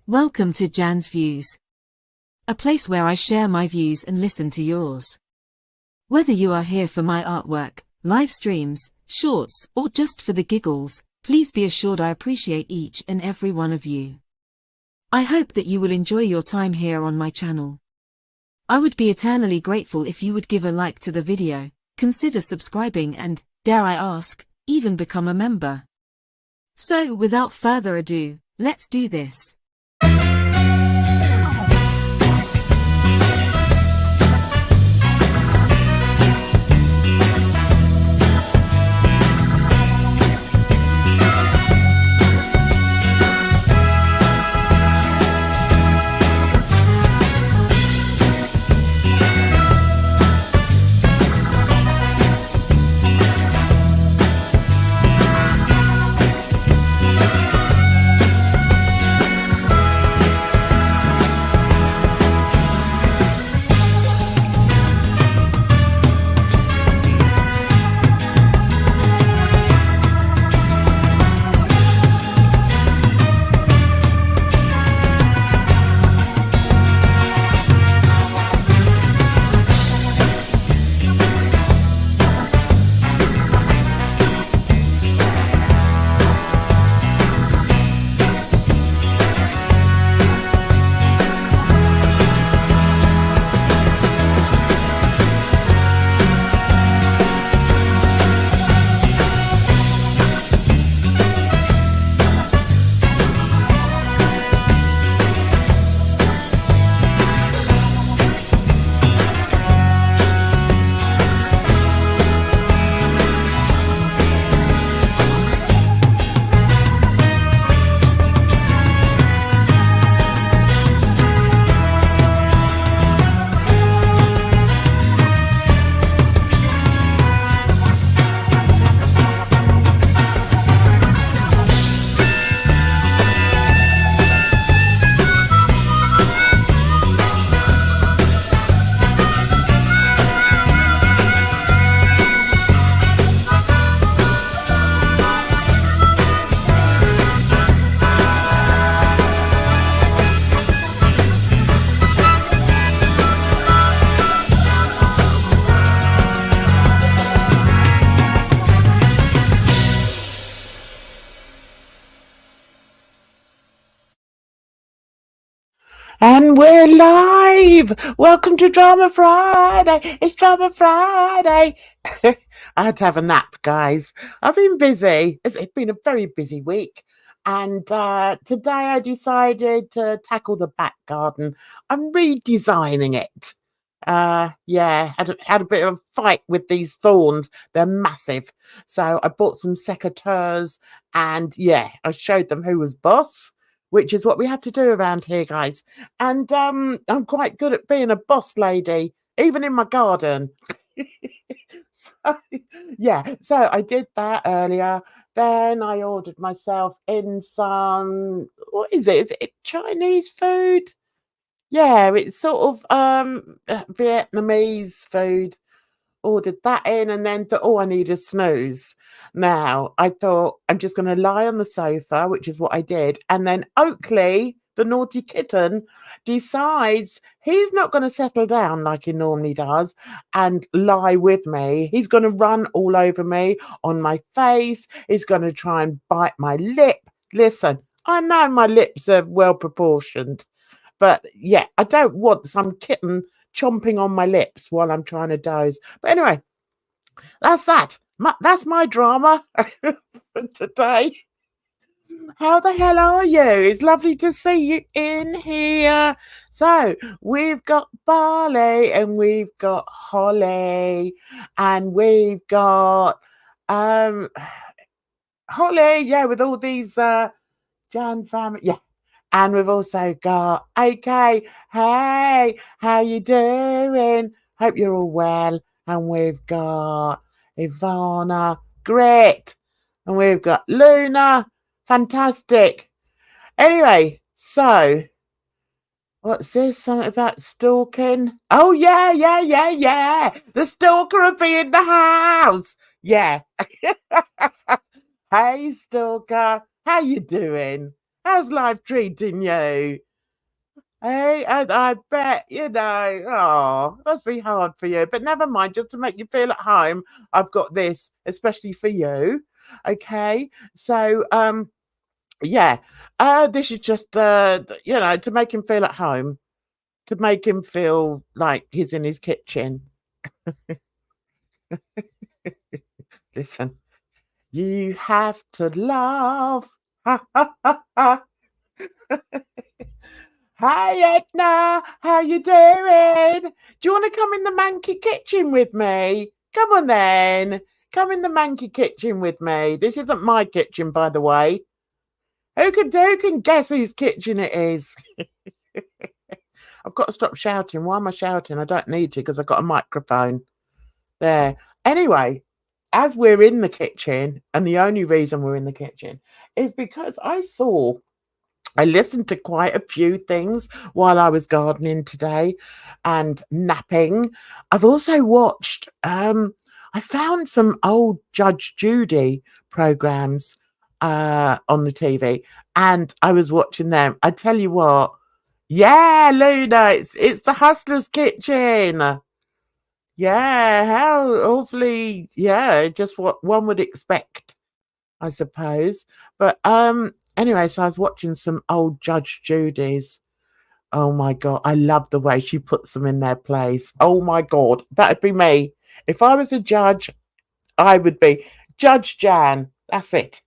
Welcome to Jan's Views, a place where I share my views and listen to yours. Whether you are here for my artwork, live streams, shorts, or just for the giggles, please be assured I appreciate each and every one of you. I hope that you will enjoy your time here on my channel. I would be eternally grateful if you would give a like to the video, consider subscribing and, dare I ask, even become a member. So without further ado, let's do this. And we're live! Welcome to Drama Friday! It's Drama Friday! I had to have a nap, guys. I've been busy. It's been a very busy week. And today I decided to tackle the back garden. I'm redesigning it. Had a bit of a fight with these thorns. They're massive. So I bought some secateurs and I showed them who was boss, which is what we have to do around here, guys. And I'm quite good at being a boss lady, even in my garden. So I did that earlier. Then I ordered myself in some, what is it? Is it Chinese food? Yeah, it's sort of Vietnamese food. Ordered that in and then thought, I need a snooze. Now, I thought I'm just going to lie on the sofa, which is what I did. And then Oakley, the naughty kitten, decides he's not going to settle down like he normally does and lie with me. He's going to run all over me, on my face. He's going to try and bite my lip. Listen, I know my lips are well proportioned, but I don't want some kitten chomping on my lips while I'm trying to doze. But anyway, that's that. That's my drama for today. How the hell are you? It's lovely to see you in here. So we've got Barley and we've got Holly and we've got Holly, with all these Jan family, and we've also got AK. Hey, how you doing? Hope you're all well. And we've got Ivana. Great. And we've got Luna. Fantastic. Anyway, so what's this? Something about stalking? Oh, yeah. The stalker will be in the house. Yeah. Hey, stalker. How you doing? How's life treating you? Hey, I bet, oh, must be hard for you. But never mind, just to make you feel at home, I've got this, especially for you. Okay. So, yeah. This is just to make him feel at home, to make him feel like he's in his kitchen. Listen, you have to laugh. Ha ha ha ha. Hi Edna, how you doing? Do you want to come in the manky kitchen with me? Come on then. Come in the manky kitchen with me. This isn't my kitchen, by the way. Who can guess whose kitchen it is? I've got to stop shouting. Why am I shouting? I don't need to because I've got a microphone. There. Anyway, as we're in the kitchen, and the only reason we're in the kitchen is because I listened to quite a few things while I was gardening today and napping. I've also watched, I found some old Judge Judy programs on the TV, and I was watching them. I tell you what, yeah, Luna, it's the Hustler's Kitchen. Yeah, how awfully, yeah, just what one would expect, I suppose. But anyway, so I was watching some old Judge Judy's. Oh my god, I love the way she puts them in their place. Oh my god, that'd be me. If I was a judge, I would be Judge Jan. That's it.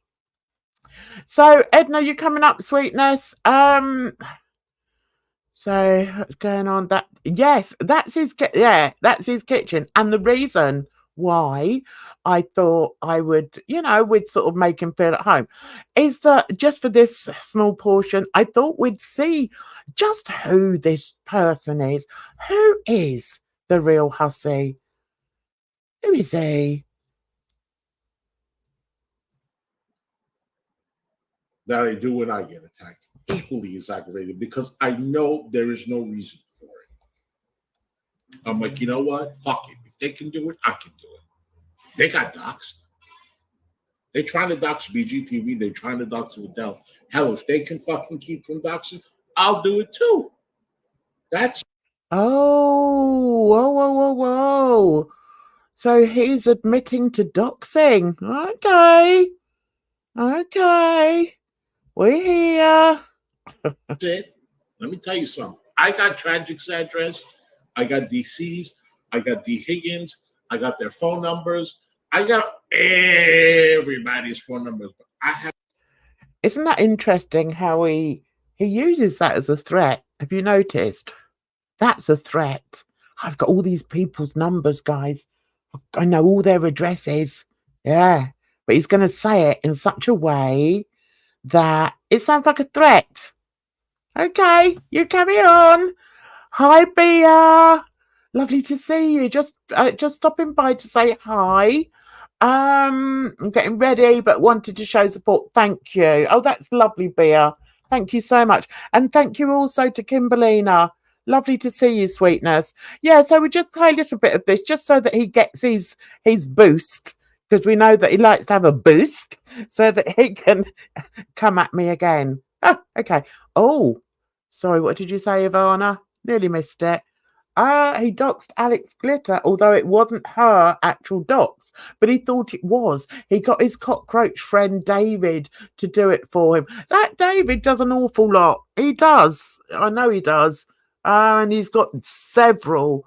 So Edna, you coming up, sweetness? So what's going on? That's his kitchen. And the reason why I thought I would, we'd sort of make him feel at home is that just for this small portion, I thought we'd see just who this person is. Who is the real hussy? Who is he? That I do when I get attacked. Equally as aggravated because I know there is no reason for it. I'm like, you know what? Fuck it. If they can do it, I can do it. They got doxxed. They're trying to dox BGTV. They're trying to dox Adele. Hell, if they can fucking keep from doxing, I'll do it too. That's whoa, whoa, whoa, whoa. So he's admitting to doxing. Okay. We're here. That's it. Let me tell you something. I got Tragic's address. I got DC's. I got D. Higgins. I got their phone numbers. I got everybody's phone numbers. I have. Isn't that interesting how he uses that as a threat? Have you noticed? That's a threat. I've got all these people's numbers, guys. I know all their addresses. Yeah. But he's going to say it in such a way that it sounds like a threat. Okay, you carry on. Hi, Bea. Lovely to see you. Just stopping by to say hi. I'm getting ready, but wanted to show support. Thank you. Oh, that's lovely, Bea. Thank you so much. And thank you also to Kimberlina. Lovely to see you, sweetness. Yeah, so we just play a little bit of this just so that he gets his boost, because we know that he likes to have a boost so that he can come at me again. Oh, okay. Oh, sorry, what did you say, Ivana? Nearly missed it. He doxed Alex Glitter, although it wasn't her actual dox, but he thought it was. He got his cockroach friend David to do it for him. That David does an awful lot. He does. I know he does. And he's got several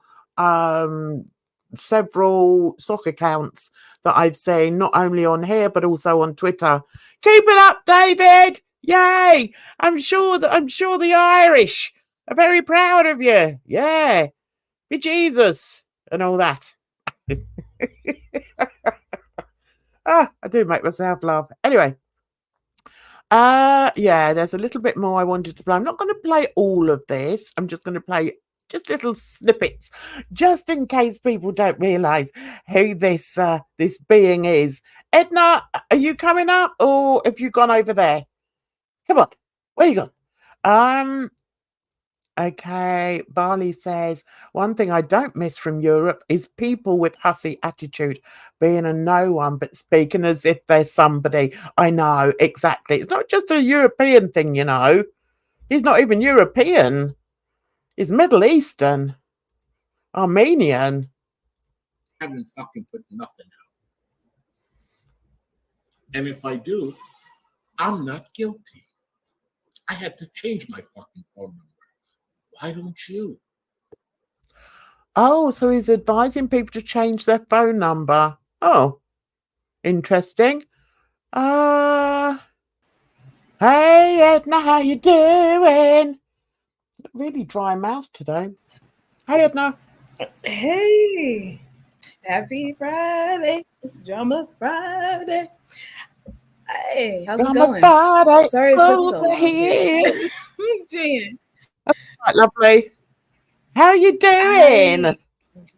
sock accounts that I've seen, not only on here but also on Twitter. Keep it up, David! Yay! I'm sure the Irish are very proud of you. Yeah. Be Jesus and all that. I do make myself laugh. Anyway. Yeah, there's a little bit more I wanted to play. I'm not going to play all of this. I'm just going to play just little snippets, just in case people don't realise who this being is. Edna, are you coming up, or have you gone over there? Come on, where you gone? Okay, Barley says, one thing I don't miss from Europe is people with hussy attitude, being a no one, but speaking as if they're somebody. I know, exactly. It's not just a European thing, you know. He's not even European. He's Middle Eastern, Armenian. I haven't fucking put nothing out. And if I do, I'm not guilty. I had to change my fucking phone number. Why don't you? Oh, so he's advising people to change their phone number. Oh, interesting. Hey Edna, how you doing? Really dry mouth today. Hey Edna. Hey, happy Friday. It's Drama Friday. Hey, how's it going? Friday, Sorry it took so over long. here. Jen, Right, lovely. How you doing? I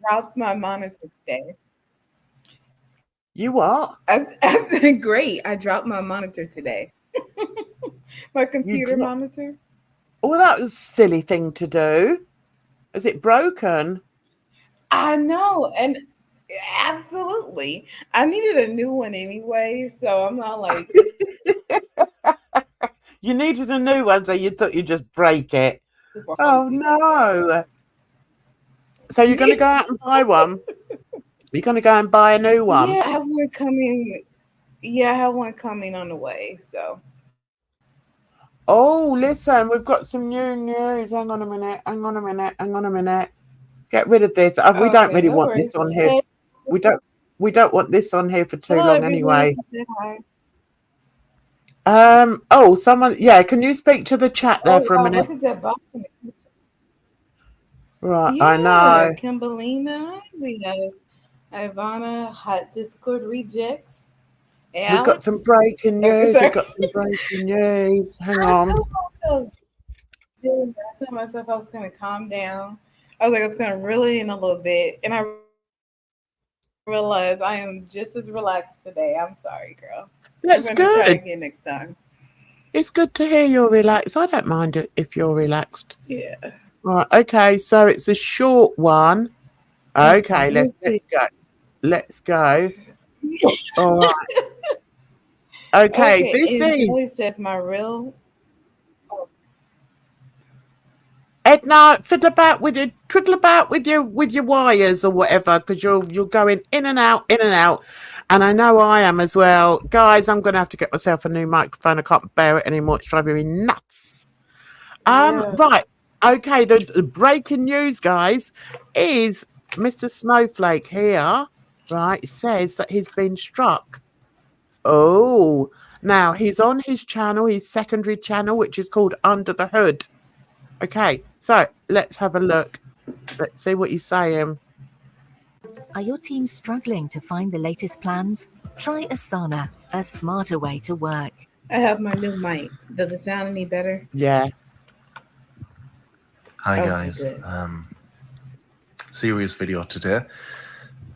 dropped my monitor today. You what? I said, great. I dropped my monitor today. My computer monitor. Oh, that was a silly thing to do. Is it broken? I know, and absolutely. I needed a new one anyway, so I'm not like. You needed a new one, so you thought you'd just break it. Oh no! So you're going to go out and buy one? You're going to go and buy a new one? Yeah, I have one coming. Yeah, I have one coming on the way. So. Oh, listen, we've got some new news. Hang on a minute. Get rid of this. We don't really want this on here. We don't want this on here for too long anyway. Oh, someone. Yeah, can you speak to the chat there for a minute? Look at that box in the kitchen. Right, yeah, I know. Kimberlina, we have Ivana, Hot Discord Rejects. Alex. We've got some breaking news. Hang on. I told myself I was going to calm down. I was like, I was going to reel it in a little bit. And I realized I am just as relaxed today. I'm sorry, girl. That's I'm good. Try again next time. It's good to hear you're relaxed. I don't mind it if you're relaxed. Yeah. Right. Okay. So it's a short one. Okay. Let's go. All right. Okay. This is. Says my real. Edna, twiddle about with your wires or whatever, because you're going in and out, and I know I am as well, guys. I'm going to have to get myself a new microphone. I can't bear it anymore. It's driving me nuts. Right, okay. The breaking news, guys, is Mr. Snowflake here. Right, says that he's been struck. Oh, now he's on his channel, his secondary channel, which is called Under the Hood. Okay, so let's have a look. Let's see what he's saying. Are your team struggling to find the latest plans? Try Asana, a smarter way to work. I have my new mic. Does it sound any better? Yeah. Hi guys. Serious video today.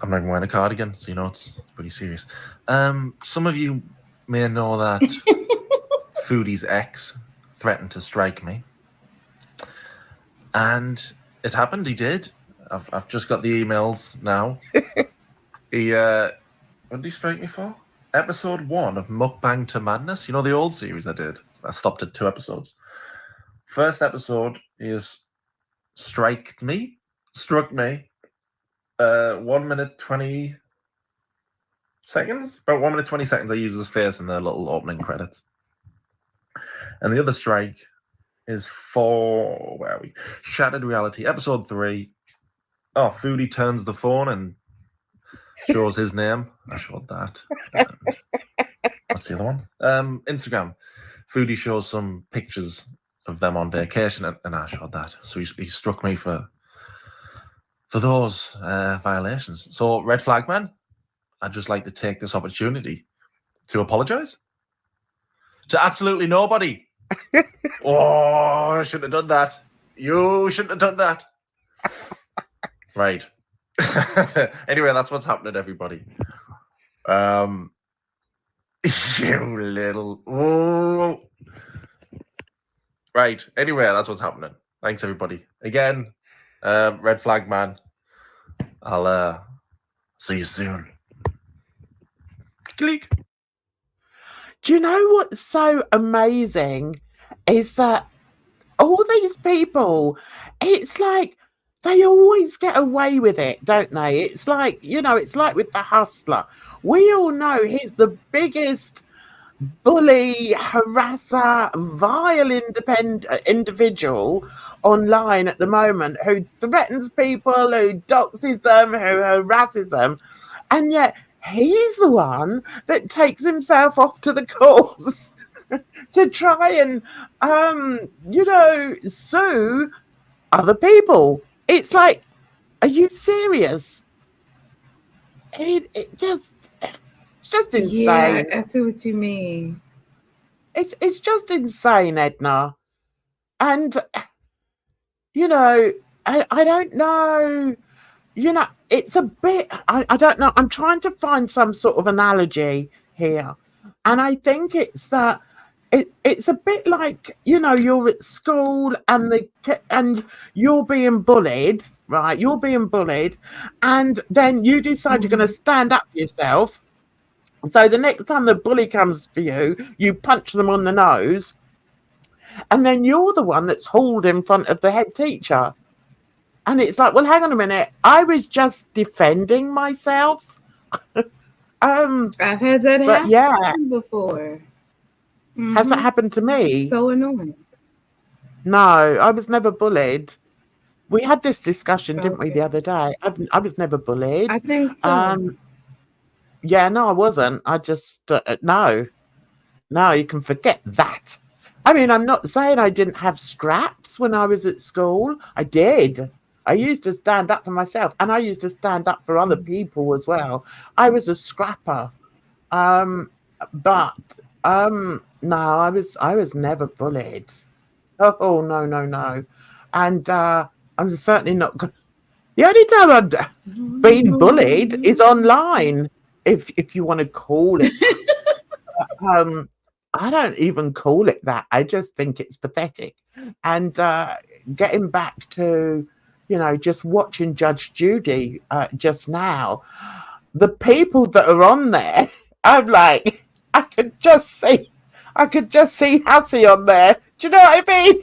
I'm not even wearing a cardigan, so you know it's pretty serious. Some of you may know that Foodie's ex threatened to strike me. And it happened, he did. I've just got the emails now. He what did he strike me for? Episode 1 of Mukbang to Madness. You know the old series I did? I stopped at 2 episodes. First episode is struck me. 1 minute 20 seconds. About 1 minute 20 seconds I use his face in the little opening credits. And the other strike is for, where are we? Shattered Reality, episode 3. Oh, Foodie turns the phone and shows his name. I showed that. What's the other one? Instagram. Foodie shows some pictures of them on vacation, and I showed that. So he struck me for those violations. So, Red Flag Man, I'd just like to take this opportunity to apologize to absolutely nobody. Oh, I shouldn't have done that. You shouldn't have done that. Right. Anyway, that's what's happening, everybody. You little. Oh. Right. Anyway, that's what's happening. Thanks, everybody. Again, red flag man. I'll see you soon. Click. Do you know what's so amazing is that all these people, it's like they always get away with it, don't they? It's like, you know, it's like with the hustler. We all know he's the biggest bully, harasser, vile individual online at the moment who threatens people, who doxes them, who harasses them. And yet he's the one that takes himself off to the course to try and, you know, sue other people. It's like, are you serious? It's just insane. Yeah, I see what you mean. It's just insane, Edna. And, you know, I don't know, you know, it's a bit, I don't know. I'm trying to find some sort of analogy here. And I think it's that it's a bit like, you know, you're at school and you're being bullied, right? You're being bullied. And then you decide you're going to stand up for yourself. So the next time the bully comes for you, you punch them on the nose. And then you're the one that's hauled in front of the head teacher. And it's like, well, hang on a minute. I was just defending myself. I've had that happen yeah, before. Has that happened to me? So annoying. No, I was never bullied. We had this discussion, didn't we, Okay. the other day? I was never bullied. I think so. Yeah, no, I wasn't. I just, no, you can forget that. I mean, I'm not saying I didn't have scraps when I was at school. I did. I used to stand up for myself, and I used to stand up for other people as well. I was a scrapper. But no, I was never bullied. Oh, no. And I'm certainly not. The only time I've been bullied is online, if you want to call it that. I don't even call it that. I just think it's pathetic. And getting back to, you know, just watching Judge Judy just now, the people that are on there, I'm like, I could just see Hussey on there. Do you know what I mean?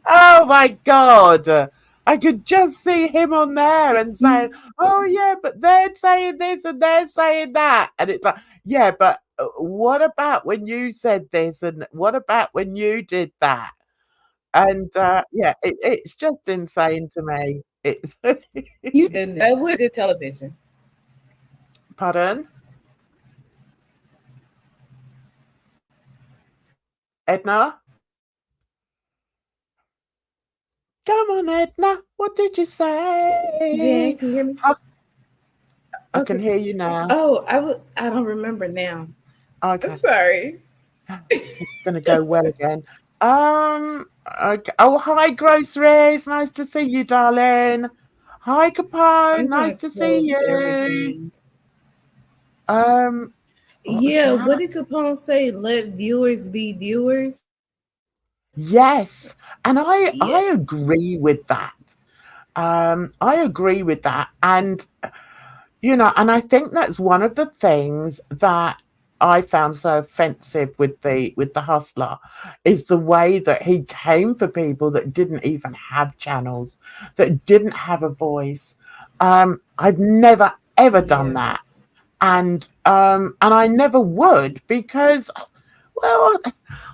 Oh my God. I could just see him on there and saying, oh yeah, but they're saying this and they're saying that. And it's like, yeah, but what about when you said this? And what about when you did that? And yeah, it's just insane to me. It's You didn't. That was good television. Pardon? Edna? Come on, Edna. What did you say? Jen, can you hear me? I can hear you now. Oh, I don't remember now. Okay. Sorry. It's gonna go well again. Okay. Oh, hi, Groceries. Nice to see you, darling. Hi, Capone. Nice to see you. Everything. Yeah. What did Capone say? Let viewers be viewers. Yes, and I agree with that. I agree with that, and you know, and I think that's one of the things that I found so offensive with the hustler is the way that he came for people that didn't even have channels, that didn't have a voice. I've never ever done that, and I never would because, well,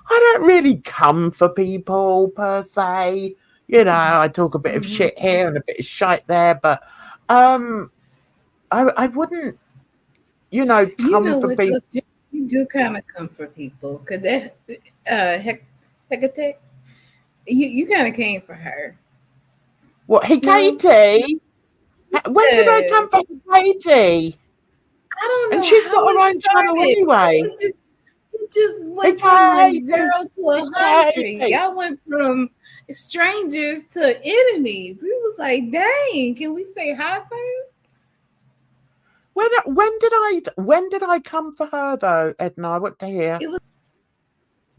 I don't really come for people per se. You know, I talk a bit of shit here and a bit of shite there, but I wouldn't, you know, come for people. You do kind of come for people. Cause that Hecate, you kind of came for her. What, Hecate? When did I come for Hecate? I don't know. And she's got her own channel anyway. It just went from like 0 to 100. Y'all went from strangers to enemies. We was like, dang, can we say hi first? When did I come for her though, Edna? I want to hear.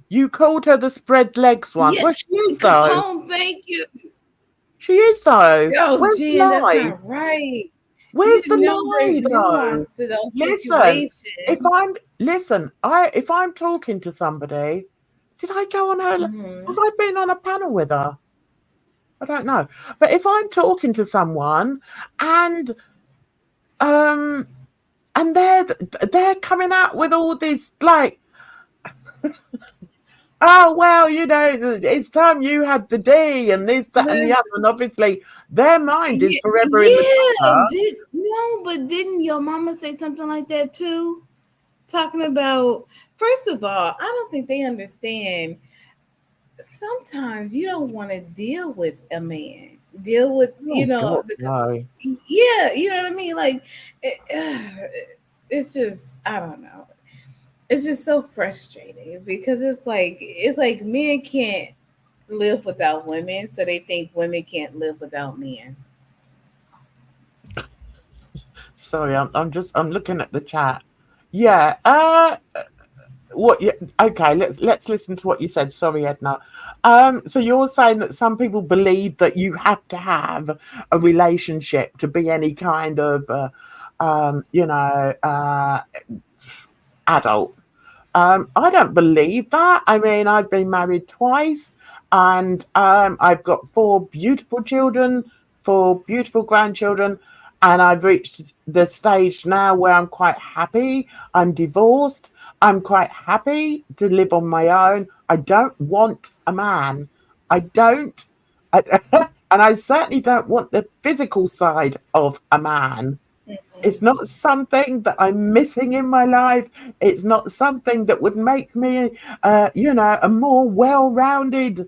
You called her the spread legs one. Yeah, Well, she is come though. on, thank you. She is though. Oh, Where's the Jen, that's lie? not right. Where's You the know there's lie nuance though? to those Listen, situations. if I'm talking to somebody, did I go on her? Mhm. Have I been on a panel with her? I don't know. But if I'm talking to someone and um and they're coming out with all this like, oh well, you know, it's time you had the D and this, that, and the But other, and obviously their mind is yeah, forever in the yeah, gutter. but didn't your mama say something like that too? Talking about, first of all, I don't think they understand. Sometimes you don't want to deal with a man. Deal with, Oh God, the no. yeah, you know what I mean? Like it's just, I don't know. It's just so frustrating because it's like men can't live without women, so they think women can't live without men. Sorry, I'm looking at the chat. Yeah. What? Yeah. Okay. Let's listen to what you said. Sorry, Edna. So you're saying that some people believe that you have to have a relationship to be any kind of, adult. I don't believe that. I mean, I've been married twice, and I've got 4 beautiful children, 4 beautiful grandchildren, and I've reached the stage now where I'm quite happy. I'm divorced. I'm quite happy to live on my own. I don't want a man. I don't. I, and I certainly don't want the physical side of a man. It's not something that I'm missing in my life. It's not something that would make me, a more well-rounded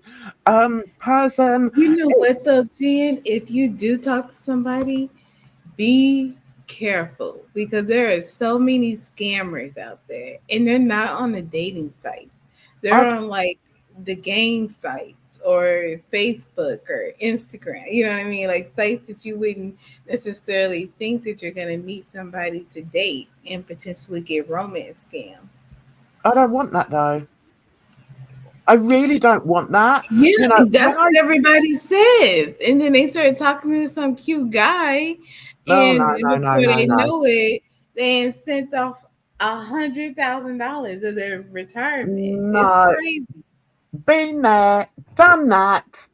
person. You know what though, Jen? If you do talk to somebody, be careful because there are so many scammers out there, and they're not on the dating sites. I, They're on like the game sites or Facebook or Instagram. You know what I mean? Like sites that you wouldn't necessarily think that you're gonna meet somebody to date and potentially get romance scam. I don't want that though. I really don't want that. Yeah, You know, when that's I what everybody says. And then they started talking to some cute guy, no, no, and no, no, before no, they no, know it, they sent off $100,000 of their retirement. It's no. crazy. Been there, done that,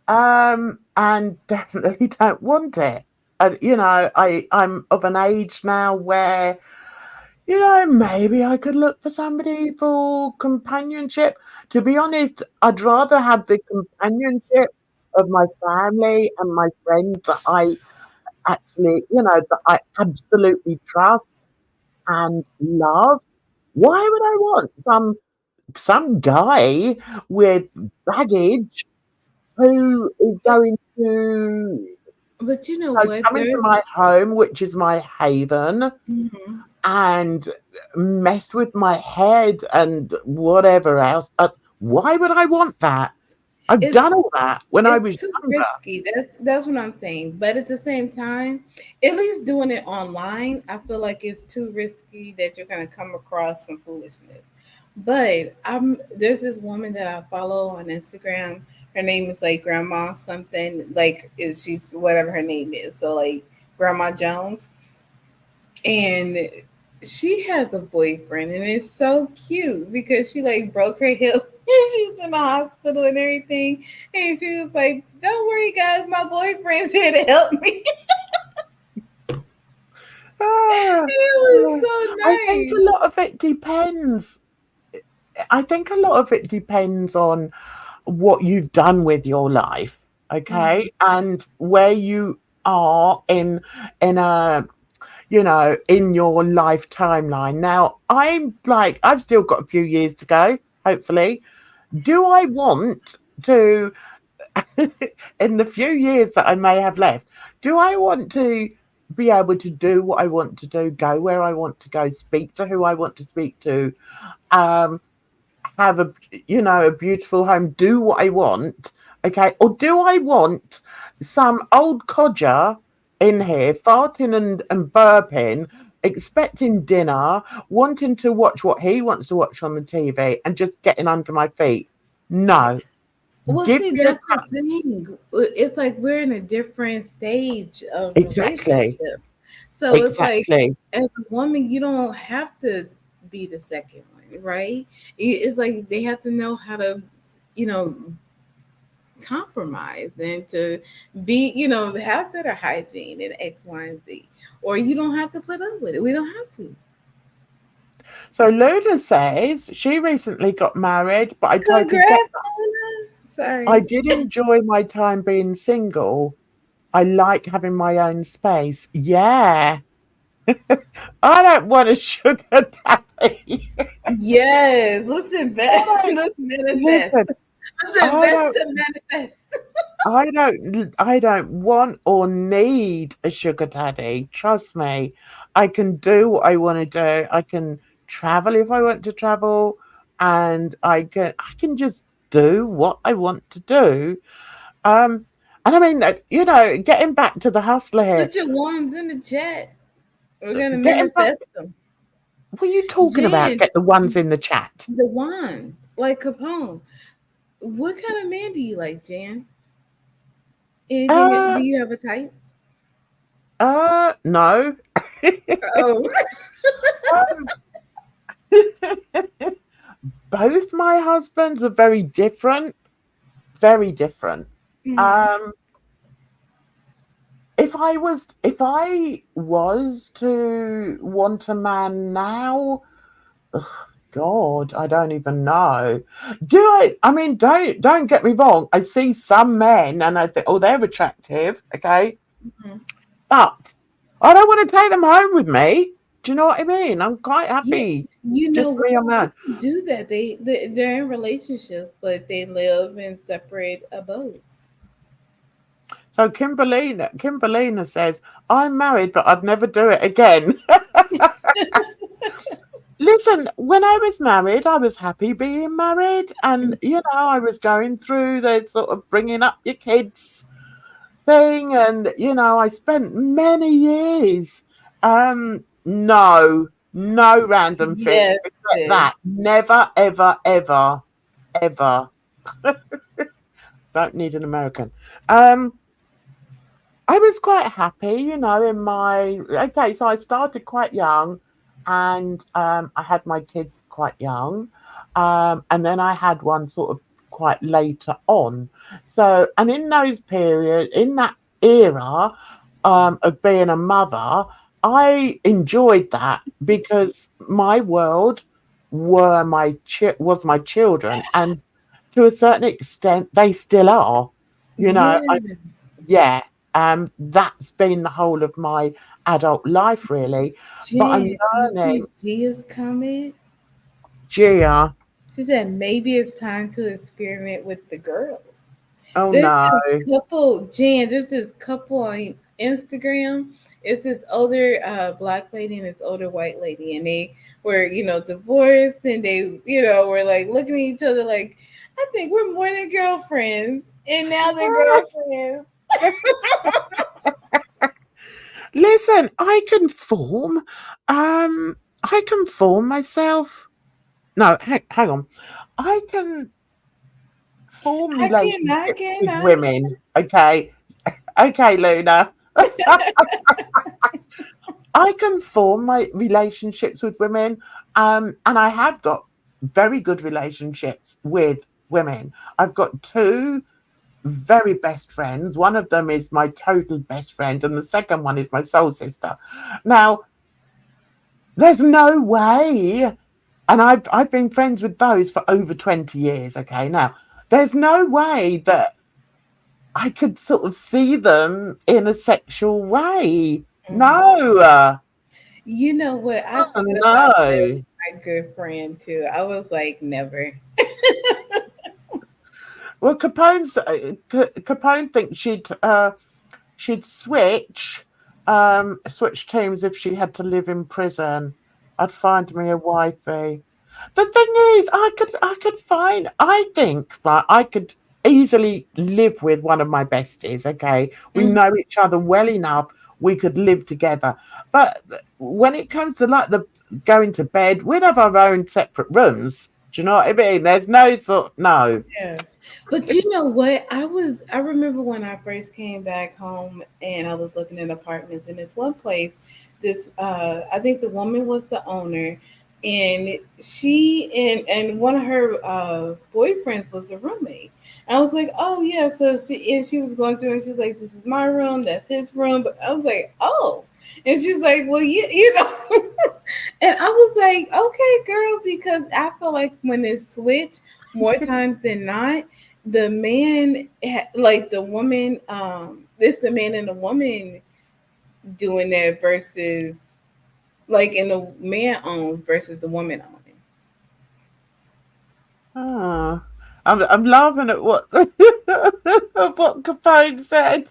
and definitely don't want it. I'm of an age now where, maybe I could look for somebody for companionship. To be honest, I'd rather have the companionship of my family and my friends that I actually, that I absolutely trust and love. Why would I want some guy with baggage who is going to But you know what? come into my home, which is my haven, Mhm. and messed with my head and whatever else. Why would I want that? I've it's done all that when I was it's too younger. risky. That's what I'm saying. But at the same time, at least doing it online, I feel like it's too risky that you're gonna come across some foolishness. But there's this woman that I follow on Instagram. Her name is like Grandma something. Like is she's whatever her name is. So like Grandma Jones. And she has a boyfriend and it's so cute because she like broke her hip and she's in the hospital and everything. And she was like, don't worry guys, my boyfriend's here to help me. Ah, And it was so I think a nice. lot of it depends. I think a lot of it depends on what you've done with your life, okay, Mhm. and where you are in a in your life timeline. Now, I've still got a few years to go, hopefully. Do I want to, in the few years that I may have left, do I want to be able to do what I want to do, go where I want to go, speak to who I want to speak to, um, have a beautiful home, do what I want, okay? Or do I want some old codger in here farting and burping expecting dinner, wanting to watch what he wants to watch on the TV, and just getting under my feet. No. Well, Give see, me a that's the thing. It's like we're in a different stage of exactly. relationship. So it's like, Exactly. as a woman, you don't have to be the second one, right? It's like they have to know how to, you know, compromise and to be, have better hygiene and X, Y, and Z. Or you don't have to put up with it. We don't have to. So Luna says she recently got married, but I totally get Congrats, that. Luna. Sorry. I did enjoy my time being single. I like having my own space. Yeah. I don't want a sugar daddy. Yes. Let's let's manifest. Listen, Let's I invest don't to manifest. I don't want or need a sugar daddy. Trust me. I can do what I want to do. I can travel if I want to travel, and I can just do what I want to do. And I mean, getting back to the hustler here, Put your ones in the chat. We're gonna getting back. manifest them. What are you talking about? Jen, Get the ones in the chat. the wands, like Capone. What kind of man do you like, Jan? Anything? Uh, Do you have a type? no. Oh, Both my husbands were very different. Very different. Um, if I was to want a man now, God, I don't even know. Do I? I mean, don't get me wrong. I see some men and I think, oh, they're attractive, okay, but I don't want to take them home with me. Do you know what I mean? I'm quite happy just what? be on my own. Do that. They're in relationships, but they live in separate abodes. So Kimberlina says, I'm married, but I'd never do it again. Listen, when I was married, I was happy being married. And, I was going through the sort of bringing up your kids thing. And, I spent many years. No random fish Yes, except sis. that. Never, ever, ever, ever. Don't need an American. I was quite happy, in okay, so I started quite young and I had my kids quite young. And then I had one sort of quite later on. So, and in that era of being a mother, I enjoyed that because my world was my children, and to a certain extent, they still are. Yes. Yeah. That's been the whole of my adult life, really. But I'm Jen, you learning, see Gia's comment? Gia. She said maybe it's time to experiment with the girls. Oh There's no. this couple, Jan, there's this couple on Instagram. It's this older black lady and this older white lady, and they were, divorced, and they, were like looking at each other like, I think we're more than girlfriends, and now they're girlfriends. Listen, I can form myself. No, hang on. I can form I relationships with cannot. women. Okay. Okay, Luna. I can form my relationships with women. And I have got very good relationships with women. I've got two very best friends. One of them is my total best friend, and the second one is my soul sister. Now, there's no way, and I've been friends with those for over 20 years. Okay, now there's no way that I could sort of see them in a sexual way. No. You know what? I thought No. about that with my good friend too. I was like, never. Well, Capone thinks she'd switch teams if she had to live in prison. I'd find me a wifey. The thing is, I could easily live with one of my besties. Okay, we know each other well enough. we could live together. But when it comes to like the going to bed, we'd have our own separate rooms. Do you know what I mean? There's no no. Yeah. But you know what? I remember when I first came back home and I was looking at apartments in this one place, I think the woman was the owner, and and one of her boyfriends was a roommate. I was like, oh yeah, so she was going through and she was like, this is my room, that's his room. But I was like, oh. And she's like, well, you know. And I was like, okay, girl, because I feel like when it's switched more times than not, the man, like the woman, it's the man and the woman doing that versus like, and the man owns versus the woman owning. Ah, I'm laughing at what what Capone said.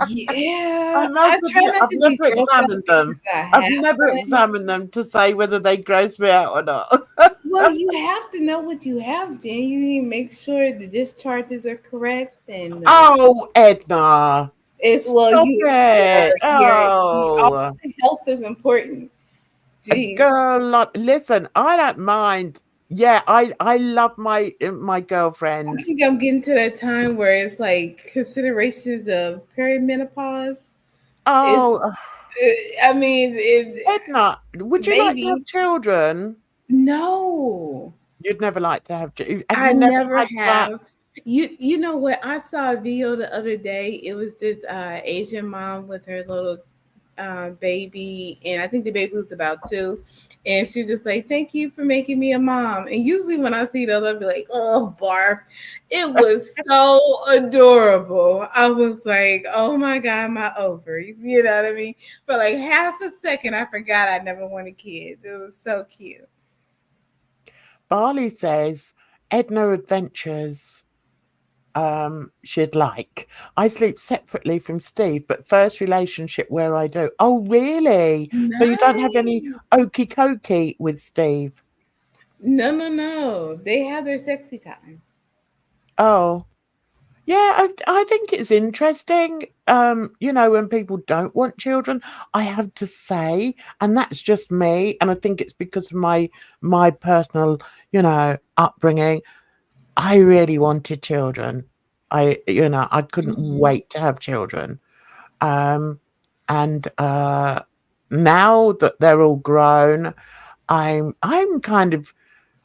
Yeah, I must try admit, not I've to be never grossed out examined them. because I I've have never one. examined them to say whether they gross me out or not. Well, you have to know what you have, Jen. You need to make sure the discharges are correct and Oh, Edna. it's well, Stop it. all Oh, health is important. Jeez. girl, like, listen, I don't mind. Yeah, I love my I girlfriend. think I'm getting to that time where it's like considerations of perimenopause. It's, Oh, I mean, Edna, would you like to have maybe children? no. You'd never like to have. Have I you never never had that? have. You know what? I saw a video the other day. It was this Asian mom with her little baby, and I think the baby was about 2. And she's just like, "Thank you for making me a mom." And usually when I see those, I'll be like, "Oh, barf!" It was so adorable. I was like, "Oh my god, my ovaries!" You know what I mean? For like half a second, I forgot I never wanted kids. It was so cute. Barley says Edna Adventures. She'd like. I sleep separately from Steve, but first relationship where I do. Oh, really? So you don't have any Nice. okey cokey with Steve? No. They have their sexy times. Oh, yeah. I think it's interesting. You know, when people don't want children, I have to say, and that's just me, and I think it's because of my personal, you know, upbringing. I really wanted children. I couldn't Mhm. wait to have children. Um, and now that they're all grown, I'm kind of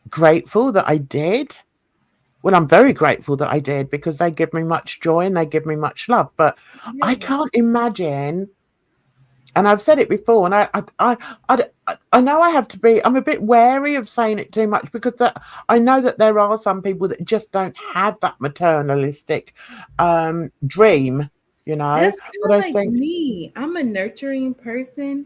grateful that I did. Well, I'm very grateful that I did because they give me much joy and they give me much love. But I Yeah. can't imagine, and I've said it before, and I know I have to be. I'm a bit wary of saying it too much because I know that there are some people that just don't have that maternalistic dream, you know. That's kind But of I like think, me. I'm a nurturing person,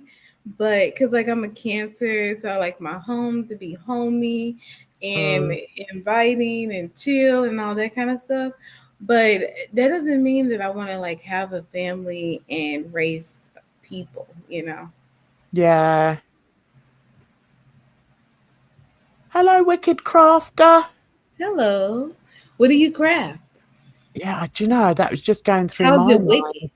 but because like I'm a Cancer, so I like my home to be homey and mm, inviting and chill and all that kind of stuff. But that doesn't mean that I want to like have a family and raise people, you know. yeah. Hello, Wicked Crafter. Hello. What do you craft? Yeah, do you know that was just going through How's my it wicked? mind.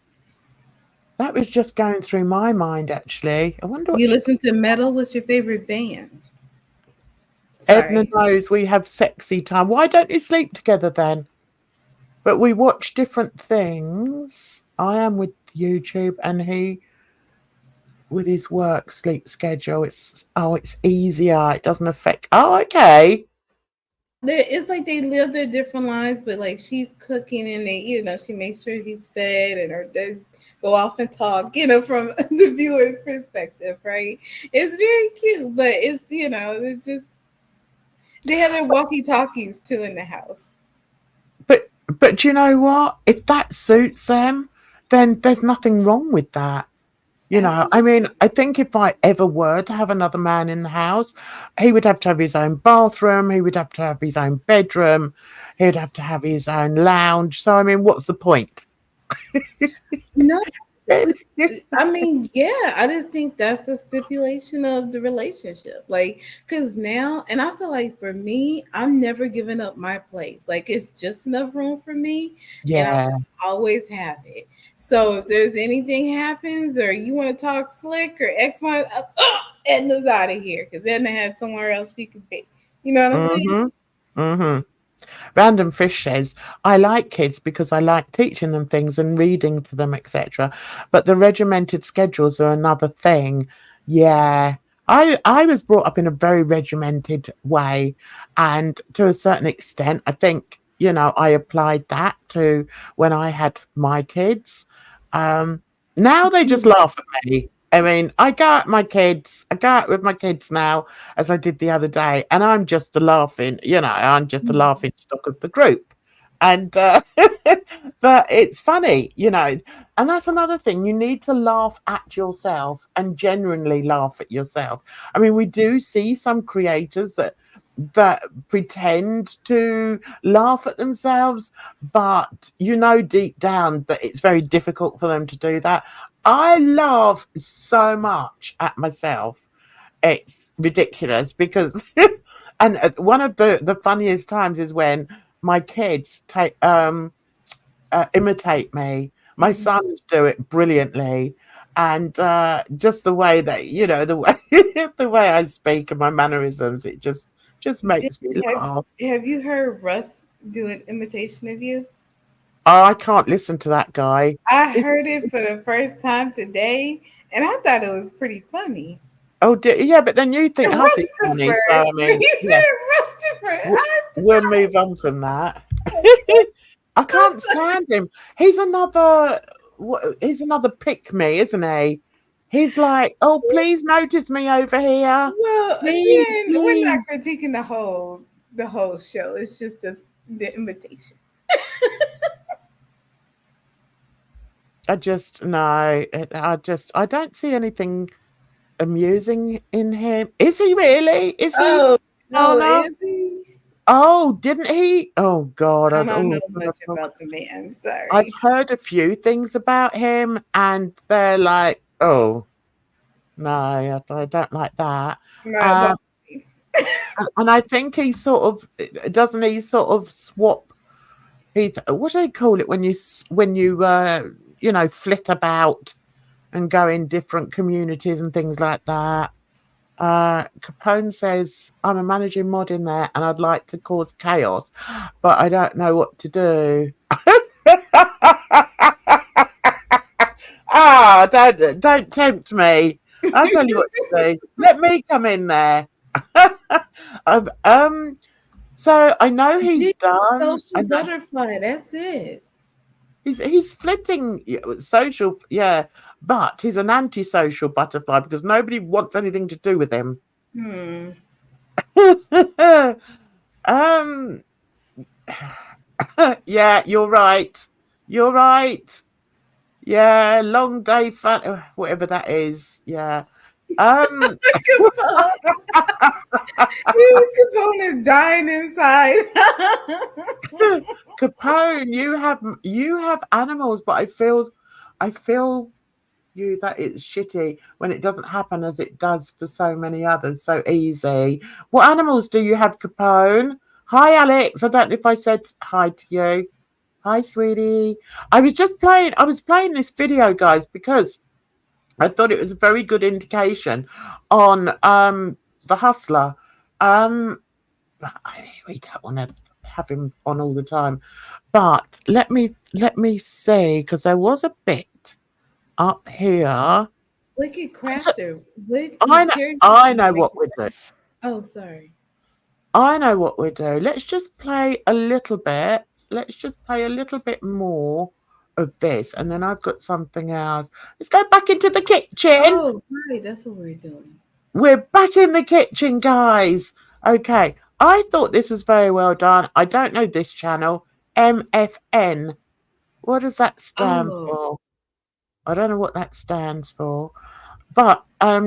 That was just going through my mind, actually. I wonder what You listen to metal? What's your favorite band? Edna Sorry. knows we have sexy time. Why don't you sleep together then? But we watch different things. I am with YouTube and he with his work sleep schedule. It's easier. It doesn't affect. Oh, okay. It's like they live their different lives, but like she's cooking and she makes sure he's fed and they go off and talk, from the viewer's perspective, right? It's very cute, but it's just they have their walkie talkies too in the house. But you know what? If that suits them, then there's nothing wrong with that. You know, I Absolutely. mean, I think if I ever were to have another man in the house, he would have to have his own bathroom, he would have to have his own bedroom, he'd have to have his own lounge. So, I mean, what's the point? No, I mean, yeah, I just think that's a stipulation of the relationship. Like, because now, and I feel like for me, I'm never giving up my place. Like, it's just enough room for me, and Yeah. I always have it. So if there's anything happens, or you want to talk slick or X, Y, Edna's out of here because Edna has somewhere else she could be. You know what I'm saying? Mm-hmm. Mm-hmm. Random Fish says, I like kids because I like teaching them things and reading to them, etc. But the regimented schedules are another thing. Yeah. I was brought up in a very regimented way. And to a certain extent, I think, I applied that to when I had my kids. Now they just laugh at me. I mean, I go out with my kids now, as I did the other day, and I'm just the laughing, I'm just the laughing stock of the group. And but it's funny, and that's another thing. You need to laugh at yourself and genuinely laugh at yourself. I mean, we do see some creators that pretend to laugh at themselves, but deep down that it's very difficult for them to do that. I laugh so much at myself. It's ridiculous because and one of the funniest times is when my kids imitate me. My sons do it brilliantly. And just the way that the way the way I speak and my mannerisms, it just makes me laugh. Have you heard Russ do an imitation of you? Oh, I can't listen to that guy. I heard it for the first time today, and I thought it was pretty funny. Oh, yeah, but then you think Hussey's funny, so I mean, he said we'll move on from that. I can't stand him. He's another pick me, isn't he? He's like, oh, please notice me over here. Well, please, again, we're not critiquing the whole show. It's just the imitation. I don't see anything amusing in him. Is he really? Is he? Oh, no, is he? Oh, didn't he? Oh God, I don't know much about the man. Sorry, I've heard a few things about him, and they're like, oh no, I don't like that. No, and I think he sort of swap. What do they call it when you flit about and go in different communities and things like that. Capone says, I'm a managing mod in there and I'd like to cause chaos, but I don't know what to do. Don't tempt me. I'll tell you what to do. Let me come in there. So I know he's done. Social butterfly, that's it. He's flitting social, yeah, but he's an antisocial butterfly because nobody wants anything to do with him. Yeah, you're right. You're right. Yeah, long day fun, whatever that is. Yeah. Capone is dying inside. Capone, you have animals, but I feel you that it's shitty when it doesn't happen as it does for so many others. So easy. What animals do you have, Capone? Hi, Alex. I don't know if I said hi to you. Hi, sweetie. I was playing this video, guys, because I thought it was a very good indication on the Hustler. We don't want to have him on all the time, but let me see, because there was a bit up here. Wicked Crafter. I know what we're doing. Oh, sorry. I know what we're doing. Let's just play a little bit. Let's just play a little bit more of this, and then I've got something else. Let's go back into the kitchen. Oh, right. That's what we're doing. We're back in the kitchen, guys. Okay. I thought this was very well done. I don't know this channel. MFN. What does that stand for? I don't know what that stands for. But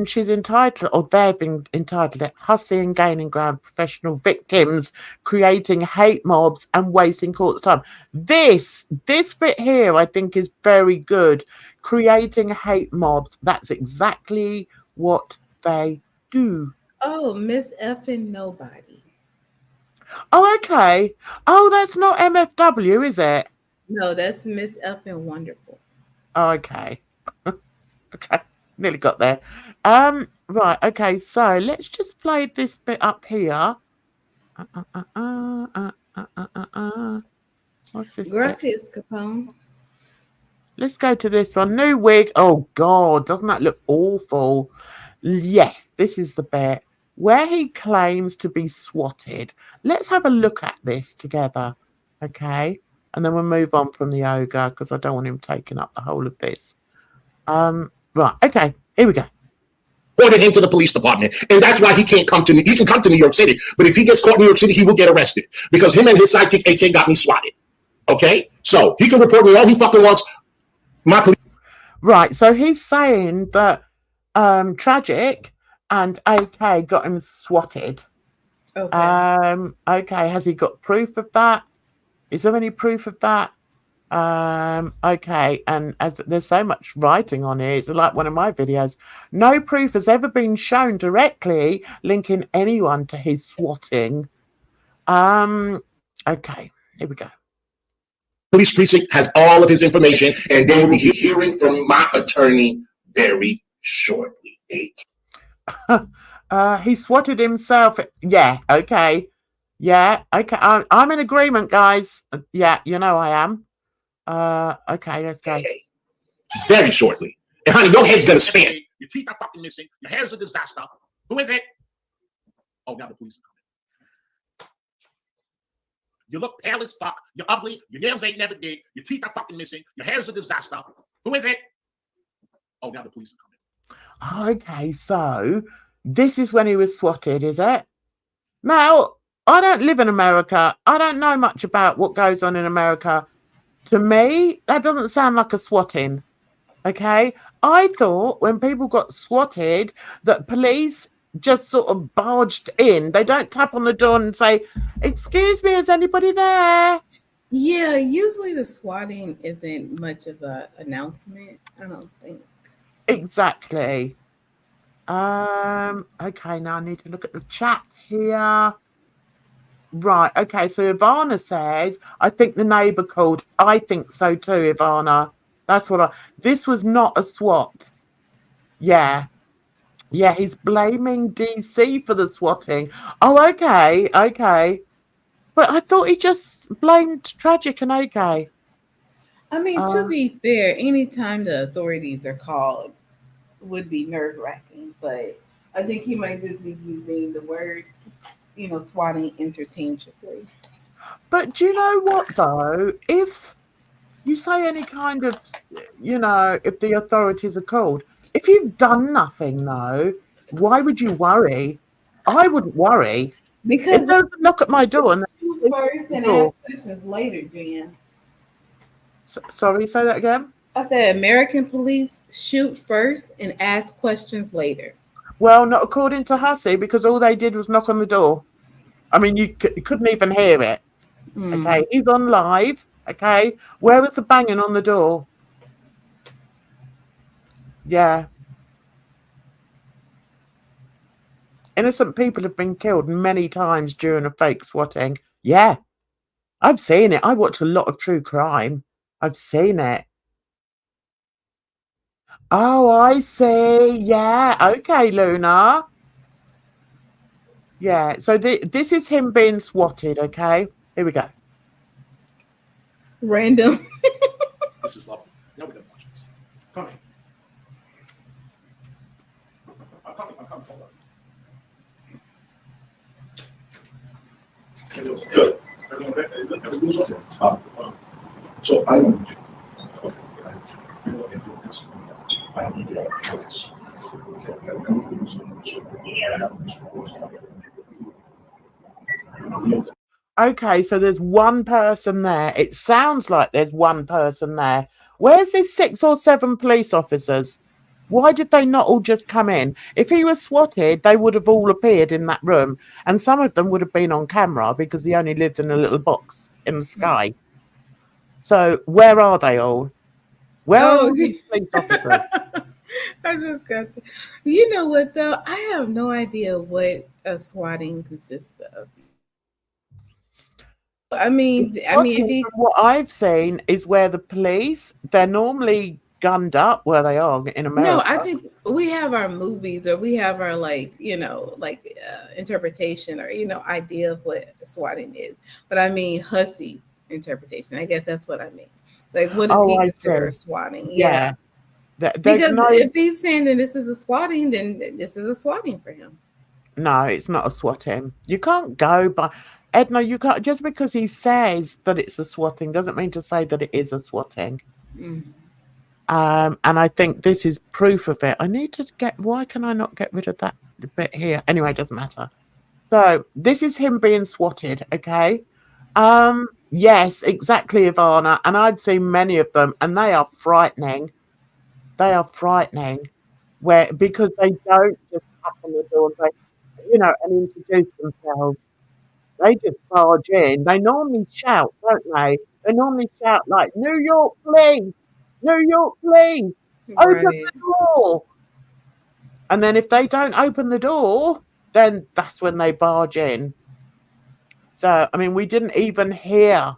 she's entitled, or they've been entitled it, hussy and gaining ground professional victims, creating hate mobs and wasting court's time. This bit here, I think, is very good. Creating hate mobs. That's exactly what they do. Oh, Miss Effing Nobody. Oh, okay. Oh, that's not MFW, is it? No, that's Miss Effing Wonderful. Oh, okay. Okay. Nearly got there. Right, okay, so let's just play this bit up here. What's this bit? Gracias, Capone. Let's go to this one. New wig. Oh, God, doesn't that look awful? Yes, this is the bit where he claims to be swatted. Let's have a look at this together, okay? And then we'll move on from the ogre because I don't want him taking up the whole of this. Right, okay, here we go. Ordered him to the police department, and that's why he can't come to. He can come to New York City, but if he gets caught in New York City, he will get arrested because him and his sidekick AK got me swatted. Okay, so he can report me all he fucking wants. My police. Right, so he's saying that Tragic and AK got him swatted. Okay. Okay, has he got proof of that? Is there any proof of that? Okay, and as there's so much writing on here, it's like one of my videos. No proof has ever been shown directly linking anyone to his swatting. Okay, here we go. Police precinct has all of his information, and they will be hearing from my attorney very shortly. He swatted himself. Yeah, okay. Yeah, okay. I'm in agreement, guys. Yeah, you know I am. Okay, let's go. Okay. Very shortly. And honey, your head's gonna spin. Your teeth are fucking missing. Your hair's a disaster. Who is it? Oh, now the police are coming. You look pale as fuck. You're ugly. Your nails ain't never did. Your teeth are fucking missing. Your hair's a disaster. Who is it? Oh, now the police are coming. Okay, so this is when he was swatted, is it? Now, I don't live in America. I don't know much about what goes on in America. To me, that doesn't sound like a swatting. Okay? I thought when people got swatted that police just sort of barged in. They don't tap on the door and say, "Excuse me, is anybody there?" Yeah, usually the swatting isn't much of an announcement, I don't think. Exactly. Okay, now I need to look at the chat here. Right, okay, so Ivana says, I think the neighbour called. I think so too, Ivana. That's what this was not a swat. Yeah. Yeah, he's blaming DC for the swatting. Oh, okay, okay. But I thought he just blamed Tragic and AK. I mean, to be fair, anytime the authorities are called would be nerve-wracking, but I think he might just be using the words, swatting interchangeably. But do you know what, though? If you say any kind of, if the authorities are called, if you've done nothing, though, why would you worry? I wouldn't worry. Because if there's a knock at my door and first and ask questions later, Jan. Sorry, say that again? I said American police shoot first and ask questions later. Well, not according to Hussey, because all they did was knock on the door. I mean, you couldn't even hear it. Okay, he's on live. Okay, where was the banging on the door? Yeah. Innocent people have been killed many times during a fake swatting. Yeah, I've seen it. I watch a lot of true crime. I've seen it. Oh, I see. Yeah. Okay, Luna. Yeah. So this is him being swatted. Okay. Here we go. Random. This is lovely. Now we're going to watch this. Come in. I'm coming. Hold on. Good. Everyone's okay. So I don't. Okay. I don't influence. I don't need to influence. Okay, so there's one person there. It sounds like there's one person there. Where's these 6 or 7 police officers? Why did they not all just come in? If he was swatted, they would have all appeared in that room, and some of them would have been on camera because he only lived in a little box in the sky. So where are they all? Where are all these police officers? I just got the, you know what though? I have no idea what a swatting consists of. I mean, if he, From what I've seen is where the police, they're normally gunned up where they are in America. no, I think we have our movies or we have our interpretation or idea of what swatting is. But I mean Hussey's interpretation. I guess that's what I mean. Like, what does he I consider see. swatting? Yeah. Because if he's saying that this is a swatting, then this is a swatting for him. No, it's not a swatting. You can't go by Edna. You can't, just because he says that it's a swatting doesn't mean to say that it is a swatting. Mm. And I think this is proof of it. I need to get. Why can I not get rid of that bit here? Anyway, it doesn't matter. So this is him being swatted. Okay. Yes, exactly, Ivana. And I've seen many of them, and they are frightening. They are frightening, because they don't just tap on the door and introduce themselves. They just barge in. They normally shout, don't they? They normally shout like, "New York, please! New York, please! Open the door!" And then if they don't open the door, then that's when they barge in. So, I mean, we didn't even hear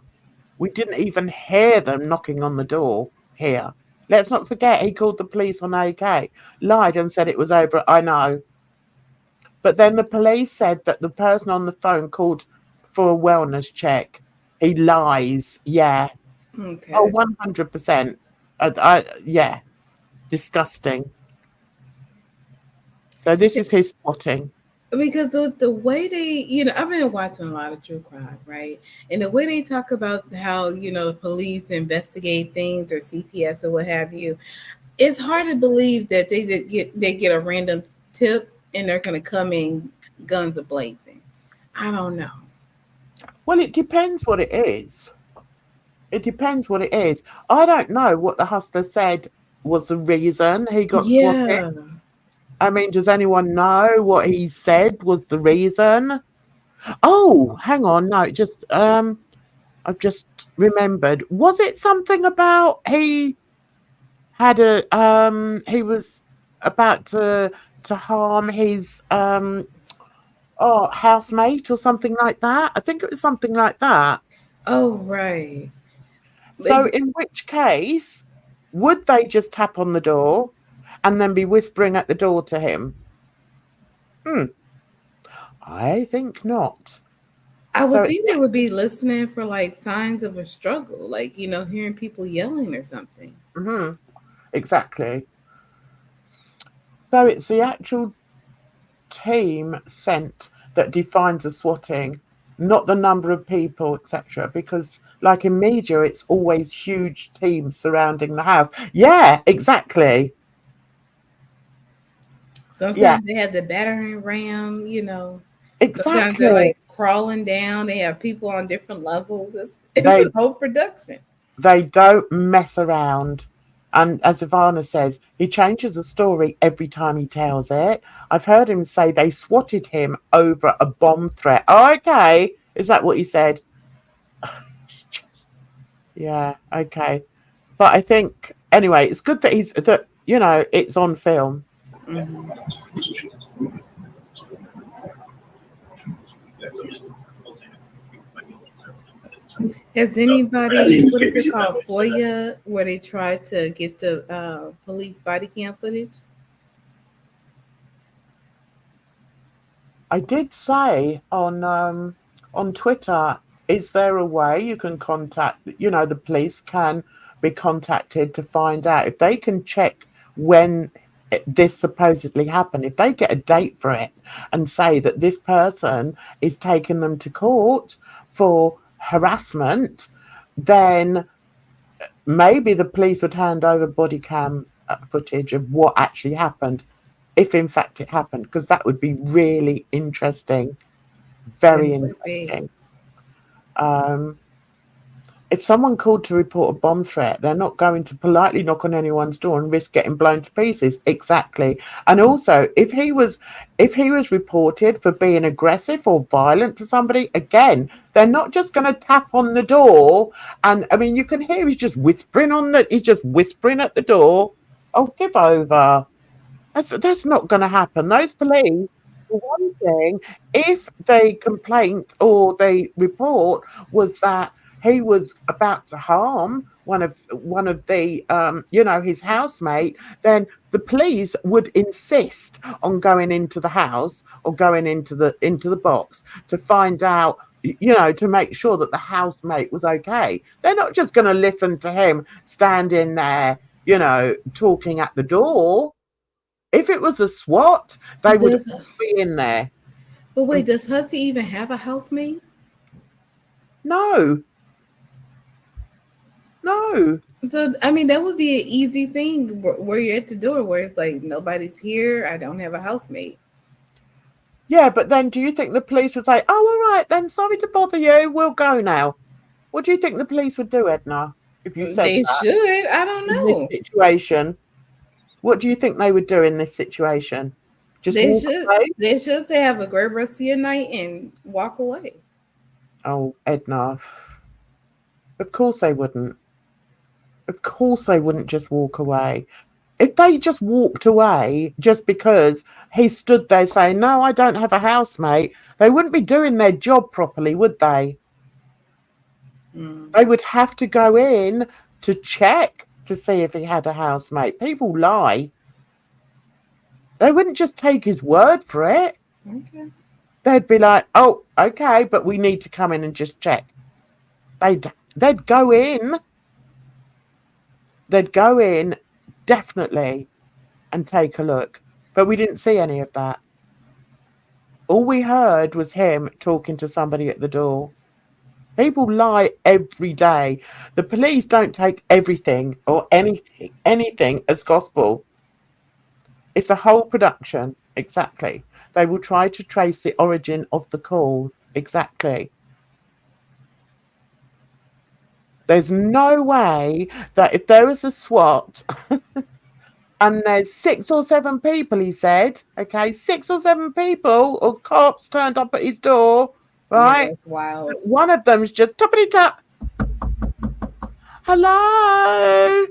them knocking on the door here. Let's not forget he called the police on AK, lied and said it was over. I know. But then the police said that the person on the phone called for a wellness check. He lies. Yeah. Okay. Oh, 100%. Yeah. Disgusting. So this is his spotting. Because the way they, I've been watching a lot of true crime, right? And the way they talk about how, the police investigate things or CPS or what have you, it's hard to believe that they get a random tip and they're going to come in guns a-blazing. I don't know. Well, it depends what it is. It depends what it is. I don't know what the hustler said was the reason he got swatted. I mean, does anyone know what he said was the reason? Oh, hang on. No, I've just remembered. Was it something about he had he was about to harm his housemate or something like that? I think it was something like that. Oh, right. So in which case, would they just tap on the door and then be whispering at the door to him? I think not. I would think they would be listening for like signs of a struggle, like, hearing people yelling or something. Mm-hmm. Exactly. So it's the actual team sent that defines a swatting, not the number of people, etc. Because like in media, it's always huge teams surrounding the house. Yeah, exactly. Sometimes they have the battering ram, Exactly. Sometimes they're like crawling down. They have people on different levels. It's a whole production. They don't mess around. And as Ivana says, he changes the story every time he tells it. I've heard him say they swatted him over a bomb threat. Oh, okay. Is that what he said? Yeah, okay. But I think, anyway, it's good that it's on film. Mm-hmm. Has anybody, what is it called, FOIA, where they try to get the police body cam footage? I did say on Twitter, is there a way you can contact, the police can be contacted to find out if they can check when this supposedly happened, if they get a date for it and say that this person is taking them to court for harassment, then maybe the police would hand over body cam footage of what actually happened, if in fact it happened, because that would be really interesting, very interesting. if someone called to report a bomb threat, they're not going to politely knock on anyone's door and risk getting blown to pieces. Exactly. And also, if he was reported for being aggressive or violent to somebody, again, they're not just going to tap on the door. And I mean, you can hear he's just whispering at the door. Oh, give over. That's not going to happen. Those police, for one thing, if the complaint or the report was that he was about to harm one of the his housemate, then the police would insist on going into the house or going into the box to find out, to make sure that the housemate was okay. They're not just going to listen to him standing there, talking at the door. If it was a SWAT, they would be in there. But wait, does Hussey even have a housemate? No. So, I mean, that would be an easy thing where you're at the door where it's like, nobody's here. I don't have a housemate. Yeah, but then do you think the police would say, oh, all right, then, sorry to bother you. We'll go now. What do you think the police would do, Edna, if you said they that? should? I don't know. In this situation, what do you think they would do in this situation? They should say, have a great rest of your night and walk away. Oh, Edna. Of course they wouldn't. Of course they wouldn't just walk away. If they just walked away just because he stood there saying, no, I don't have a housemate, they wouldn't be doing their job properly, would they? They would have to go in to check to see if he had a housemate. People lie. They wouldn't just take his word for it. Okay. They'd be like, oh, okay, but we need to come in and just check. They'd go in. They'd go in, definitely, and take a look. But we didn't see any of that. All we heard was him talking to somebody at the door. People lie every day. The police don't take everything or anything as gospel. It's a whole production. Exactly. They will try to trace the origin of the call. Exactly. There's no way that if there was a SWAT and there's 6 or 7 people, he said, okay, 6 or 7 people or cops turned up at his door, right? Yeah, wow. One of them's just toppity-tap. Hello,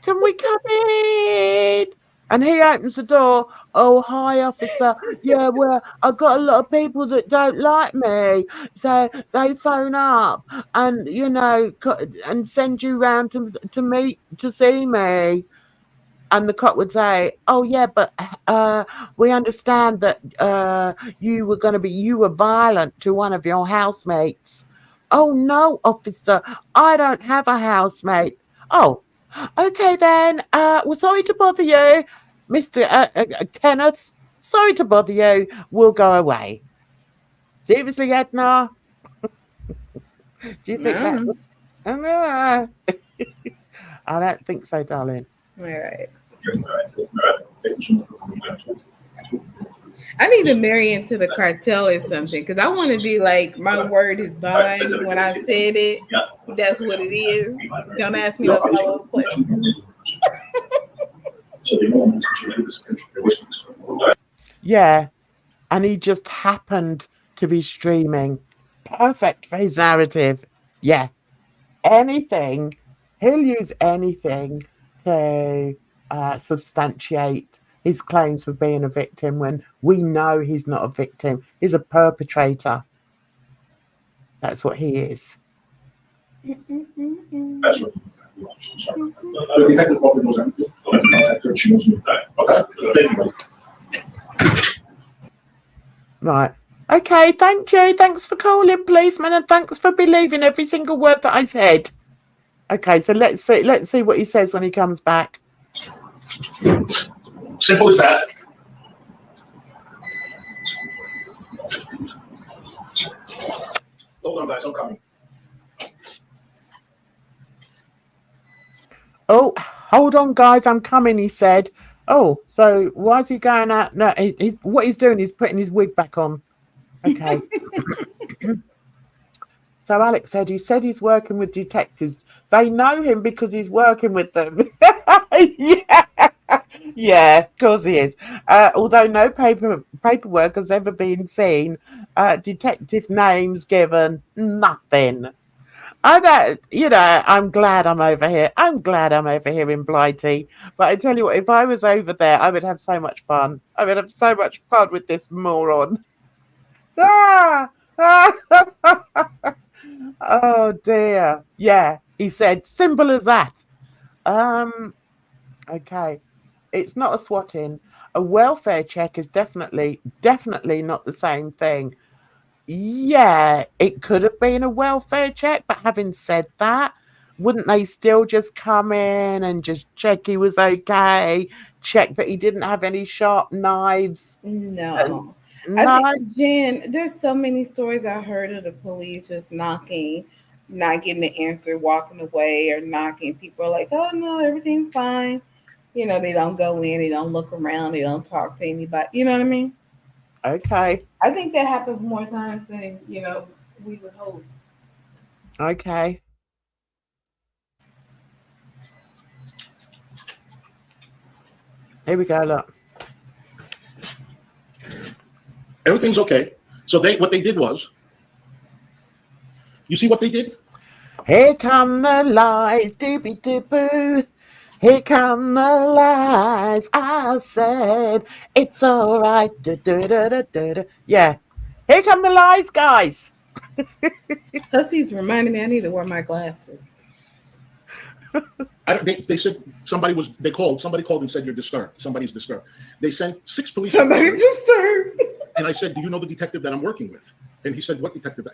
can we come in? And he opens the door. Oh, hi, officer. Yeah, well, I've got a lot of people that don't like me. So they phone up and, and send you round to see me. And the cop would say, oh, yeah, but we understand that you were violent to one of your housemates. Oh, no, officer, I don't have a housemate. Oh, okay, then. Well, sorry to bother you, Mr. Kenneth. Sorry to bother you. We'll go away. Seriously, Edna? Do you think that would... I don't think so, darling. All right. I need to marry into the cartel or something because I want to be like, my word is bond. When I said it, that's what it is. Don't ask me no follow-up questions. Yeah, and he just happened to be streaming. Perfect for his narrative. Yeah, anything. He'll use anything to substantiate his claims for being a victim when we know he's not a victim. He's a perpetrator. That's what he is. That's right. Right. Okay, thank you. Thanks for calling, policeman, and thanks for believing every single word that I said. Okay, so let's see what he says when he comes back. Simple as that. Hold on, guys, I'm coming. Oh, hold on, guys, I'm coming, he said. Oh, so why is he going out? No, what he's doing is putting his wig back on. Okay. So Alex said he's working with detectives. They know him because he's working with them. Yeah, yeah, of course he is. Although no paperwork has ever been seen, detective names given, nothing. I know, I'm glad I'm over here. I'm glad I'm over here in Blighty. But I tell you what, if I was over there, I would have so much fun. I would have so much fun with this moron. Ah! Oh dear. Yeah, he said, simple as that. Okay. It's not a swatting. A welfare check is definitely not the same thing. Yeah, it could have been a welfare check, but having said that, wouldn't they still just come in and just check he was okay, check that he didn't have any sharp knives? No. I No, think, Jen, there's so many stories I heard of the police just knocking, not getting the answer, walking away or knocking. People are like, oh no, everything's fine. They don't go in, they don't look around, they don't talk to anybody. You know what I mean? okay, I think that happens more times than, we would hope. okay. Here we go, look. Everything's okay. So what they did was, you see what they did? Here come the lies, doobie doo boo. Here come the lies. I said it's all right. Yeah. Here come the lies, guys. Hussy's reminding me I need to wear my glasses. They said somebody called and said you're disturbed. Somebody's disturbed. They sent 6 police. Somebody's disturbed. And I said, do you know the detective that I'm working with? And he said, what detective?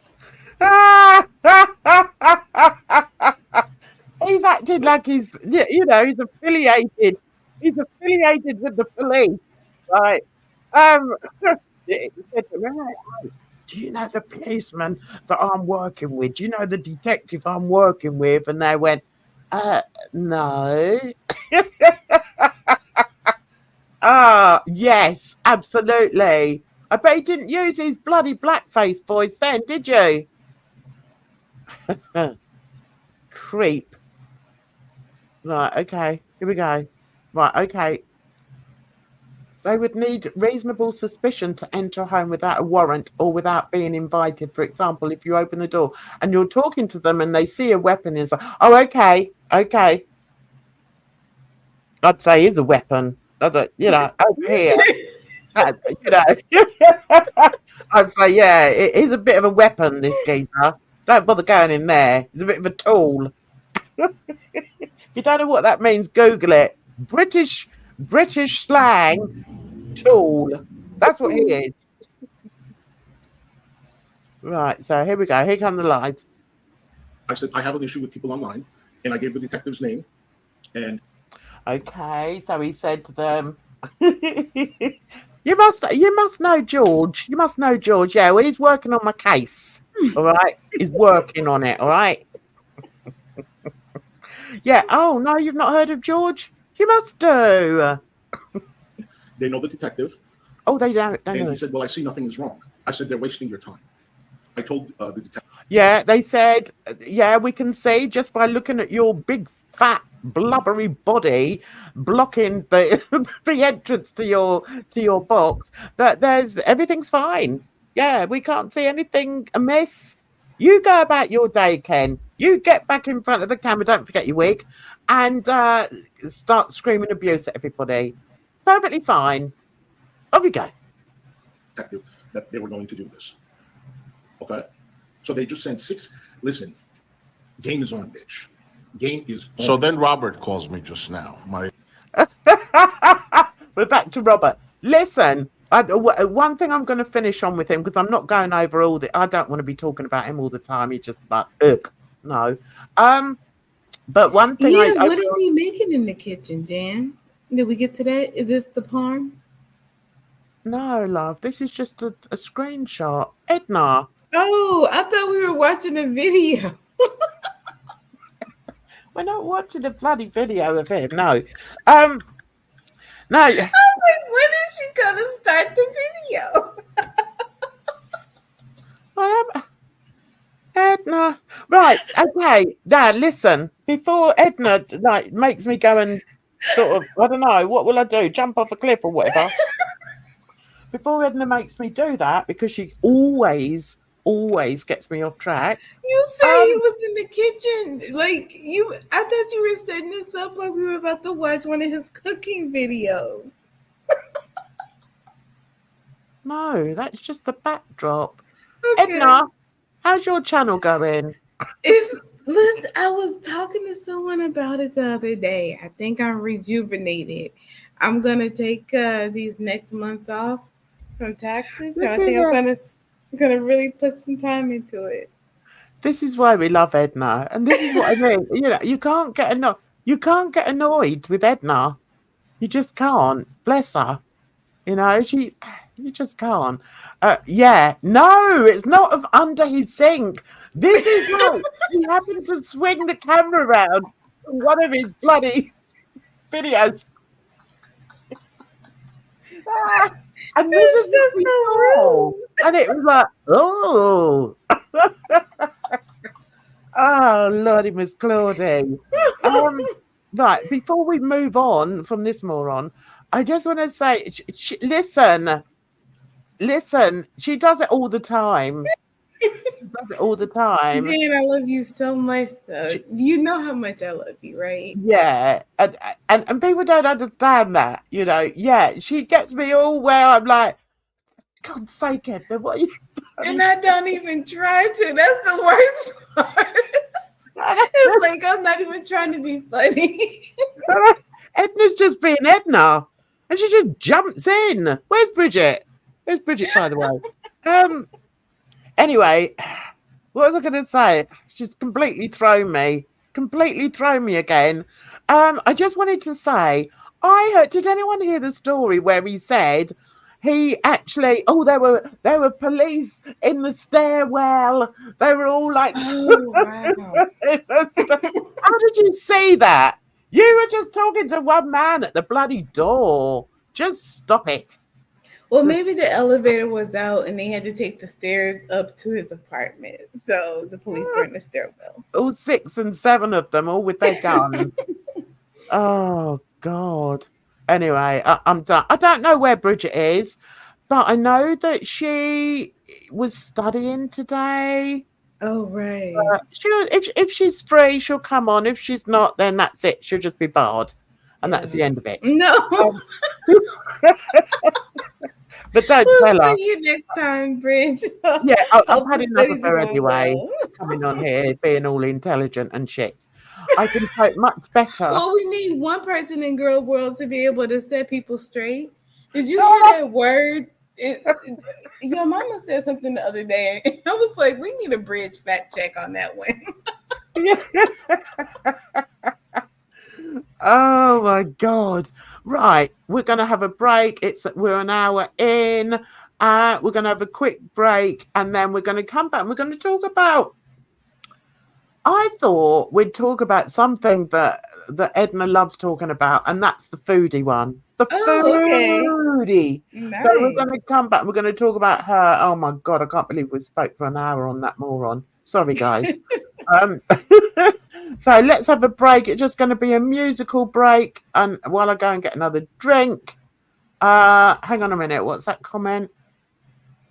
He's acted like he's affiliated. He's affiliated with the police, right? He said, do you know the policeman that I'm working with? Do you know the detective I'm working with? And they went, no. Yes, absolutely. I bet he didn't use his bloody blackface voice then, did you? Creep. Right, okay, here we go. Right, okay. They would need reasonable suspicion to enter a home without a warrant or without being invited. For example, if you open the door and you're talking to them and they see a weapon, it's like, oh, okay. I'd say here's a weapon. Over here. I'd say, yeah, he's a bit of a weapon, this geezer. Don't bother going in there. He's a bit of a tool. You don't know what that means? Google it. British slang, tool. That's what he is. Right, so here we go. Here come the lights. I said, I have an issue with people online, and I gave the detective's name. And okay, so he said to them, you must know George. You must know George. Yeah, well, he's working on my case. All right, he's working on it. All right. Yeah. Oh no, you've not heard of George? You must do. They know the detective. Oh, they don't. And he said, well, I see nothing is wrong. I said, they're wasting your time. I told the detective. Yeah, they said, yeah, we can see just by looking at your big, fat, blubbery body blocking the the entrance to your box that everything's fine. Yeah, we can't see anything amiss. You go about your day, Ken. You get back in front of the camera. Don't forget your wig, and start screaming abuse at everybody. Perfectly fine. Off you go. That they were going to do this. Okay, so they just sent 6. Listen, game is on, bitch. Game is on. So then Robert calls me just now. We're back to Robert. Listen, one thing I'm going to finish on with him, because I'm not going over I don't want to be talking about him all the time. He's just like, ugh, no. But one thing what is he making in the kitchen, Jan? Did we get to that? Is this the parm? No, love. This is just a screenshot. Edna. Oh, I thought we were watching a video. We're not watching a bloody video of him. No. No. I was like, when is she gonna start the video? Edna. Right, okay. Now listen, before Edna like makes me go and sort of, I don't know, what will I do? Jump off a cliff or whatever? Before Edna makes me do that, because she always gets me off track. You say he Um, was in the kitchen. Like I thought you were setting this up like we were about to watch one of his cooking videos. no, that's just the backdrop. Okay. Edna, how's your channel going? Listen, I was talking to someone about it the other day. I think I'm rejuvenated. I'm gonna take these next months off from taxes. So I think I'm gonna really put some time into it. This is why we love Edna, and this is what I mean. You know, you can't get annoyed with Edna. You just can't. Bless her. You know, you just can't. Yeah, no, it's not of under his sink. This is like he happened to swing the camera around one of his bloody videos. And this is just so rude. And it was like, oh. Oh, Lordy, Miss Claudie. Right, before we move on from this moron, I just want to say, listen, she does it all the time. Jan, I love you so much, though. You know how much I love you, right? Yeah, and people don't understand that, you know. Yeah, she gets me all where I'm like, God's sake, Edna, what are you doing? And I don't even try to. That's the worst part. It's like I'm not even trying to be funny. Edna's just being Edna, and she just jumps in. Where's Bridget? Where's Bridget, by the way? Anyway, what was I going to say? She's completely thrown me again. I just wanted to say, I heard. Did anyone hear the story where he said he actually? Oh, there were police in the stairwell. They were all like, oh, wow. How did you see that? You were just talking to one man at the bloody door. Just stop it. Well, maybe the elevator was out and they had to take the stairs up to his apartment. So the police were in the stairwell. All 6 and 7 of them, all with their guns. Oh, God. Anyway, I'm done. I don't know where Bridget is, but I know that she was studying today. Oh, right. If she's free, she'll come on. If she's not, then that's it. She'll just be barred. And that's the end of it. No. But don't tell her. See you next time, Bridge. Yeah, I've had enough of her anyway. Coming on here, being all intelligent and shit. I can cope much better. Well, we need one person in girl world to be able to set people straight. Did you hear that word? Your mama said something the other day. I was like, we need a Bridge fact check on that one. Oh my God. Right, we're gonna have a break. We're an hour in. We're gonna have a quick break, and then we're gonna come back and we're gonna talk about. I thought we'd talk about something that Edna loves talking about, and that's the foodie one. The foodie. Nice. So we're gonna come back. We're gonna talk about her. Oh my God, I can't believe we spoke for an hour on that moron. Sorry, guys. So let's have a break. It's just going to be a musical break, and while I go and get another drink. Hang on a minute. What's that comment?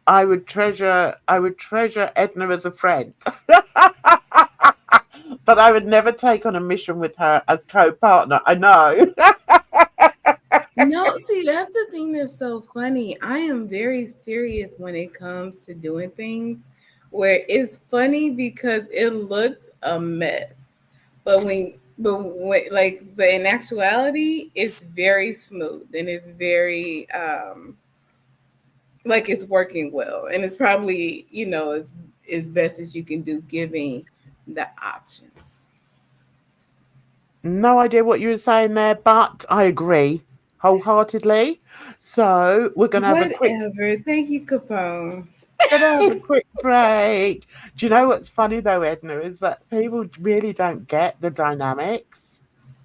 I would treasure Edna as a friend, but I would never take on a mission with her as co-partner. I know. No, see, that's the thing that's so funny. I am very serious when it comes to doing things where it's funny because it looks a mess. But in actuality, it's very smooth and it's very like it's working well, and it's probably as best as you can do, giving the options. No idea what you were saying there, but I agree wholeheartedly. So we're gonna have a quick. Thank you, Capone. Gonna have a quick break. Do you know what's funny though, Edna, is that people really don't get the dynamics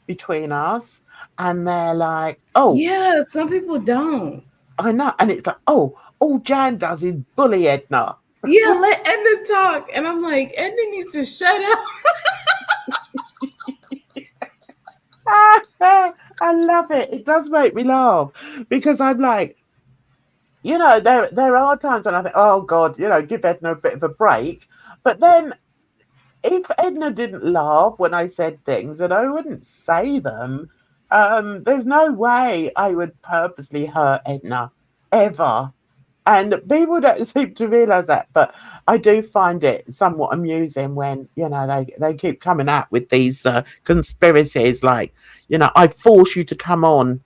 between us, and they're like, "Oh, yeah." Some people don't. I know, and it's like, "Oh, all Jan does is bully Edna." Yeah, let Edna talk. And I'm like, Edna needs to shut up. I love it. It does make me laugh because I'm like, there are times when I think, oh God, give Edna a bit of a break. But then if Edna didn't laugh when I said things and I wouldn't say them, there's no way I would purposely hurt Edna ever. And people don't seem to realise that, but I do find it somewhat amusing when they keep coming out with these conspiracies, like I force you to come on,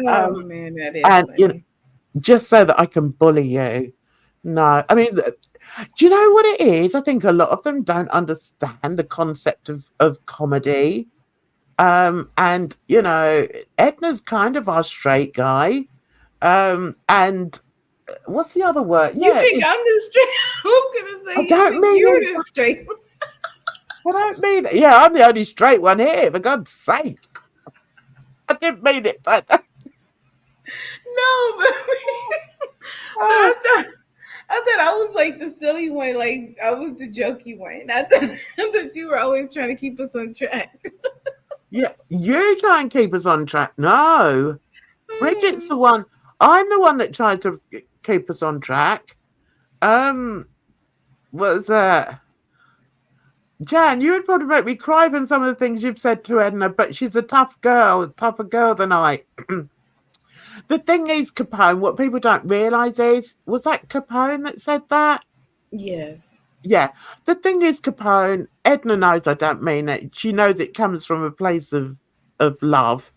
Oh man, that is and funny. just so that I can bully you. No, I mean, do you know what it is? I think a lot of them don't understand the concept of comedy. And Edna's kind of our straight guy. And what's the other word? You Yeah, think I'm the straight? I was gonna say I you don't think mean you're it. the straight. I don't mean it. Yeah, I'm the only straight one here, for God's sake. I didn't mean it, but No, but I thought I was like the silly one, like I was the jokey one. I thought you were always trying to keep us on track. yeah, you try and keep us on track. No, Bridget's the one. I'm the one that tried to keep us on track. Was Jan, you would probably make me cry from some of the things you've said to Edna, but she's a tough girl, tougher girl than I. The thing is, Capone, what people don't realise is, was that Capone that said that? Yes. Yeah. The thing is, Capone, Edna knows I don't mean it. She knows it comes from a place of love.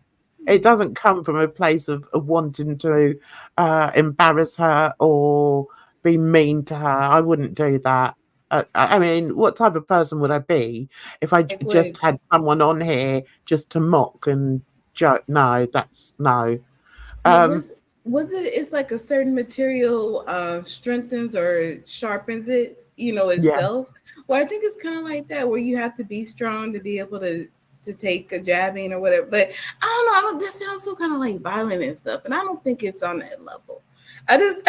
It doesn't come from a place of wanting to embarrass her or be mean to her. I wouldn't do that. I mean, what type of person would I be if I just had someone on here just to mock and joke? No, that's no. Yeah, was it? It's like a certain material strengthens or sharpens it, Yeah, itself. Well, I think it's kind of like that, where you have to be strong to be able to take a jabbing or whatever. But I don't know. That sounds so kind of like violent and stuff, and I don't think it's on that level. I just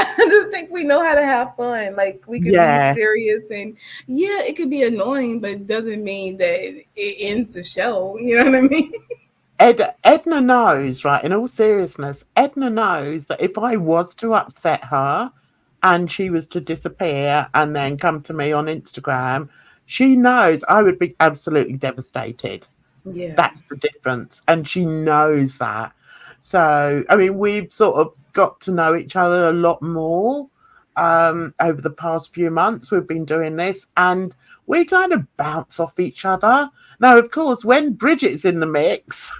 think we know how to have fun. Like we could be yeah. serious, and yeah, it could be annoying, but it doesn't mean that it ends the show. You know what I mean? Edna knows, right? In all seriousness, Edna knows that if I was to upset her and she was to disappear and then come to me on Instagram, she knows I would be absolutely devastated. Yeah. That's the difference. And she knows that. So, I mean, we've sort of got to know each other a lot more over the past few months. We've been doing this and we kind of bounce off each other. Now, of course, when Bridget's in the mix,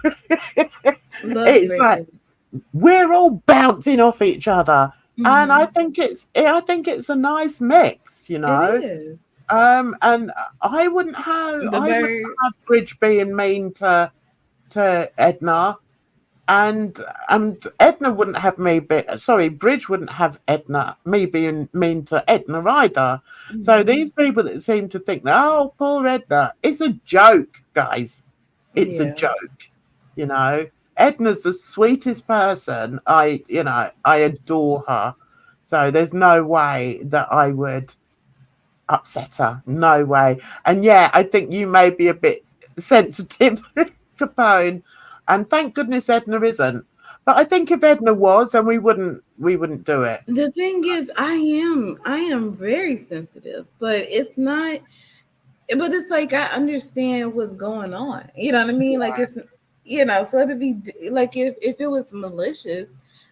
it's like we're all bouncing off each other. And I think it's a nice mix, It is. and I wouldn't have Bridge being mean to Edna, and Edna wouldn't have Bridge wouldn't have me being mean to Edna either. So these people that seem to think that, oh, poor Edna, it's a joke, guys. It's a joke, Edna's the sweetest person. I adore her. So there's no way that I would upset her. No way. And yeah, I think you may be a bit sensitive, Capone. And thank goodness Edna isn't. But I think if Edna was, then we wouldn't do it. The thing is, I am very sensitive, but it's not. But it's like I understand what's going on. You know what I mean? Like it's, so it'd be like if it was malicious,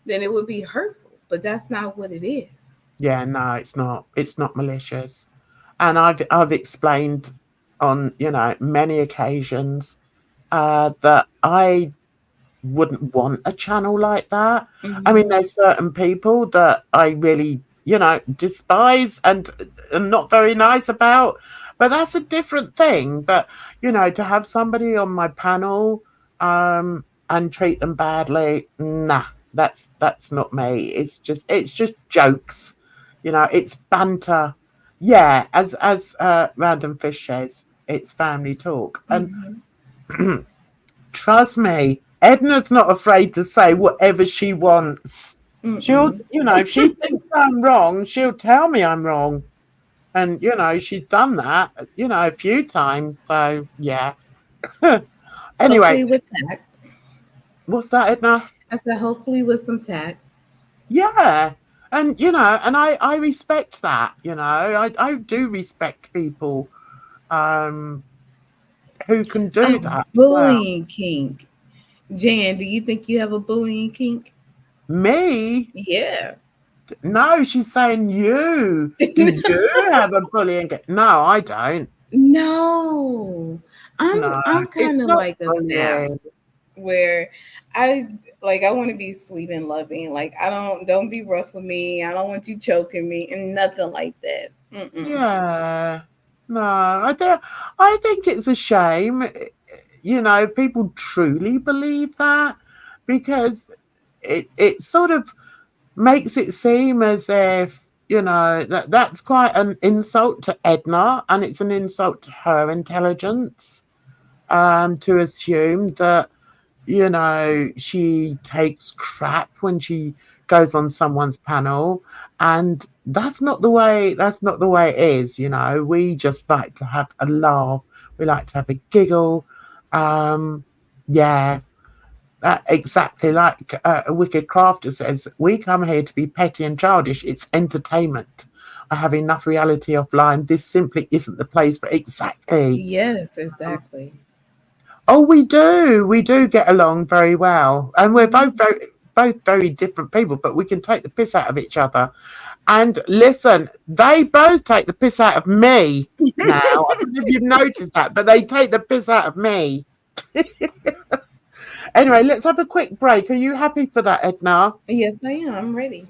then it would be hurtful. But that's not what it is. Yeah, no, it's not. It's not malicious. And I've explained on many occasions that I wouldn't want a channel like that. I mean, there's certain people that I really despise and not very nice about, but that's a different thing. But to have somebody on my panel and treat them badly, nah, that's not me. It's just jokes, it's banter. Yeah, as Random Fish says, it's family talk. And trust me, Edna's not afraid to say whatever she wants. She'll, if she thinks I'm wrong, she'll tell me I'm wrong. And, she's done that, a few times. So, yeah. Anyway. Hopefully with tact. What's that, Edna? I said hopefully with some tact. Yeah. And, and I respect that, I do respect people who can do that. Bullying kink. Jan, do you think you have a bullying kink? Me? Yeah. No, she's saying you. Do you have a bullying kink? No, I don't. No. I'm kind of like a snap where I want to be sweet and loving. Like, don't be rough with me. I don't want you choking me and nothing like that. Yeah. No, I think it's a shame, people truly believe that, because it sort of makes it seem as if, that's quite an insult to Edna, and it's an insult to her intelligence, to assume that, she takes crap when she goes on someone's panel. And that's not the way it is. We just like to have a laugh. We like to have a giggle. Yeah, exactly like a wicked crafter says, we come here to be petty and childish. It's entertainment. I have enough reality offline. This simply isn't the place for exactly. Yes, exactly. Oh, we do get along very well, and we're both very different people, but we can take the piss out of each other. And listen, they both take the piss out of me now. I don't know if you've noticed that, but they take the piss out of me. Anyway, let's have a quick break. Are you happy for that, Edna? Yes, I am. I'm ready.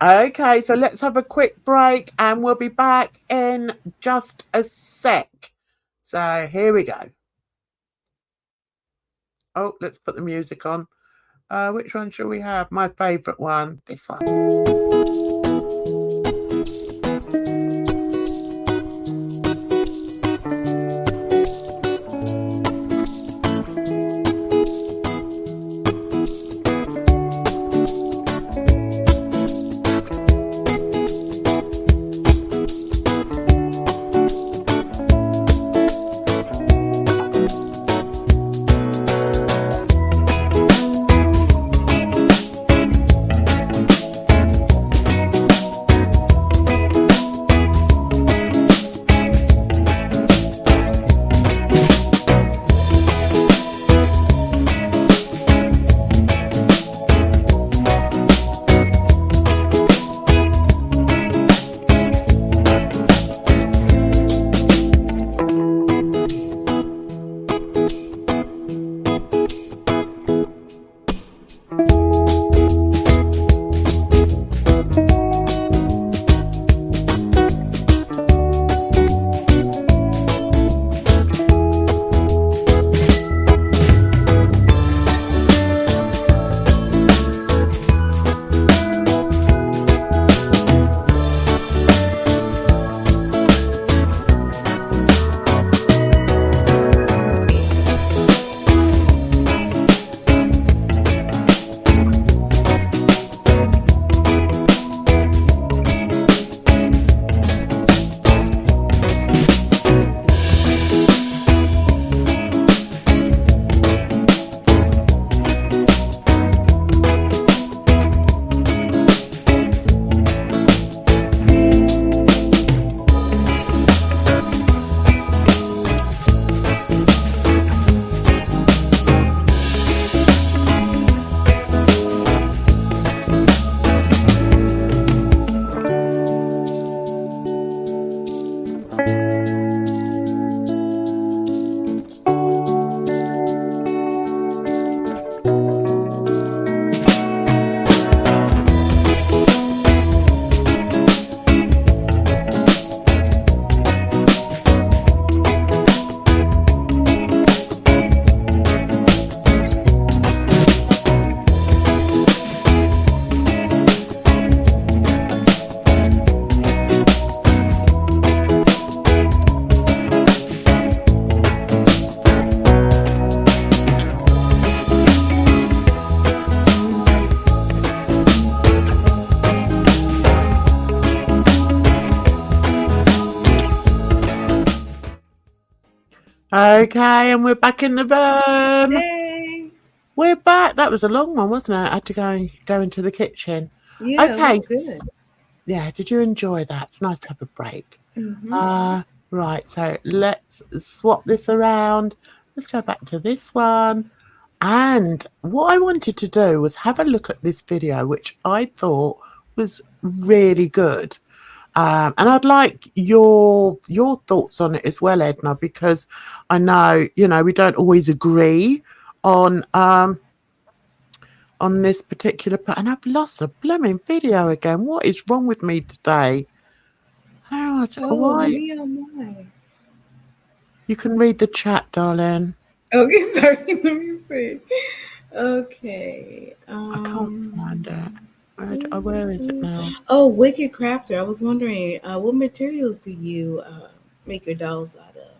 Okay, so let's have a quick break, and we'll be back in just a sec. So here we go. Oh, let's put the music on. Which one shall we have? My favourite one. This one. Okay, and we're back in the room. Hey. We're back. That was a long one, wasn't it? I had to go into the kitchen. Yeah, Okay. it was good. Yeah, did you enjoy that? It's nice to have a break. Right, so let's swap this around. Let's go back to this one. And what I wanted to do was have a look at this video, which I thought was really good. And I'd like your thoughts on it as well, Edna, because I know, we don't always agree on this particular part. And I've lost the blooming video again. What is wrong with me today? Why? Me on mine. You can read the chat, darling. Okay, sorry. Let me see. Okay. I can't find it. Where is it now? Oh, Wicked Crafter. I was wondering, what materials do you make your dolls out of?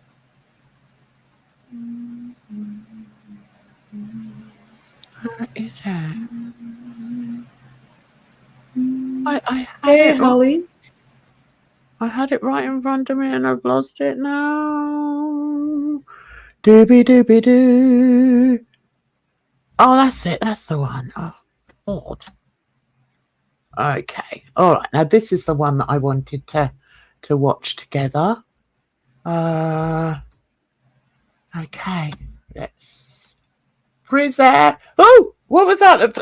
Where is it? I had Hey, it. Holly. I had it right in front of me and I've lost it now. Doobie doobie doo. Oh, that's it. That's the one. Oh, God. Okay. All right. Now, this is the one that I wanted to watch together. Okay. Let's... Brizzer. Oh, what was that?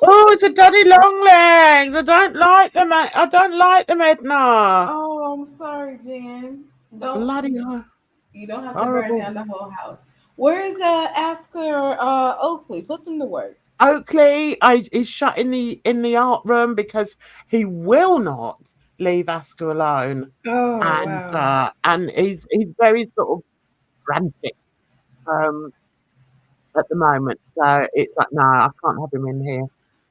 Oh, it's a daddy long legs. I don't like them. I don't like them, Edna. Oh, I'm sorry, Jen. Bloody hell. You don't have to burn down the whole house. Where is Asker Oakley? Put them to work. Oakley is shut in the art room because he will not leave Asker alone. Oh, and wow. And he's very sort of frantic at the moment. So it's like, no, I can't have him in here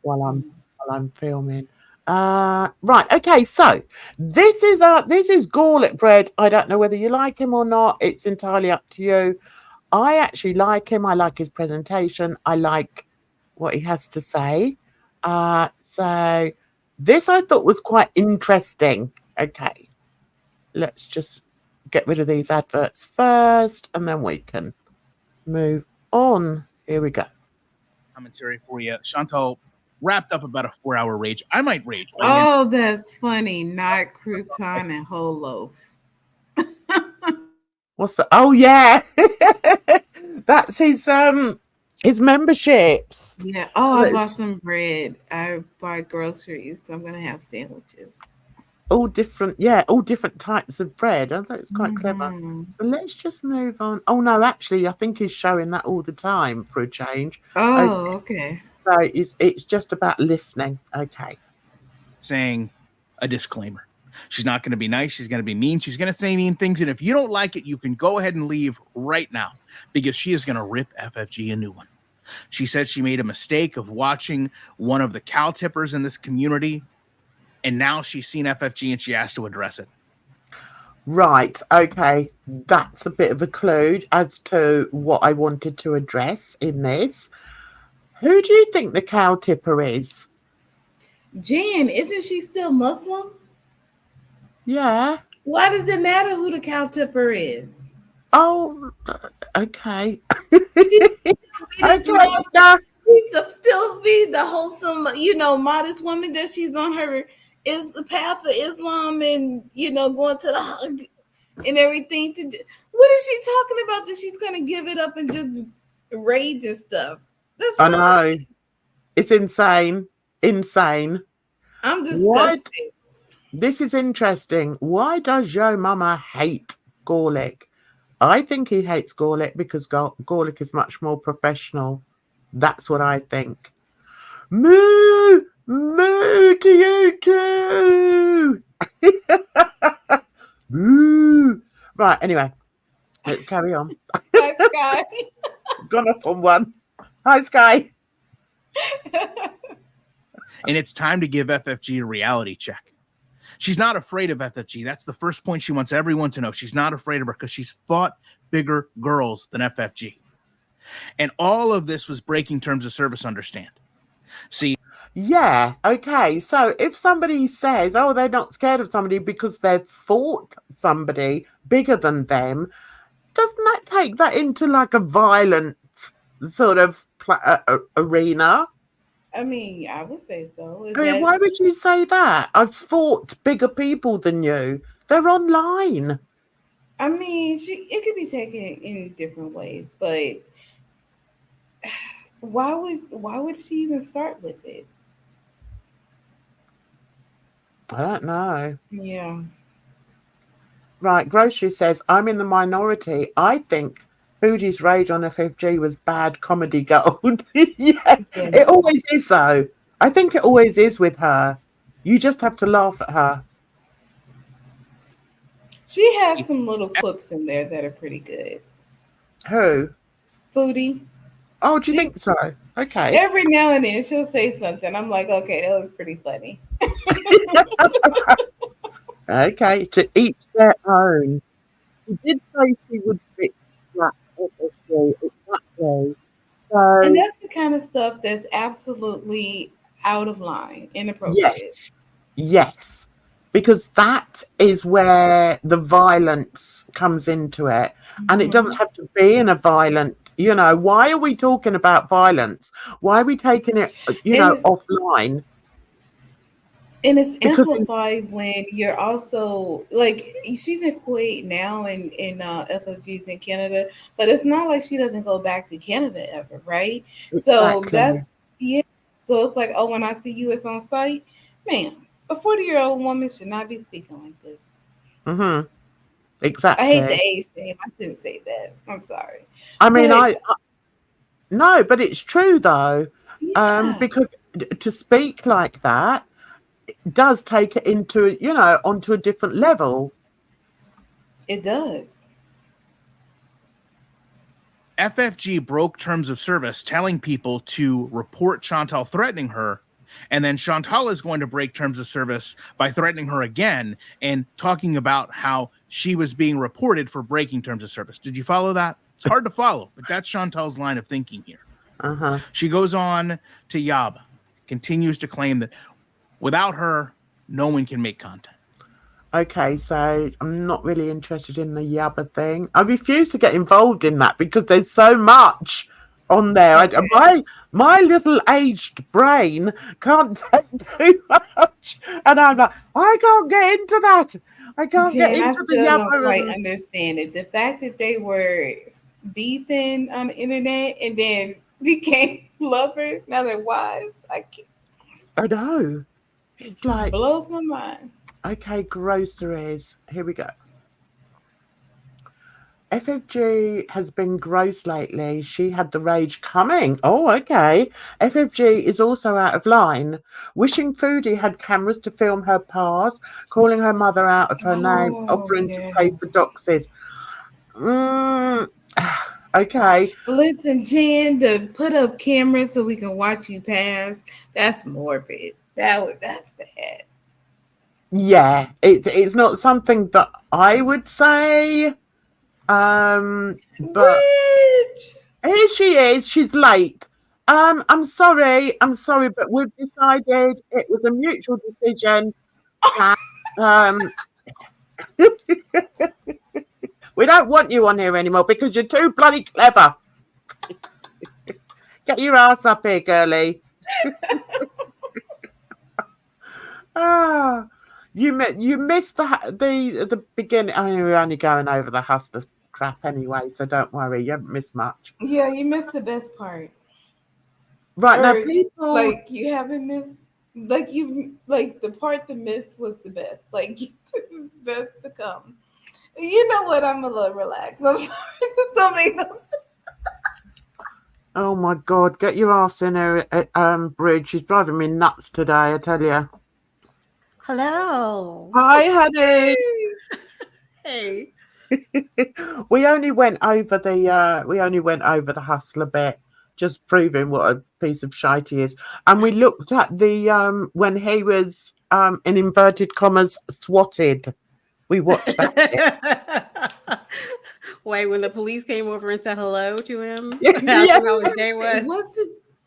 while I'm filming. Right, okay, so this is garlic bread. I don't know whether you like him or not. It's entirely up to you. I actually like him. I like his presentation. I like what he has to say. So this I thought was quite interesting. Okay, let's just get rid of these adverts first and then we can move on. Here we go. Commentary for you. Chantal wrapped up about a 4-hour rage. I might rage. Oh, that's funny. Not crouton and whole loaf. What's that? Oh yeah. That's his memberships. Yeah. Oh, I bought some bread. I bought groceries, so I'm gonna have sandwiches. All different types of bread. I thought it's quite clever. But let's just move on. Oh no, actually, I think he's showing that all the time for a change. Oh, okay. So it's just about listening. Okay. Saying a disclaimer. She's not going to be nice. She's going to be mean. She's going to say mean things. And if you don't like it, you can go ahead and leave right now because she is going to rip FFG a new one. She said she made a mistake of watching one of the cow tippers in this community. And now she's seen FFG and she has to address it. Right. Okay. That's a bit of a clue as to what I wanted to address in this. Who do you think the cow tipper is? Jen, isn't she still Muslim? Yeah. Why does it matter who the cow tipper is? Oh, okay. She still be the wholesome, modest woman that she's on her is the path of Islam and, going to the hug and everything to do. What is she talking about that she's going to give it up and just rage and stuff? I know. It's insane. Insane. I'm disgusted. This is interesting. Why does Yo Mama hate garlic? I think he hates garlic because garlic is much more professional. That's what I think. Moo! Moo to you too! Moo! Right, anyway. Let's carry on. Hi, Sky. Gone off on one. Hi, Sky. And it's time to give FFG a reality check. She's not afraid of FFG. That's the first point she wants everyone to know. She's not afraid of her because she's fought bigger girls than FFG. And all of this was breaking terms of service, understand. See, Yeah, okay. So if somebody says, oh, they're not scared of somebody because they've fought somebody bigger than them, doesn't that take that into like a violent sort of arena? I mean, I would say so. Is I mean, that? why would you say that? I've fought bigger people than you. They're online. I mean, it could be taken in different ways, but why would she even start with it? I don't know. Yeah. Right, Grocery says, I'm in the minority. I think Fuji's rage on FFG was bad comedy gold. Yeah, it always is, though. I think it always is with her. You just have to laugh at her. She has some little clips in there that are pretty good. Who? Foodie. Oh, do you think so? Okay. Every now and then she'll say something. I'm like, okay, that was pretty funny. Okay, to each their own. She did say she would fix that FFG exactly. So, And that's the kind of stuff that's absolutely out of line, inappropriate. yes, because that is where the violence comes into it. And it doesn't have to be in a violent, why are we talking about violence? Why are we taking it, offline? And it's Because amplified when you're also like she's in Kuwait now and in FFGs in Canada, but it's not like she doesn't go back to Canada ever, right? So exactly. that's yeah. So it's like, oh, when I see you, it's on site, man. A 40-year-old woman should not be speaking like this. Mm-hmm. I Exactly. hate the age shame. I shouldn't say that. I'm sorry. I mean, But no, but it's true though. yeah, Because to speak like that does take it into, onto a different level. it does. FFG broke terms of service, telling people to report Chantal threatening her. And then Chantal is going to break terms of service by threatening her again and talking about how she was being reported for breaking terms of service. Did you follow that? It's hard to follow, but that's Chantal's line of thinking here. Uh-huh. She goes on to Yaba, continues to claim that without her, no one can make content. Okay, so I'm not really interested in the Yabba thing. I refuse to get involved in that because there's so much on there. Okay. My little aged brain can't take too much. And I'm like, I can't get into that. I can't get Jen, I into the still don't Yabba. quite understand it. The fact that they were beefing on the internet and then became lovers, now they're wives, I know. It's like, blows my mind. okay, groceries. Here we go. FFG has been gross lately. She had the rage coming. Oh, okay. FFG is also out of line. Wishing Foodie had cameras to film her past, calling her mother out of her name, offering to pay for doxes. Okay. Listen, Jen, to put up cameras so we can watch you pass, that's morbid. That's bad. Yeah, it's not something that I would say. But Bridge! here she is. She's late. I'm sorry, but we've decided it was a mutual decision that we don't want you on here anymore because you're too bloody clever. Get your ass up here, girlie. You missed the beginning. I mean, we're only going over the hustler crap anyway, so don't worry. You haven't missed much. Yeah, you missed the best part. Right now, Or, people like you haven't missed the part that missed was the best. Like it's best to come. You know what? I'm a little relaxed. I'm sorry. This don't make no sense. Oh my God, get your ass in here, Bridge. She's driving me nuts today, I tell you. Hello. Hi, honey. Hey. We only went over the hustler bit, just proving what a piece of shite he is. And we looked at the when he was in inverted commas swatted. We watched that bit. Wait, when the police came over and said hello to him, Yeah. asked him how his day was.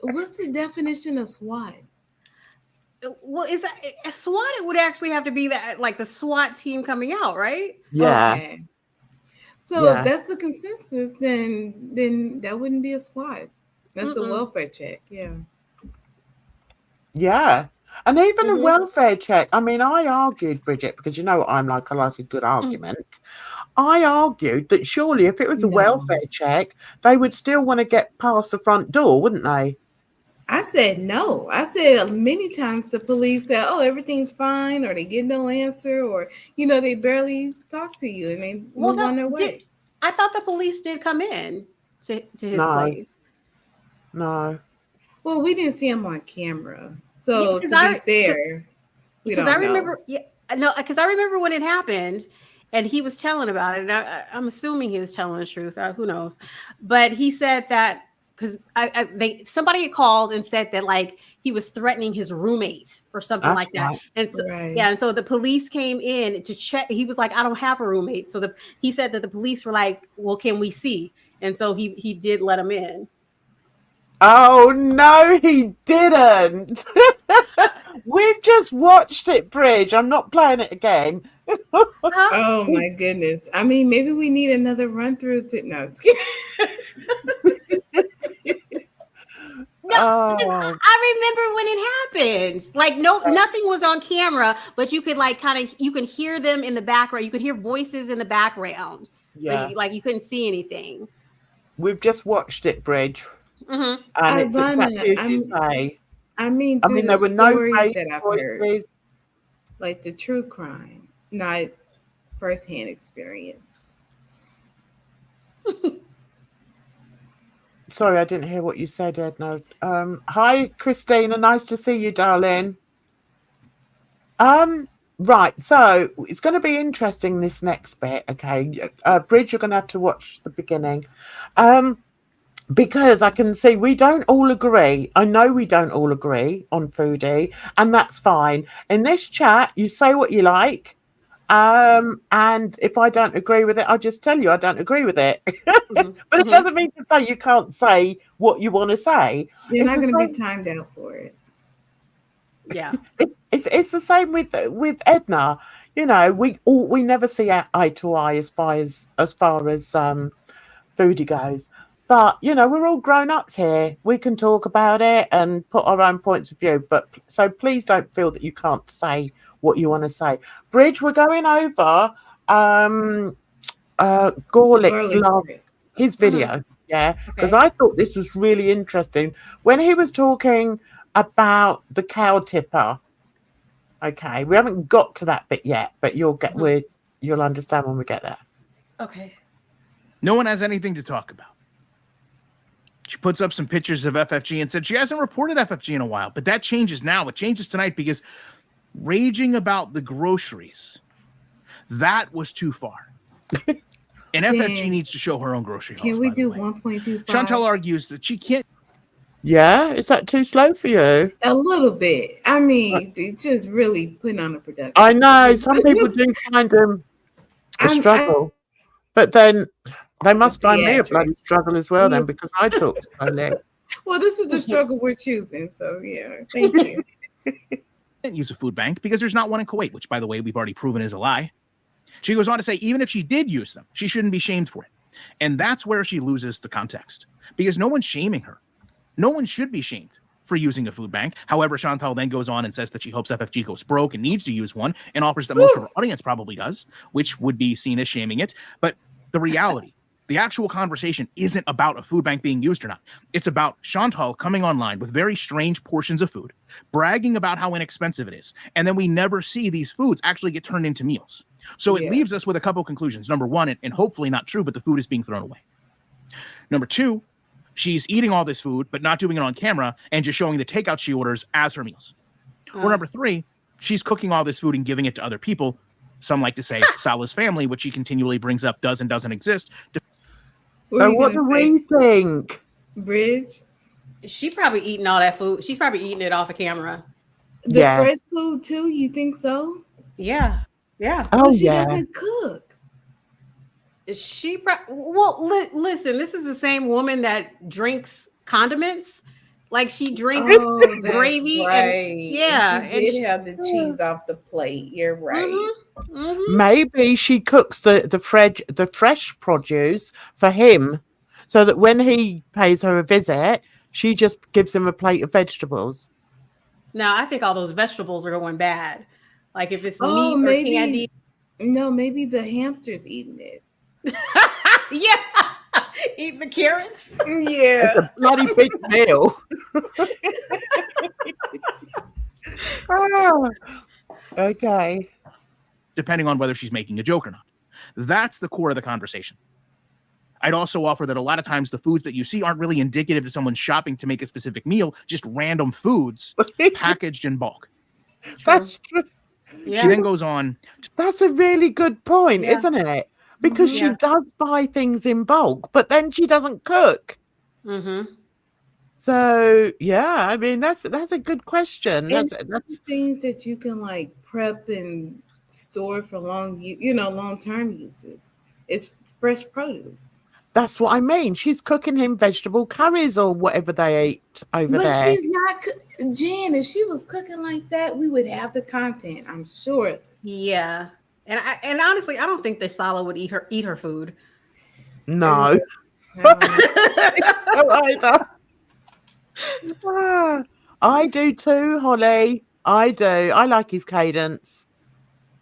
What's the definition of SWAT? Well, is that a SWAT? It would actually have to be that, like the SWAT team coming out, right? Yeah. Okay. So Yeah. if that's the consensus, then that wouldn't be a SWAT. That's a welfare check. Yeah. Yeah. And even a Mhm. welfare check. I mean, I argued, Bridget, because you know what I'm like, I like a good argument. I argued that surely if it was a No. welfare check, they would still want to get past the front door, wouldn't they? I said no. I said many times the police said, "Oh, everything's fine," or they get no answer, or they barely talk to you and they move on their way. I thought the police did come in to his No. place. No. Well, we didn't see him on camera, so because to be fair, we Because don't I remember, know. because I remember when it happened, and he was telling about it. And I'm assuming he was telling the truth. Who knows? But he said that because somebody had called and said that like he was threatening his roommate or something That's like that. right. And so Right. and so the police came in to check. He was like, I don't have a roommate. So he said that the police were like, well, can we see? And so he did let him in. Oh, no, he didn't. We've just watched it, Bridge. I'm not playing it again. Oh my goodness! I mean, maybe we need another run through. No, I'm just kidding. No, because I remember when it happened. Like nothing was on camera, but you could like you can hear them in the background. You could hear voices in the background. Yeah. But you couldn't see anything. We've just watched it, Bridge. Mm-hmm. And it's Ivana, exactly as you say. I mean, I through mean, the there were no stories great that I've heard, voices. like the true crime, not firsthand experience. Sorry, I didn't hear what you said, Edna. Hi, Christina. Nice to see you, darling. Right. So it's going to be interesting, this next bit. Okay. Bridge, you're going to have to watch the beginning. Because I can see we don't all agree. I know we don't all agree on foodie, and that's fine. In this chat, you say what you like. And if I don't agree with it, I'll just tell you I don't agree with it. But it doesn't mean to say you can't say what you want to say. You're not It's going the to be timed out for it. Yeah. It's the same with Edna. We never see eye to eye as far as foodie goes. But we're all grown ups here. We can talk about it and put our own points of view. But so please don't feel that you can't say what you want to say. Bridge, we're going over Gorlick's his video. Yeah, because I thought this was really interesting when he was talking about the cow tipper. Okay, we haven't got to that bit yet, but you'll understand when we get there. Okay. No one has anything to talk about. She puts up some pictures of FFG and said she hasn't reported FFG in a while, but that changes now. It changes tonight because raging about the groceries, that was too far. And FFG needs to show her own grocery hauls. Can we do 1.25? Chantal argues that she can't. Yeah, is that too slow for you? A little bit. I mean, it's just really putting on a production. I know some people do find them a struggle, but then they must find me a bloody struggle as well, then, because I talk slowly. Well, this is the struggle we're choosing, so yeah. Thank you. Can't use a food bank because there's not one in Kuwait, which, by the way, we've already proven is a lie. She goes on to say, even if she did use them, she shouldn't be shamed for it. And that's where she loses the context, because no one's shaming her. No one should be shamed for using a food bank. However, Chantal then goes on and says that she hopes FFG goes broke and needs to use one, and offers that most of her audience probably does, which would be seen as shaming it. But the reality, the actual conversation isn't about a food bank being used or not. It's about Chantal coming online with very strange portions of food, bragging about how inexpensive it is. And then we never see these foods actually get turned into meals. So it leaves us with a couple conclusions. Number one, and hopefully not true, but the food is being thrown away. Number two, she's eating all this food, but not doing it on camera and just showing the takeout she orders as her meals. Or number three, she's cooking all this food and giving it to other people. Some like to say Salah's family, which she continually brings up does and doesn't exist. So what do we think? Bridge? She probably eating all that food. She's probably eating it off of camera. The fresh food too? You think so? Yeah. Yeah. Oh, she doesn't cook. Listen, this is the same woman that drinks condiments Like she drinks Oh, that's gravy right. and yeah, And she did have the cheese off the plate. You're right. Maybe she cooks the fresh produce for him, so that when he pays her a visit, she just gives him a plate of vegetables. Now I think all those vegetables are going bad. Like if it's Oh, meat or maybe candy. no, maybe the hamster's eating it. Yeah. Eat the carrots. Yeah. It's a bloody big deal. Ah, okay. depending on whether she's making a joke or not. That's the core of the conversation. I'd also offer that a lot of times the foods that you see aren't really indicative of someone shopping to make a specific meal, just random foods packaged in bulk. That's true. Yeah. She then goes on. That's a really good point, Yeah. isn't it? Because she Yeah. does buy things in bulk, but then she doesn't cook. Mm-hmm. So yeah, I mean that's a good question. And That's things that you can like prep and store for long-term uses. It's fresh produce. that's what I mean. She's cooking him vegetable curries or whatever they eat over But there. she's not, Jan. If she was cooking like that, we would have the content. I'm sure. Yeah. And honestly, I don't think that Sala would eat her food. No. No, either. Ah, I do too, Holly. I do. I like his cadence.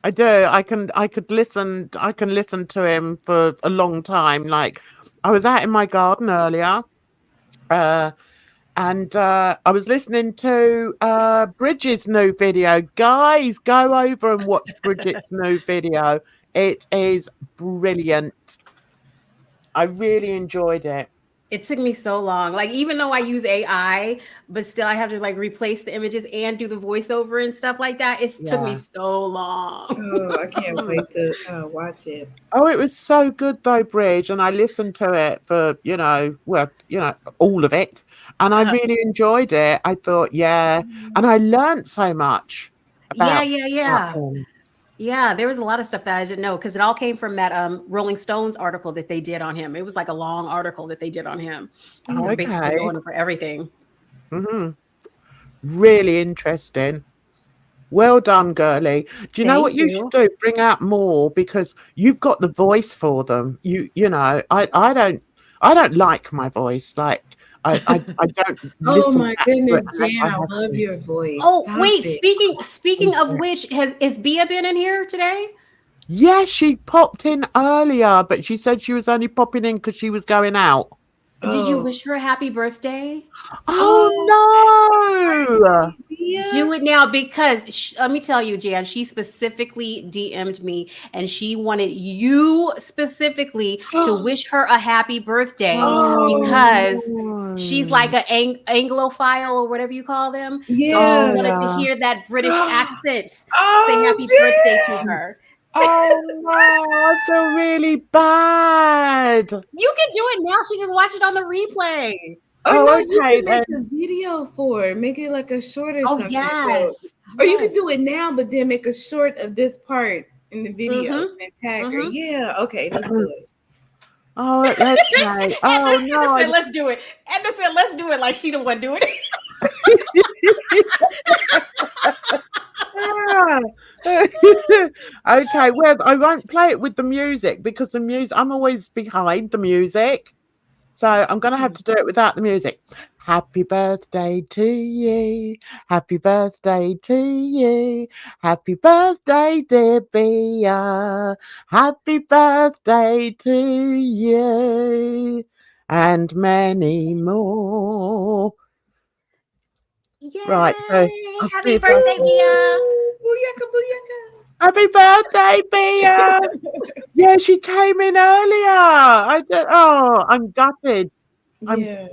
I do. I can listen to him for a long time. Like I was out in my garden earlier, and I was listening to Bridget's new video. Guys, go over and watch Bridget's new video. It is brilliant. I really enjoyed it. It took me so long. Like, even though I use AI, but still I have to like replace the images and do the voiceover and stuff like that. It took me Yeah. so long. Oh, I can't wait to watch it. Oh, it was so good though, Bridge, and I listened to it for all of it, and I really enjoyed it. I thought, yeah, and I learned so much about Yeah. him. Yeah, there was a lot of stuff that I didn't know because it all came from that Rolling Stones article that they did on him. It was like a long article that they did on him. He was basically Okay. going for everything. Really interesting. Well done, girly. Do you know what you should do? Bring out more because you've got the voice for them. I don't like my voice. Like I don't. Oh listen my back to it goodness, as Jan, I have love to. your voice. Oh, Stop wait, it. speaking of which, is Bia been in here today? Yeah, she popped in earlier, but she said she was only popping in because she was going out. Did you wish her a happy birthday? Oh no! Do it now because let me tell you, Jan, she specifically DM'd me and she wanted you specifically to wish her a happy birthday because she's like an Anglophile or whatever you call them. Yeah. So she wanted to hear that British accent. Say happy Jan. birthday to her. Oh no, I feel really bad. You can do it now. She can watch it on the replay. Oh, no, okay, you can then. make a video for it. Make it like a short or something. Yes. Or you can do it now, but then make a short of this part in the videos and tag her. Yeah, okay, let's do it. Oh, okay. Oh no! Edna said, let's do it. Edna said, let's do it like she the one doing it. Okay, well, I won't play it with the music because the music, I'm always behind the music. So I'm going to have to do it without the music. Happy birthday to you. Happy birthday to you. Happy birthday, dear Bia. Happy birthday to you. And many more. Yay! Right. So Happy birthday, Bia. Booyaka, booyaka. Happy birthday, Bia. Yeah, she came in earlier. I'm gutted. Yeah.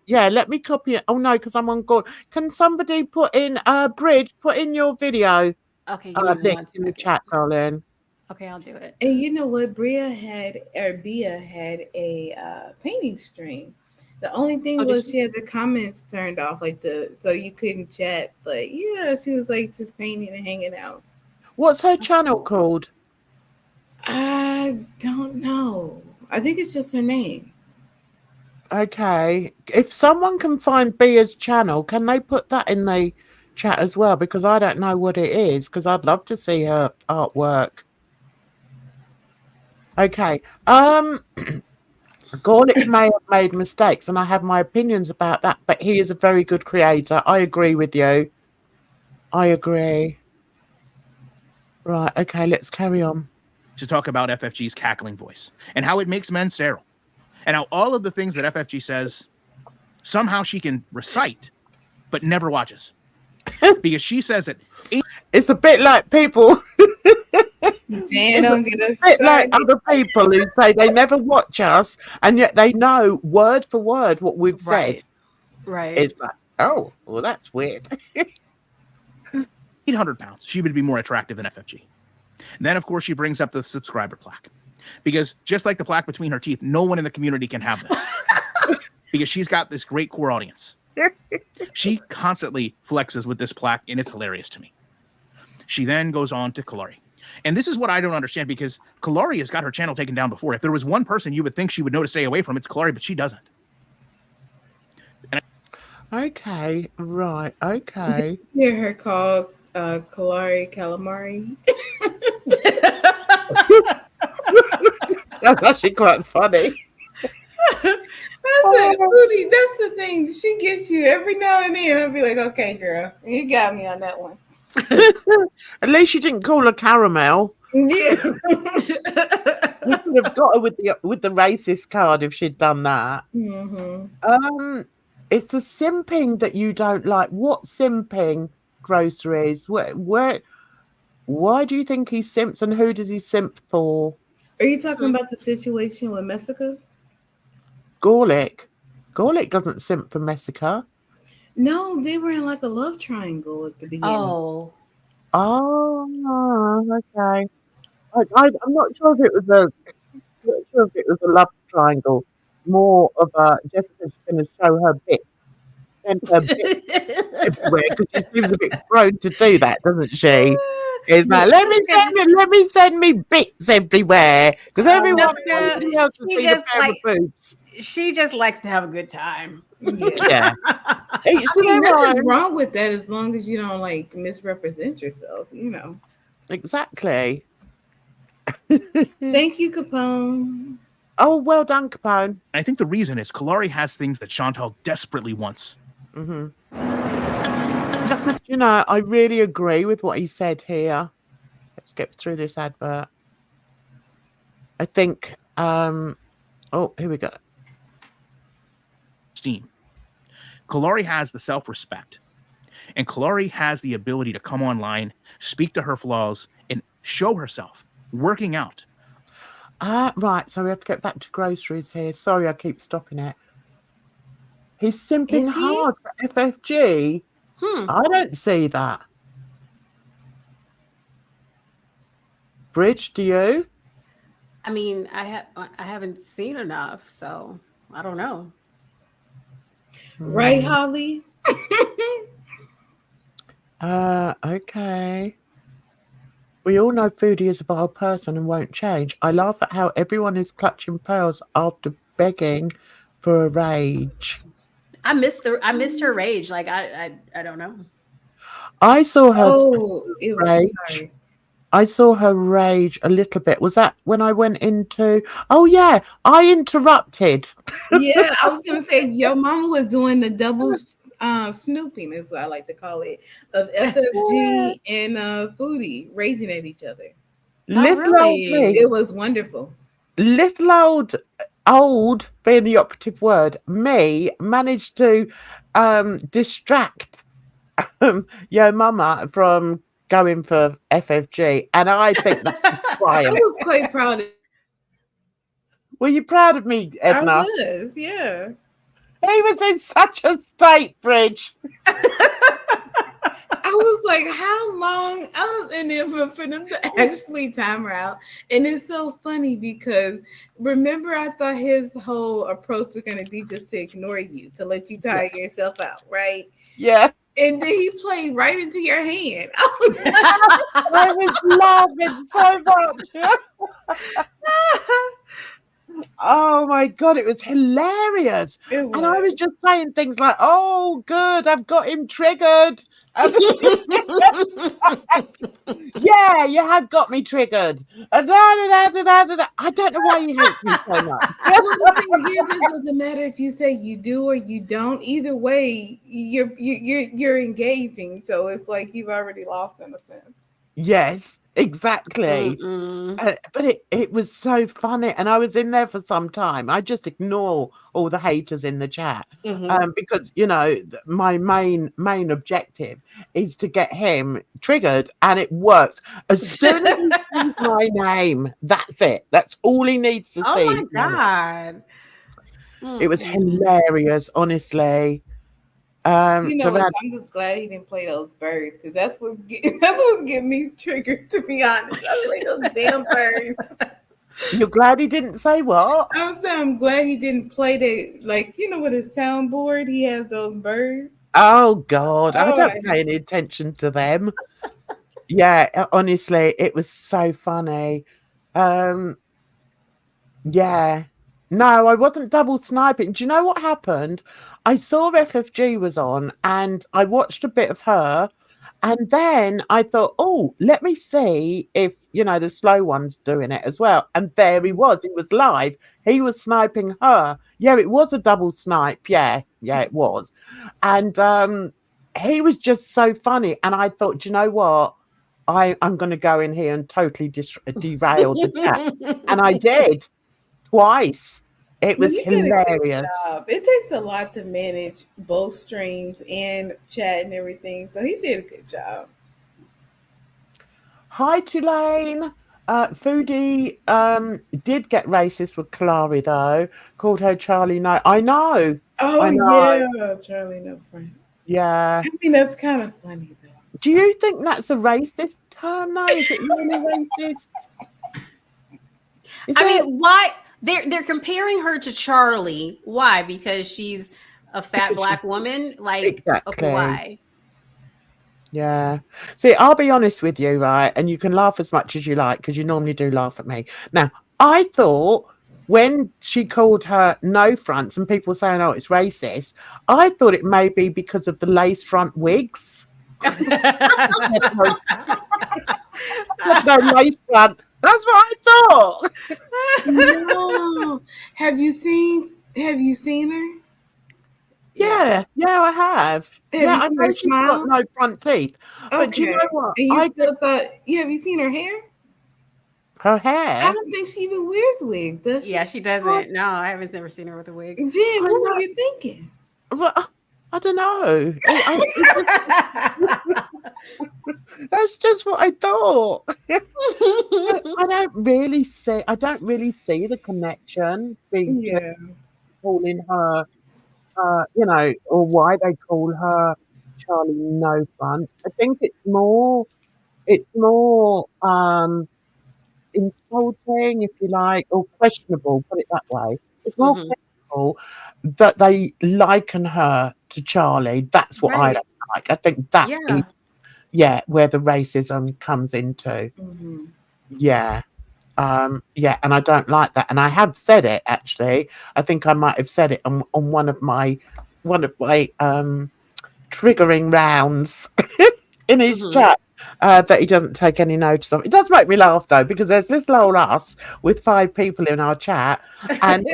Yeah, let me copy it. Oh no, because I'm on call. Can somebody put in Bridge, put in your video Okay, link in the chat, darling. Okay, I'll do it. And you know what? Bia had a painting stream. The only thing was she had the comments turned off, so you couldn't chat. But yeah, she was like just painting and hanging out. What's her channel called? I don't know. I think it's just her name. Okay. If someone can find Bia's channel, can they put that in the chat as well? Because I don't know what it is, because I'd love to see her artwork. Okay. Gorlick may have made mistakes, and I have my opinions about that, but he is a very good creator. I agree with you. I agree. Right, okay, let's carry on. To talk about FFG's cackling voice and how it makes men sterile. And how all of the things that FFG says, somehow she can recite, but never watches. Because she says it. It's a bit like people... Man, don't get us a bit like started. other people who say they never watch us, and yet they know word for word what we've said. Right. It's like, oh, well, that's weird. 800 pounds. She would be more attractive than FFG. And then, of course, she brings up the subscriber plaque. Because just like the plaque between her teeth, no one in the community can have this. Because she's got this great core audience. She constantly flexes with this plaque, and it's hilarious to me. She then goes on to Kalari. And this is what I don't understand, because Kalari has got her channel taken down before. If there was one person you would think she would know to stay away from, it's Kalari, but she doesn't. Okay, right, okay. Hear her call Kalari Calamari. That's actually quite funny. I said, Rudy, that's the thing. She gets you every now and then. I'll be like, okay, girl, you got me on that one. At least you didn't call her caramel. Yeah. You could have got her with the racist card if she'd done that. Mm-hmm. It's the simping that you don't like. What simping, groceries? Why do you think he simps, and who does he simp for? Are you talking about the situation with Messica? Gorlick doesn't simp for Messica. No, they were in like a love triangle at the beginning. Oh, okay. I'm not sure if it was a love triangle. More of a Jessica's going to show her bits, and her bits everywhere, because she seems a bit prone to do that, doesn't she? It's like, let me send me bits everywhere, because everyone else has seen a pair of boots. She just likes to have a good time. Yeah. I mean, nothing's wrong with that as long as you don't like misrepresent yourself, you know. Exactly. Thank you, Capone. Oh, well done, Capone. I think the reason is Kalari has things that Chantal desperately wants. Mm-hmm. You know, I really agree with what he said here. Let's get through this advert. I think, oh, here we go. Steam. Kalari has the self-respect, and Kalari has the ability to come online, speak to her flaws, and show herself working out. Right, so we have to get back to groceries here. Sorry, I keep stopping it. He's simping hard for FFG. I don't see that. Bridge, do you? I mean, I haven't seen enough, so I don't know. Right, Holly? Okay. We all know Foodie is a vile person and won't change. I laugh at how everyone is clutching pearls after begging for a rage. I missed her rage. Like I don't know. I saw her rage. Sorry. I saw her rage a little bit. Was that when I went into... Oh, yeah, I interrupted. Yeah, I was going to say, your mama was doing the double snooping, is what I like to call it, of FFG and Foodie raging at each other. It was wonderful. Little old being the operative word, me managed to distract your mama from going for FFG, and I think that's I was quite proud of. Were you proud of me, Edna? I was, yeah. He was in such a state, Bridge. I was like, how long? I was in there for them to actually time her out. And it's so funny because remember, I thought his whole approach was going to be just to ignore you, to let you tire yourself out, right? Yeah. And then he played right into your hand. I was laughing so much. Oh my God, it was hilarious. It And I was was. just saying things like, oh, good, I've got him triggered. Yeah, you have got me triggered. Da, da, da, da, da, da, da. I don't know why you hate me so much. Well, the thing is, it doesn't matter if you say you do or you don't. Either way, you're engaging. So it's like you've already lost in a sense. Yes, exactly. But it was so funny, and I was in there for some time. I just ignore all the haters in the chat because my main objective is to get him triggered, and it works. As soon as he sees my name, that's it. That's all he needs to Oh see. my God. It was hilarious, honestly. You know So what? that I'm just glad he didn't play those birds because that's what's getting me triggered. To be honest, I play those damn birds. you're glad he didn't say what? I'm glad he didn't play that. Like with his soundboard, he has those birds. Oh God, I Oh, don't pay any attention to them. Yeah, honestly, it was so funny. Yeah. No, I wasn't double sniping. Do you know what happened? I saw FFG was on and I watched a bit of her, and then I thought, oh, let me see if the slow one's doing it as well. And there he was live. He was sniping her. Yeah, it was a double snipe. Yeah, it was. And he was just so funny. And I thought, do you know what? I'm going to go in here and totally derail the chat. And I did twice. It was you did a good hilarious. job. It takes a lot to manage both streams and chat and everything, so he did a good job. Hi, Tulane. Foodie did get racist with Clary though. Called her Charlie. No, I know. Oh I know. yeah, Charlie, no friends. Yeah. I mean, that's kind of funny though. Do you think that's a racist term though? Is it really racist? I mean, why they're comparing her to Charlie? Why? Because she's a fat black woman? Like, exactly. okay, why? Yeah. See, I'll be honest with you, right? And you can laugh as much as you like because you normally do laugh at me. Now, I thought when she called her no fronts and people saying, oh, it's racist, I thought it may be because of the lace front wigs. No lace front. That's what I thought. No. Have you seen her? Yeah, I have. Yeah, I know she's got no front teeth. But do you know what? And you still thought, have you seen her hair? Her hair? I don't think she even wears wigs, does she? Yeah, she doesn't. No, I haven't ever seen her with a wig. Jen, what were you thinking? Well, I don't know. That's just what I thought. I don't really see the connection between calling her, or why they call her Charlie No Front. I think it's more insulting, if you like, or questionable. Put it that way. It's more questionable that they liken her to Charlie. That's what I don't like. I think that is where the racism comes into. Yeah. And I don't like that. And I have said it actually. I think I might have said it on one of my triggering rounds in his chat. That he doesn't take any notice of. It does make me laugh though, because there's this little us with 5 people in our chat, and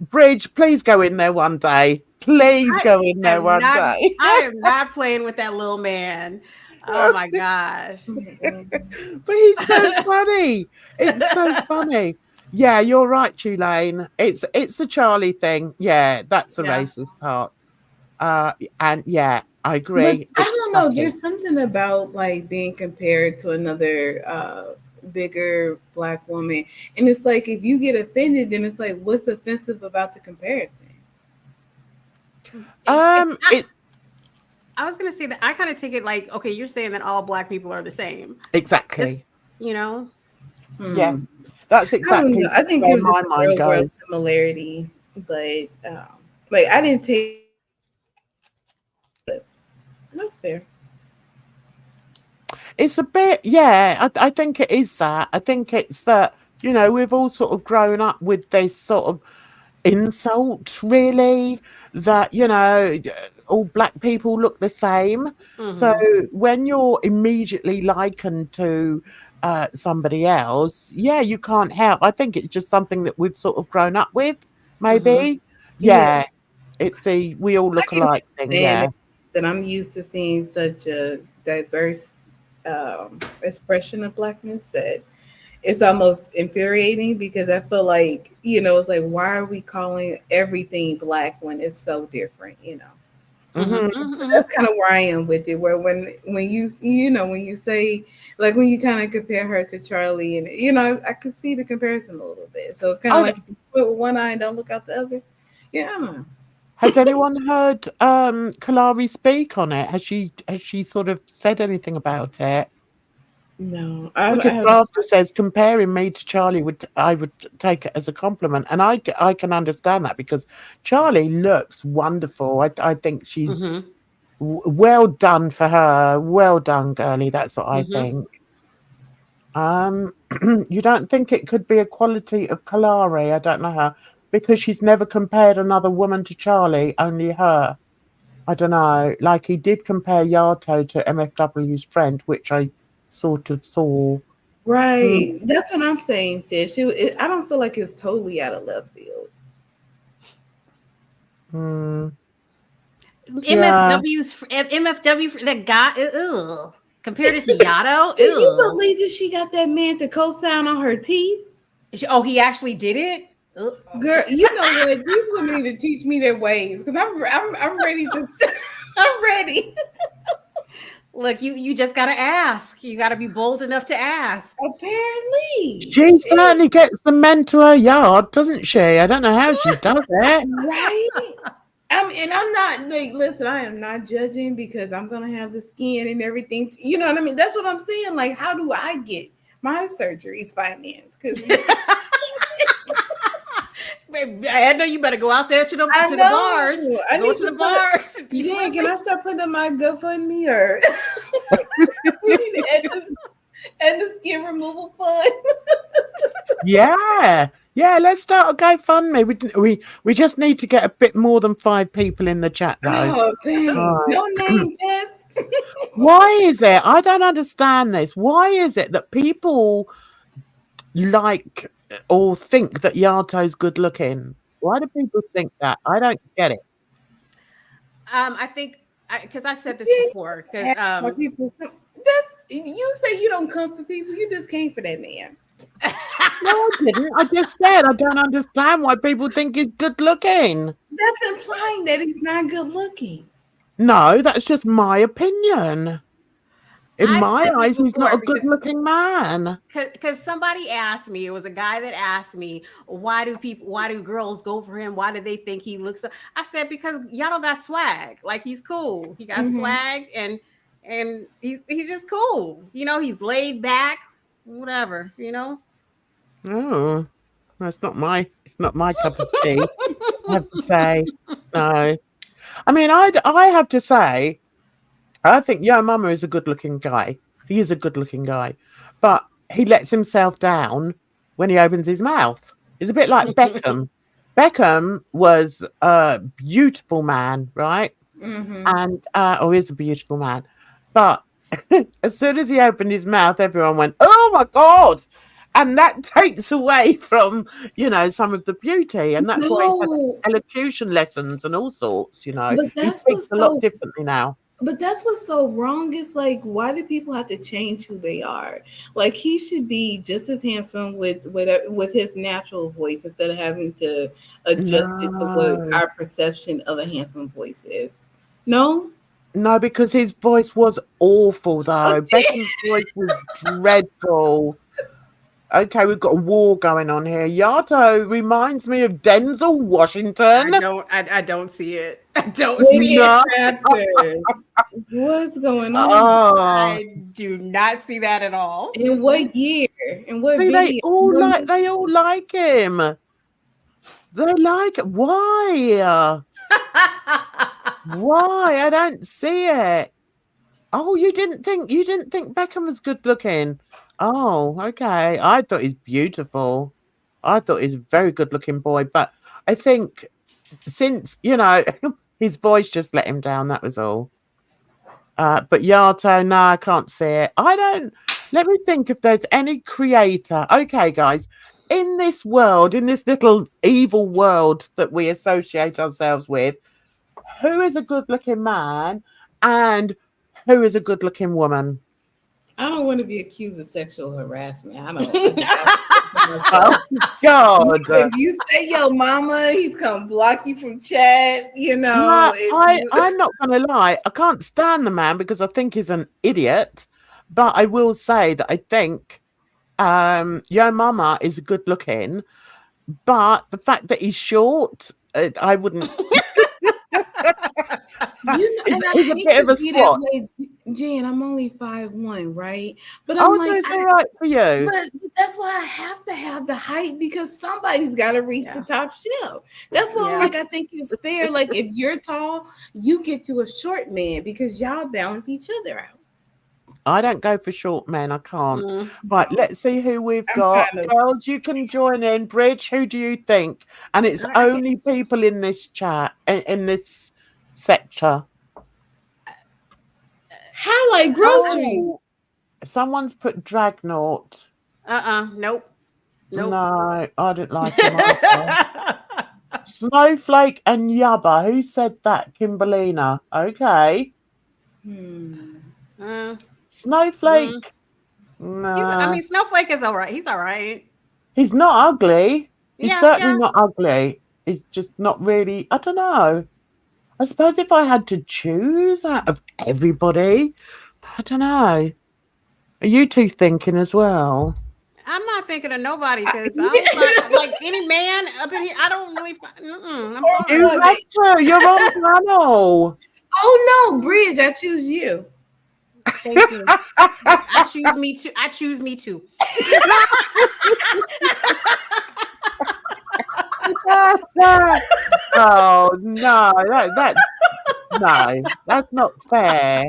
Bridge, please go in there one day. Please go in there one day. I am not playing with that little man. Oh my gosh. But he's so funny. It's so funny. Yeah, you're right, Tulane. It's the Charlie thing. Yeah, that's the racist part. And yeah, I agree. But I don't know. There's something about like being compared to another bigger black woman, and it's like if you get offended, then it's like, what's offensive about the comparison? I was gonna say that I kind of take it like, okay, you're saying that all black people are the same. Exactly. Yeah, that's exactly. I think there's a real world similarity, but like I didn't take. That's fair. It's a bit, I think it is that. I think it's that you know, we've all sort of grown up with this sort of insult, really, that, you know, all black people look the same. So when you're immediately likened to somebody else, yeah, you can't help. I think it's just something that we've sort of grown up with, maybe. Yeah. Yeah, it's the we all look I can alike thing. Yeah. understand that I'm used to seeing such a diverse expression of blackness that it's almost infuriating because I feel like, you know, it's like, why are we calling everything black when it's so different, you know? That's kind of where I am with it. Where when you know when you say like when you kind of compare her to Charlie, and you know I could see the comparison a little bit. So it's kind of like if you split with one eye and don't look out the other. Yeah, I don't know. Has anyone heard Kalari speak on it? Has she sort of said anything about it? No, I Wicked haven't. Crafter says comparing me to Charlie I would take it as a compliment, and I can understand that because Charlie looks wonderful. I think she's well done for her. Well done, girlie. That's what I think. You don't think it could be a quality of Kalari? I don't know her because she's never compared another woman to Charlie, only her. I don't know. Like he did compare Yato to MFW's friend, which I sort of saw. Right, that's what I'm saying, Fish. I don't feel like it's totally out of left field. Yeah. MFW that guy. Ew. Compared it to Yato. Can you believe that she got that man to co-sign on her teeth? Oh, he actually did it. Girl, you know what? These women need to teach me their ways because I'm ready to. I'm ready. Look, you just gotta ask. You gotta be bold enough to ask. Apparently, she certainly gets the men to her yard, doesn't she? I don't know how she does it. Right? And I'm not like, listen, I am not judging because I'm gonna have the skin and everything. You know what I mean? That's what I'm saying. Like, how do I get my surgeries financed? Because I know you better go out there to the bars. Go to the bars. Jen, can I start putting up my GoFundMe or and the skin removal fund? Yeah. Let's start a GoFundMe. We just need to get a bit more than 5 people in the chat, though. Oh, dang. Right. No name test. Why is it? I don't understand this. Why is it that people like or think that Yato's good looking? Why do people think that? I don't get it. I think because I've said this before. Because you say you don't come for people. You just came for that man. No, I didn't. I just said I don't understand why people think he's good looking. That's implying that he's not good looking. No, that's just my opinion. In my eyes, he's not a good looking man. Because somebody asked me, it was a guy that asked me, why do girls go for him? Why do they think he looks so? I said, because Yato got swag. Like, he's cool. He got swag and he's just cool. You know, he's laid back, whatever, you know. Oh, it's not my cup of tea. I have to say. No. I mean, I have to say, I think Yo Mama is a good-looking guy. He is a good-looking guy, but he lets himself down when he opens his mouth. It's a bit like Beckham. Beckham was a beautiful man, right? And he's a beautiful man, but as soon as he opened his mouth, everyone went, "Oh my God!" And that takes away from, you know, some of the beauty, and that's why he's had elocution lessons and all sorts. You know, he speaks a lot differently now. But that's what's so wrong. It's like, why do people have to change who they are? Like, he should be just as handsome with his natural voice instead of having to adjust it to what our perception of a handsome voice is. No, because his voice was awful, though. Becky's voice was dreadful. Okay, we've got a war going on here. Yato reminds me of Denzel Washington. I don't see it. I don't see it. What's going on? Oh. I do not see that at all. In what year? In what video? They all like him. They like it. Why? Why? I don't see it. Oh, you didn't think Beckham was good looking? Oh, okay. I thought he's beautiful. I thought he's a very good-looking boy, but I think since his voice just let him down. That was all. But Yato, no, I can't see it. I don't. Let me think if there's any creator. Okay, guys, in this world, in this little evil world that we associate ourselves with, who is a good-looking man and who is a good-looking woman? I don't want to be accused of sexual harassment. I don't. Oh God! If you say yo mama, he's gonna block you from chat. No, I'm not gonna lie. I can't stand the man because I think he's an idiot. But I will say that I think Yo Mama is good looking, but the fact that he's short, I wouldn't. And I He's a hate bit of to a be swat. that way, Jen. I'm only 5'1", right? But Oh, I'm so like, it's all right for you. but that's why I have to have the height because somebody's got to reach the top shelf. That's why, like, I think it's fair. Like, if you're tall, you get to a short man because y'all balance each other out. I don't go for short men. I can't. Right, let's see who we've got. Girls, you can join in. Bridge, who do you think? And it's only people in this chat, in this sector. Highlight grocery. Oh, someone's put Dragnaut. Nope. No, I didn't like him either. Snowflake and Yubba. Who said that? Kimberlina. Okay. Snowflake. Nah. Snowflake is all right. He's all right. He's not ugly. He's Yeah, certainly not ugly. He's just not really. I don't know. I suppose if I had to choose out of everybody, I don't know. Are you two thinking as well? I'm not thinking of nobody because I'm not like any man up in here. I don't really. I'm sorry. You have to. You're on panel. Oh no, Bridge! I choose you. Thank you. I choose me too. I choose me too. Oh no, that's not fair.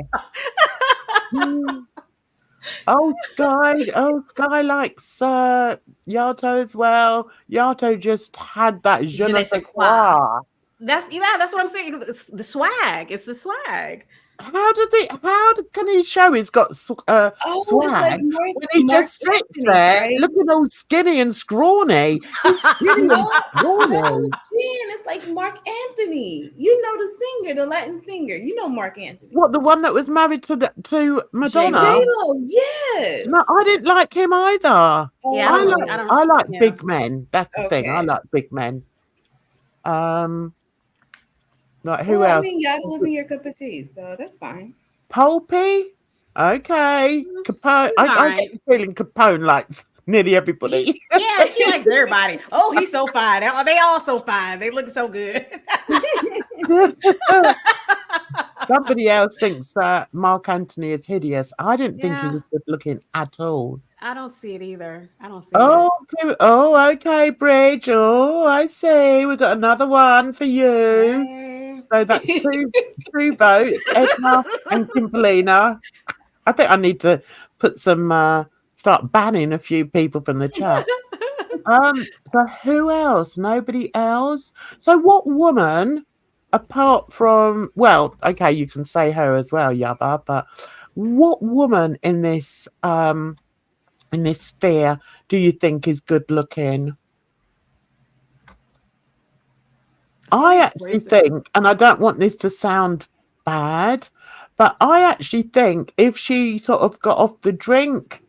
Sky likes Yato as well. Yato just had that je ne sais quoi. That's what I'm saying. It's the swag. It's the swag. How can he show he's got swag like when he just sits there right? looking all skinny and scrawny? He's skinny and scrawny. Jen, it's like Mark Anthony. You know the singer, the Latin singer. You know Mark Anthony. What, the one that was married to Madonna? J-Lo, yes. No, I didn't like him either. Yeah, I like big men. That's the thing. I like big men. Like who else? I mean, Yato wasn't your cup of tea, so that's fine. Pulpy? Okay. Capone. I get the feeling Capone likes nearly everybody. Yeah, she likes everybody. Oh, he's so fine. They all so fine. They look so good. Somebody else thinks Mark Anthony is hideous. I didn't think he was good looking at all. I don't see it either. I don't see it. Oh, okay, Bridge. Oh, I see. We've got another one for you. Hey. So that's two votes, Edna and Kimberlina. I think I need to put some start banning a few people from the chat. So who else? Nobody else. So what woman, apart from, well, okay, you can say her as well, Yabba, but what woman in this sphere do you think is good looking? I actually think, and I don't want this to sound bad, but I actually think if she sort of got off the drink,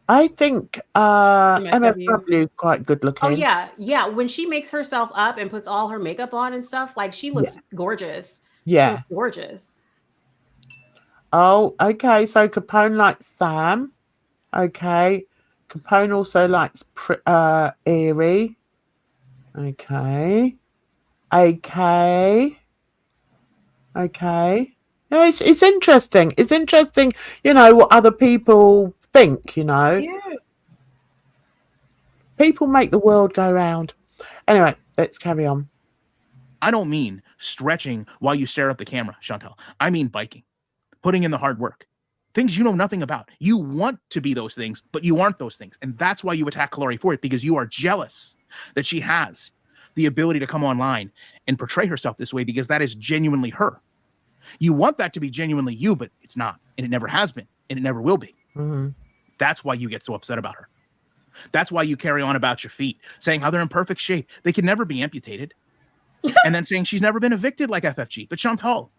I think MFW is quite good looking. Oh yeah. When she makes herself up and puts all her makeup on and stuff, like she looks gorgeous. Yeah, gorgeous. Oh, okay. So Capone likes Sam. Okay. Capone also likes Eerie. Okay. Okay. No, it's interesting. It's interesting, what other people think, Yeah. People make the world go round. Anyway, let's carry on. I don't mean stretching while you stare at the camera, Chantal. I mean biking, putting in the hard work. things you know nothing about. You want to be those things, but you aren't those things. And that's why you attack Kalari for it, because you are jealous that she has the ability to come online and portray herself this way, because that is genuinely her. You want that to be genuinely you, but it's not. And it never has been. And it never will be. Mm-hmm. That's why you get so upset about her. That's why you carry on about your feet, saying how they're in perfect shape. They can never be amputated. And then saying she's never been evicted like FFG. But Chantal,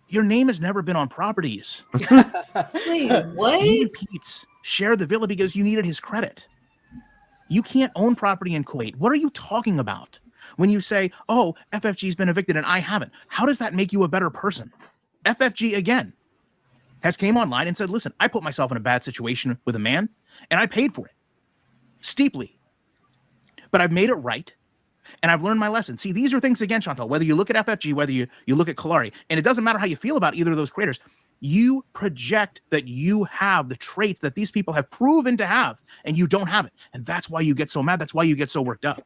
your name has never been on properties. Wait, what? You and Pete's share the villa because you needed his credit. You can't own property in Kuwait. What are you talking about when you say, oh, FFG's been evicted and I haven't? How does that make you a better person? FFG, again, has came online and said, listen, I put myself in a bad situation with a man and I paid for it steeply. But I've made it right. And I've learned my lesson. See, these are things, again, Chantal, whether you look at FFG, whether you look at Kalari, and it doesn't matter how you feel about either of those creators, you project that you have the traits that these people have proven to have, and you don't have it. And that's why you get so mad. That's why you get so worked up.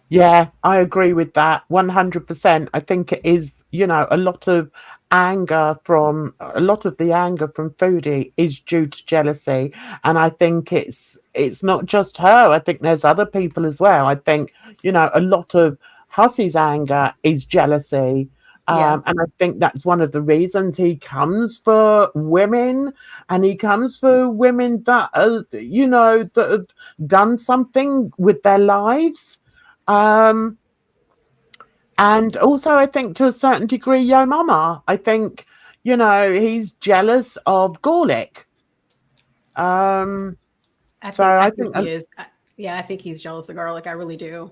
Yeah, I agree with that 100%. I think it is, you know, a lot of the anger from Foodie is due to jealousy. And I think it's not just her. I think there's other people as well. I think, you know, a lot of Hussey's anger is jealousy. Yeah. And I think that's one of the reasons he comes for women, and he comes for women that are, you know, that have done something with their lives. And also, I think to a certain degree, Yo Mama. I think, you know, he's jealous of Gorlick. I I think think he is. Yeah, I think he's jealous of Garlic. I really do.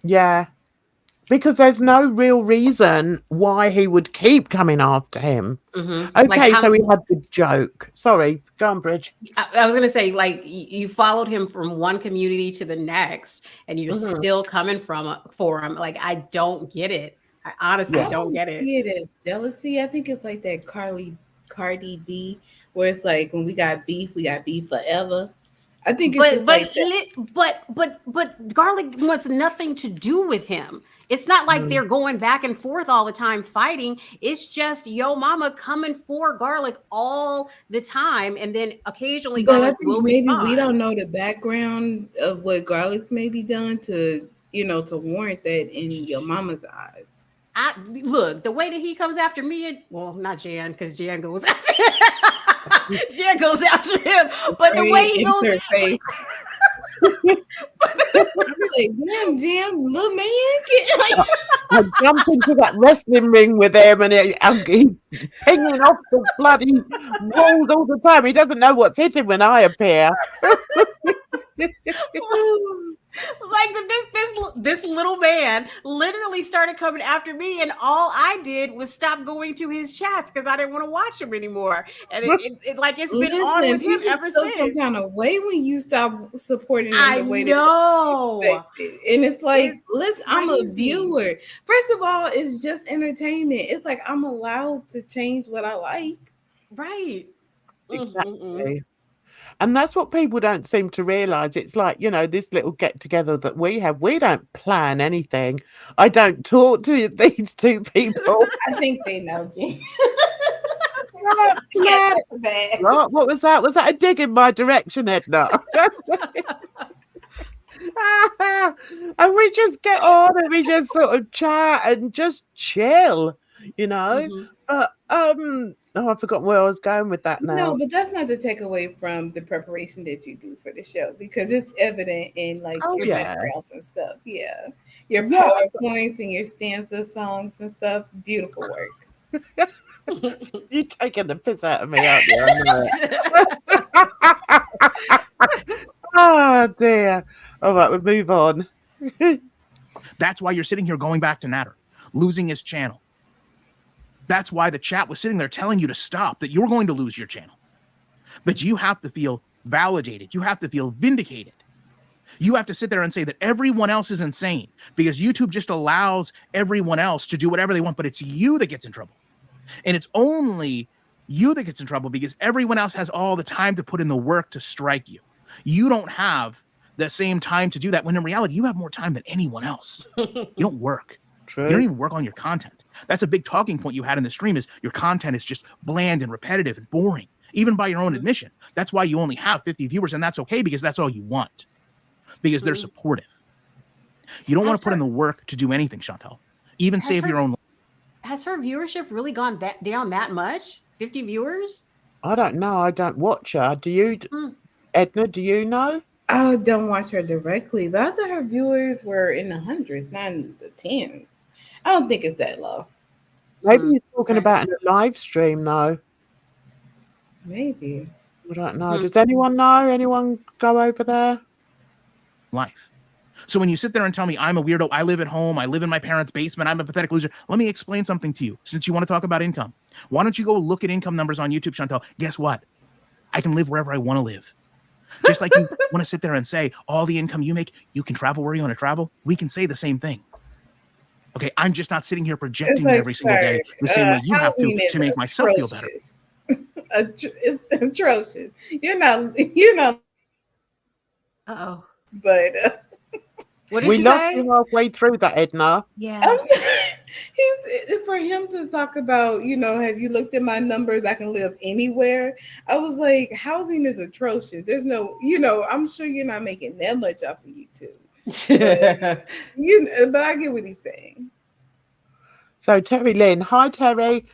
yeah, because there's no real reason why he would keep coming after him. Mm-hmm. Okay, so he had the joke. Sorry, go on, Bridge. I was going to say, like, you followed him from one community to the next, and you're still coming for him. Like, I don't get it. I honestly don't get it. See it as jealousy. I think it's like that Cardi B, where it's like, when we got beef forever. I think it's just like that. But Garlic wants nothing to do with him. It's not like they're going back and forth all the time fighting. It's just Yo Mama coming for Garlic all the time, and then occasionally But I Garlic think will maybe respond. we don't know the background of what Garlic's maybe done to, you know, to warrant that in Yo Mama's eyes. Look, the way that he comes after me, well, not Jan, because Jan goes after Jan goes after him, but the way he goes, I'm like, damn, Jim, little man, I jump into that wrestling ring with him, and he's pinging off the bloody walls all the time. He doesn't know what's hitting when I appear. like this little man literally started coming after me, and all I did was stop going to his chats because I didn't want to watch him anymore. And it's been on with him ever since. Some kind of way when you stop supporting him I the way know. that and it's like, It's I'm a crazy. viewer. First of all, it's just entertainment. It's like I'm allowed to change what I like. Right. Exactly. And that's what people don't seem to realize. It's like, you know, this little get together that we have, we don't plan anything. I don't talk to these two people. I think they know, Jim. What was that? Was that a dig in my direction, Edna? And we just get on and we just sort of chat and just chill, you know. But I forgot where I was going with that now. No, but that's not to take away from the preparation that you do for the show, because it's evident in like your backgrounds and stuff. Yeah. Your PowerPoints and your stanza songs and stuff. Beautiful work. You're taking the piss out of me, aren't you? I know it. Oh dear. All right, we'll move on. That's why you're sitting here going back to Natter, losing his channel. That's why the chat was sitting there telling you to stop, that you're going to lose your channel. But you have to feel validated. You have to feel vindicated. You have to sit there and say that everyone else is insane because YouTube just allows everyone else to do whatever they want, but it's you that gets in trouble. And it's only you that gets in trouble because everyone else has all the time to put in the work to strike you. You don't have the same time to do that, when in reality, you have more time than anyone else. You don't work. True. You don't even work on your content. That's a big talking point you had in the stream, is your content is just bland and repetitive and boring even by your own admission. That's why you only have 50 viewers, and that's okay because that's all you want, because they're supportive. You don't want to put in the work to do anything, Chantel. Even save your own. Has her viewership really gone down that much? 50 viewers? I don't know. I don't watch her. Do you, Edna? Do you know? I don't watch her directly, but I thought her viewers were in the hundreds, not in the tens. I don't think it's that low. Maybe he's talking about in a live stream, though. Maybe. I don't know. Does anyone know? Anyone go over there? Life. So when you sit there and tell me I'm a weirdo, I live at home, I live in my parents' basement, I'm a pathetic loser, let me explain something to you. Since you want to talk about income, why don't you go look at income numbers on YouTube, Chantel? Guess what? I can live wherever I want to live. Just like you want to sit there and say all the income you make, you can travel where you want to travel. We can say the same thing. Okay, I'm just not sitting here projecting it every single day the same way you have to make myself feel better. It's atrocious. You're not. Uh-oh. But what did we you lost say? you halfway through that, Edna. Yeah. I'm sorry. For him to talk about, have you looked at my numbers? I can live anywhere. I was like, housing is atrocious. There's no, I'm sure you're not making that much off of YouTube. But I get what he's saying. So Terry Lynn, hi Terry.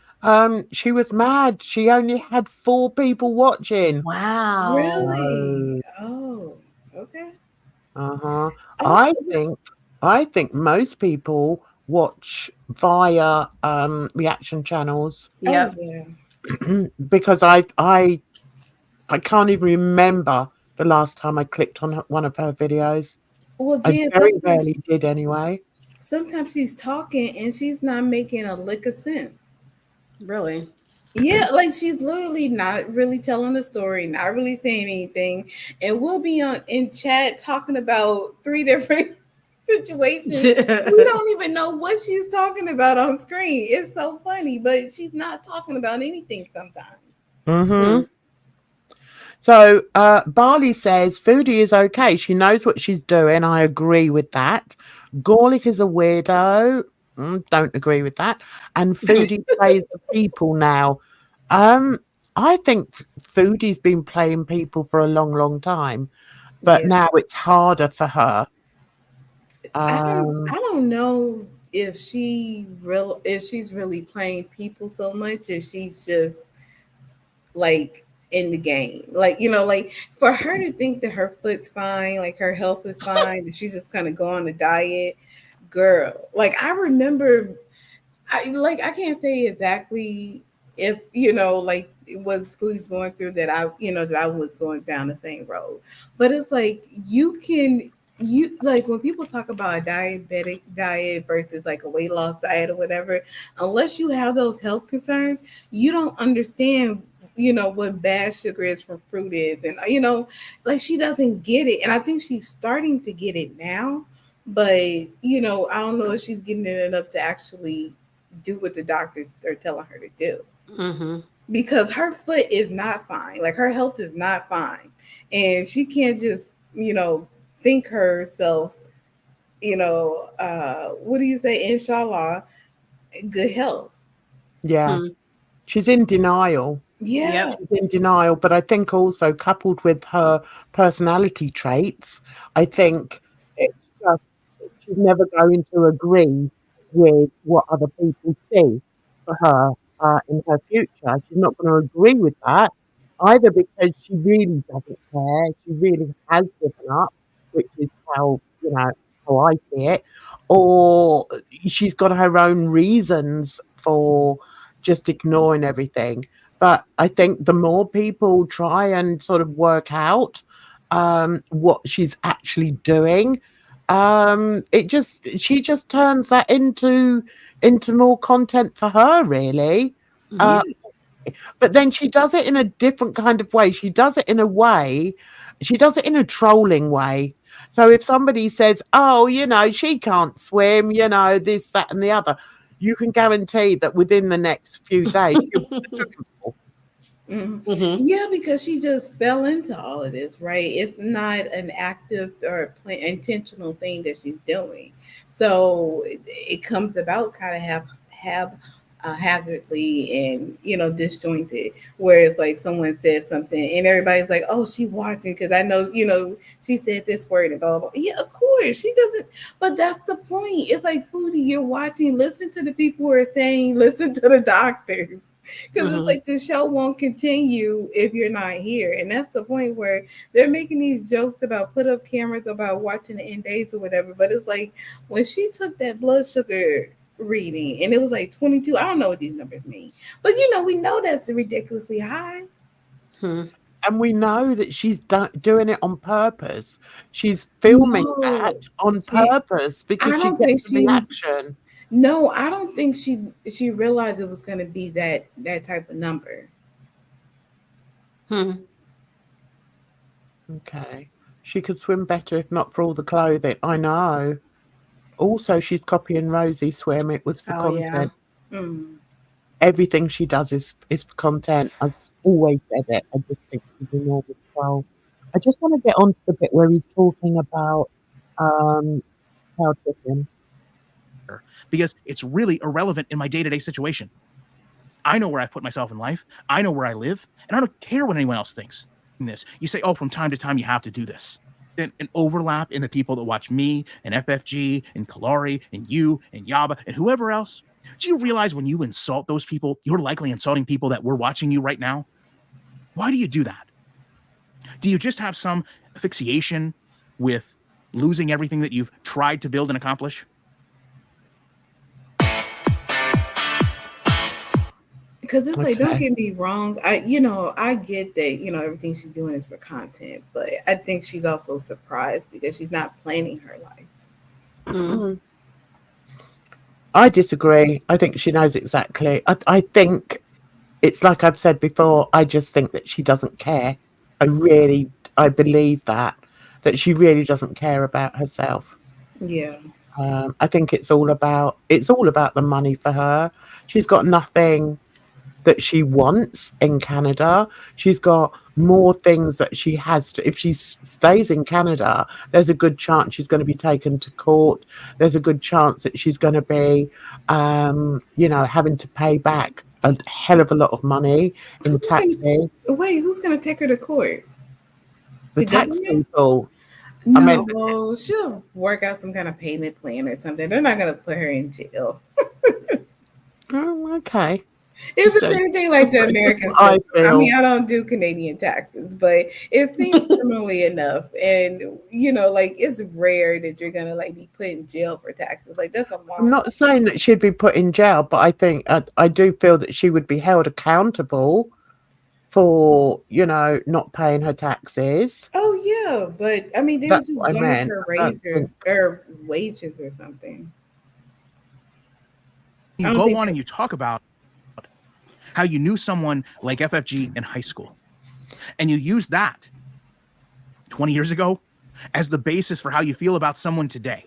She was mad. She only had 4 people watching. Wow. Really? Oh, okay. Uh-huh. I think most people watch via reaction channels. Yep. Oh, yeah. Because I can't even remember the last time I clicked on one of her videos. Well, I Jen, very rarely did anyway. Sometimes she's talking and she's not making a lick of sense. Really? Yeah, like she's literally not really telling the story, not really saying anything, and we'll be in chat talking about 3 different situations. We don't even know what she's talking about on screen. It's so funny, but she's not talking about anything sometimes. Mm-hmm. So Barley says Foodie is okay. She knows what she's doing. I agree with that. Gorlick is a weirdo. Don't agree with that. And Foodie plays the people now. I think Foodie's been playing people for a long, long time, but now it's harder for her. I don't know if she's really playing people so much, if she's just like in the game, like for her to think that her foot's fine, like her health is fine, that she's just gonna go on a diet, girl. Like I remember, I can't say exactly if like it was foods going through that I was going down the same road, but it's like you like when people talk about a diabetic diet versus like a weight loss diet or whatever, unless you have those health concerns, you don't understand what bad sugar is from fruit is, and like she doesn't get it, and I think she's starting to get it now, but I don't know if she's getting it enough to actually do what the doctors are telling her to do, because her foot is not fine, like her health is not fine, and she can't just think herself what do you say, inshallah, good health. She's in denial. She's in denial, but I think also coupled with her personality traits, I think it's just she's never going to agree with what other people see for her in her future. She's not going to agree with that, either because she really doesn't care, she really has given up, which is how I see it, or she's got her own reasons for just ignoring everything. But I think the more people try and sort of work out what she's actually doing, she just turns that into more content for her, really. But then she does it in a different kind of way. She does it in a trolling way. So if somebody says, oh, she can't swim, this, that, and the other, you can guarantee that within the next few days, yeah, because she just fell into all of this, right? It's not an active or intentional thing that she's doing. So it comes about kind of hazardly and disjointed, where it's like someone says something and everybody's like, oh, she watching because I know she said this word and blah, blah, blah. Yeah, of course she doesn't, but that's the point. It's like, Foodie, you're watching, listen to the people who are saying, listen to the doctors, because it's like the show won't continue if you're not here. And that's the point where they're making these jokes about put up cameras about watching the end days or whatever, but it's like when she took that blood sugar reading and it was like 22, I don't know what these numbers mean, but we know that's ridiculously high. And we know that she's doing it on purpose. She's filming that on purpose because she gets the reaction. No, I don't think she realized it was going to be that type of number. Okay. She could swim better if not for all the clothing. I know. Also, she's copying Rosie Swim. It was for content. Everything she does is for content. I've always said it. I just think she's a normal troll. I just want to get on to the bit where he's talking about child chicken. Because it's really irrelevant in my day-to-day situation. I know where I've put myself in life. I know where I live, and I don't care what anyone else thinks. This, you say, oh, from time to time you have to do this. Then an overlap in the people that watch me and FFG and Kalari and you and Yaba and whoever else. Do you realize when you insult those people, you're likely insulting people that were watching you right now? Why do you do that? Do you just have some asphyxiation with losing everything that you've tried to build and accomplish? Because it's like, don't get me wrong. I get that, everything she's doing is for content, but I think she's also surprised because she's not planning her life. I disagree. I think she knows exactly. I think it's like I've said before. I just think that she doesn't care. I believe that she really doesn't care about herself. Yeah. I think it's all about the money for her. She's got nothing that she wants in Canada. She's got more things that she has to. If she stays in Canada, there's a good chance she's going to be taken to court. There's a good chance that she's going to be, having to pay back a hell of a lot of money in taxes. Who's going to take her to court? The tax people. No, she'll work out some kind of payment plan or something. They're not going to put her in jail. Oh, okay. If it's anything like the American system, I don't do Canadian taxes, but it seems similarly enough. And it's rare that you're gonna be put in jail for taxes. Like that's a lot. I'm not saying that she'd be put in jail, but I think I do feel that she would be held accountable for not paying her taxes. Oh yeah, but I mean they would just garnish her raises or wages or something. You go on and you talk about how you knew someone like FFG in high school, and you use that 20 years ago as the basis for how you feel about someone today.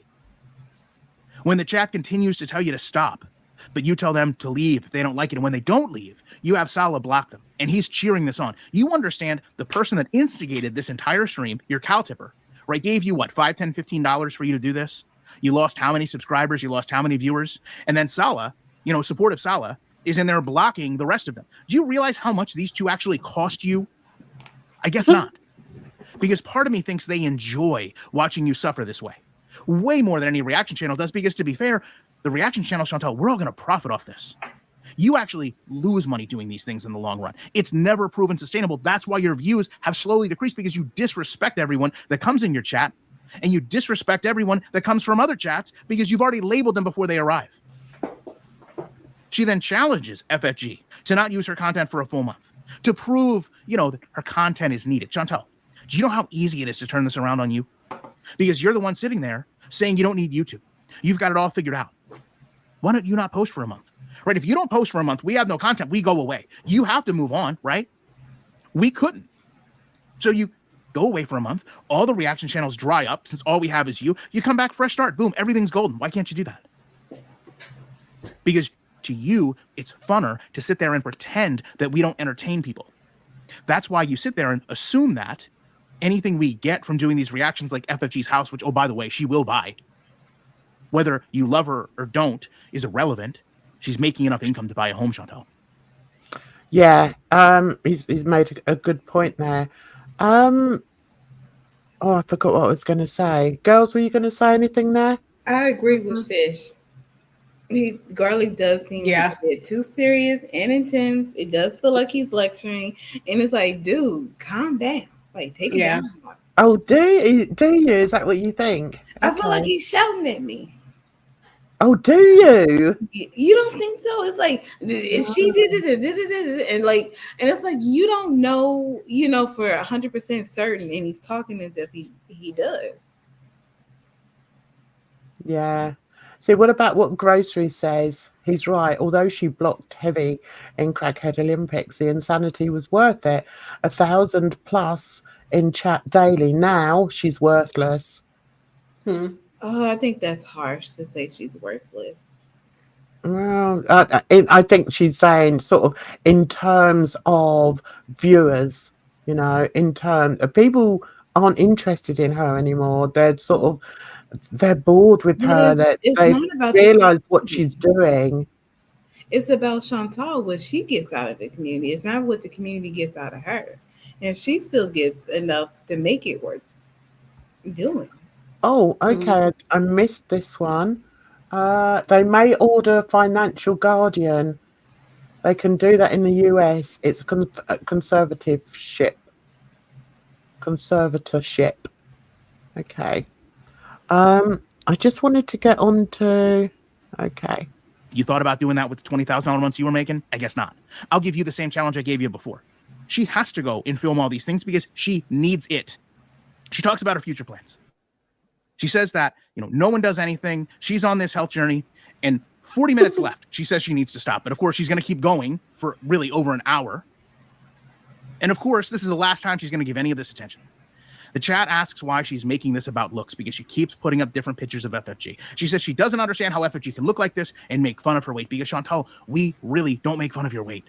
When the chat continues to tell you to stop, but you tell them to leave if they don't like it, and when they don't leave, you have Salah block them, and he's cheering this on. You understand the person that instigated this entire stream, your cow tipper, right, gave you what, $5, $10, $15 for you to do this? You lost how many subscribers? You lost how many viewers? And then Salah, supportive Salah, is in there blocking the rest of them. Do you realize how much these two actually cost you? I guess not. Because part of me thinks they enjoy watching you suffer this way. Way more than any reaction channel does, because to be fair, the reaction channel, Chantal, we're all going to profit off this. You actually lose money doing these things in the long run. It's never proven sustainable. That's why your views have slowly decreased, because you disrespect everyone that comes in your chat, and you disrespect everyone that comes from other chats because you've already labeled them before they arrive. She then challenges FFG to not use her content for a full month to prove, that her content is needed. Chantal, do you know how easy it is to turn this around on you? Because you're the one sitting there saying you don't need YouTube. You've got it all figured out. Why don't you not post for a month? Right? If you don't post for a month, we have no content. We go away. You have to move on, right? We couldn't. So you go away for a month. All the reaction channels dry up since all we have is you. You come back, fresh start. Boom. Everything's golden. Why can't you do that? Because to you, it's funner to sit there and pretend that we don't entertain people. That's why you sit there and assume that anything we get from doing these reactions like FFG's house, which, oh, by the way, she will buy, whether you love her or don't, is irrelevant. She's making enough income to buy a home, Chantal. Yeah, he's made a good point there. Oh, I forgot what I was going to say. Girls, were you going to say anything there? I agree with Fish. Garlic does seem Yeah. a bit too serious and intense. It does feel like he's lecturing, and it's like, dude, calm down. Like, take it Yeah. down. Oh, do you? Is that what you think? I feel like Okay. he's shouting at me. Oh, do you? You don't think so? It's like she did it, and it's like you don't know, for 100% certain, and he's talking as if he does. Yeah. See, what about what Grocery says? He's right. Although she blocked heavy in Crackhead Olympics, the insanity was worth it. 1,000 plus in chat daily. Now she's worthless. Hmm. Oh, I think that's harsh to say she's worthless. Well, I think she's saying sort of in terms of viewers, in terms of people aren't interested in her anymore. They're bored with But her. it's They not about the realize what community. she's doing. It's about Chantal, what she gets out of the community. It's not what the community gets out of her. And she still gets enough to make it worth doing. Oh, okay. I missed this one. They may order financial guardian. They can do that in the US. It's conservatorship. Conservatorship. Okay. I just wanted to get on to. Okay. You thought about doing that with the $20,000 months you were making? I guess not. I'll give you the same challenge I gave you before. She has to go and film all these things because she needs it. She talks about her future plans. She says that, no one does anything. She's on this health journey and 40 minutes left. She says she needs to stop. But of course, she's going to keep going for really over an hour. And of course, this is the last time she's going to give any of this attention. The chat asks why she's making this about looks because she keeps putting up different pictures of FFG. She says she doesn't understand how FFG can look like this and make fun of her weight because, Chantal, we really don't make fun of your weight.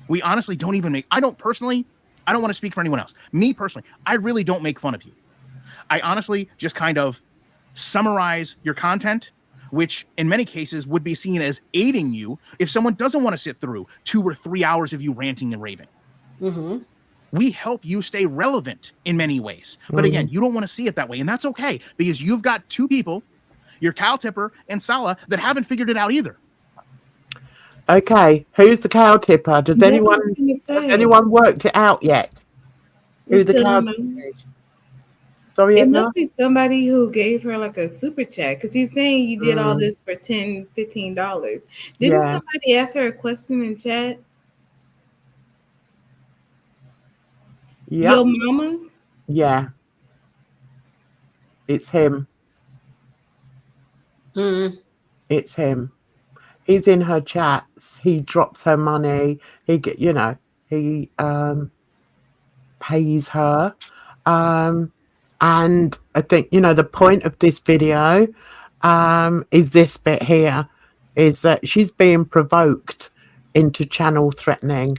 We honestly don't even I don't want to speak for anyone else. Me personally, I really don't make fun of you. I honestly just kind of summarize your content, which in many cases would be seen as aiding you if someone doesn't want to sit through 2 or 3 hours of you ranting and raving. Mm-hmm. We help you stay relevant in many ways. But again, you don't want to see it that way. And that's okay because you've got 2 people, your cow tipper and Sala, that haven't figured it out either. Okay. Who's the cow tipper? Has anyone worked it out yet? Who the cow tipper is? Sorry, It Edna? must be somebody who gave her like a super chat because he's saying you did all this for $10, $15. Didn't somebody ask her a question in chat? Yep. Your mama's? Yeah. It's him. It's him. He's in her chats. He drops her money. He pays her. And I think, the point of this video is this bit here, is that she's being provoked into channel threatening,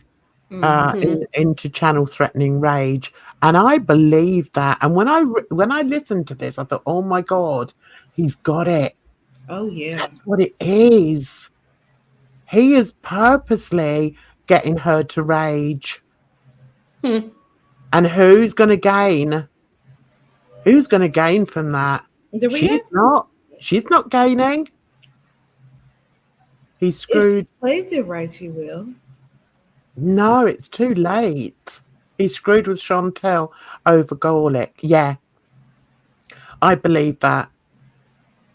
into channel threatening rage. And I believe that. And when I listened to this, I thought, oh my God, he's got it. Oh, yeah. That's what it is. He is purposely getting her to rage. And who's going to gain? Who's going to gain from that? She's not gaining. He's screwed. If she plays it right, she will. No, it's too late. He's screwed with Chantel over Garlic. Yeah. I believe that.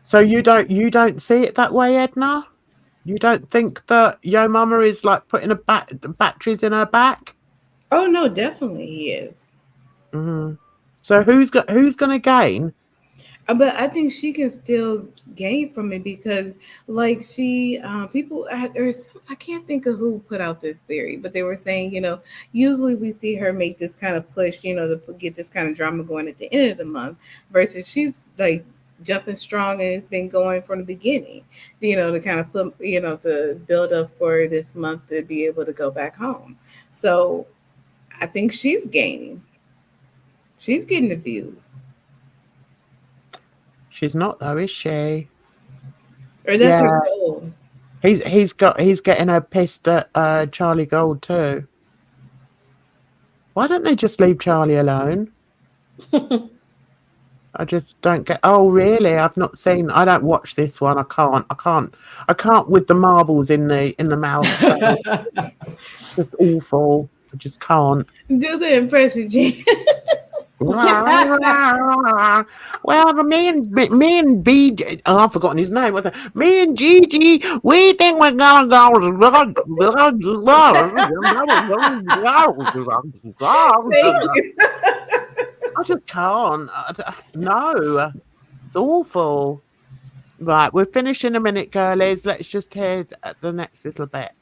So you don't see it that way, Edna? You don't think that Yo Mama is like putting the batteries in her back? Oh no, definitely he is. So who's going to gain? But I think she can still gain from it because, like, she people I can't think of who put out this theory, but they were saying, usually we see her make this kind of push, to get this kind of drama going at the end of the month, versus she's like jumping strong and it's been going from the beginning, to kind of put, to build up for this month to be able to go back home. So I think she's gaining. She's getting the views. She's not though, is she? Or that's her goal. He's getting her pissed at Charlie Gold too. Why don't they just leave Charlie alone? I just don't get. Oh, really? I've not seen. I don't watch this one. I can't with the marbles in the mouth. So it's just awful. I just can't. Do the impression, Jen. Well, me and BJ, oh, I've forgotten his name. What's that? Me and Gigi, we think we're gonna go. I just can't. No, it's awful. Right, we're finished in a minute, girlies. Let's just hear the next little bit.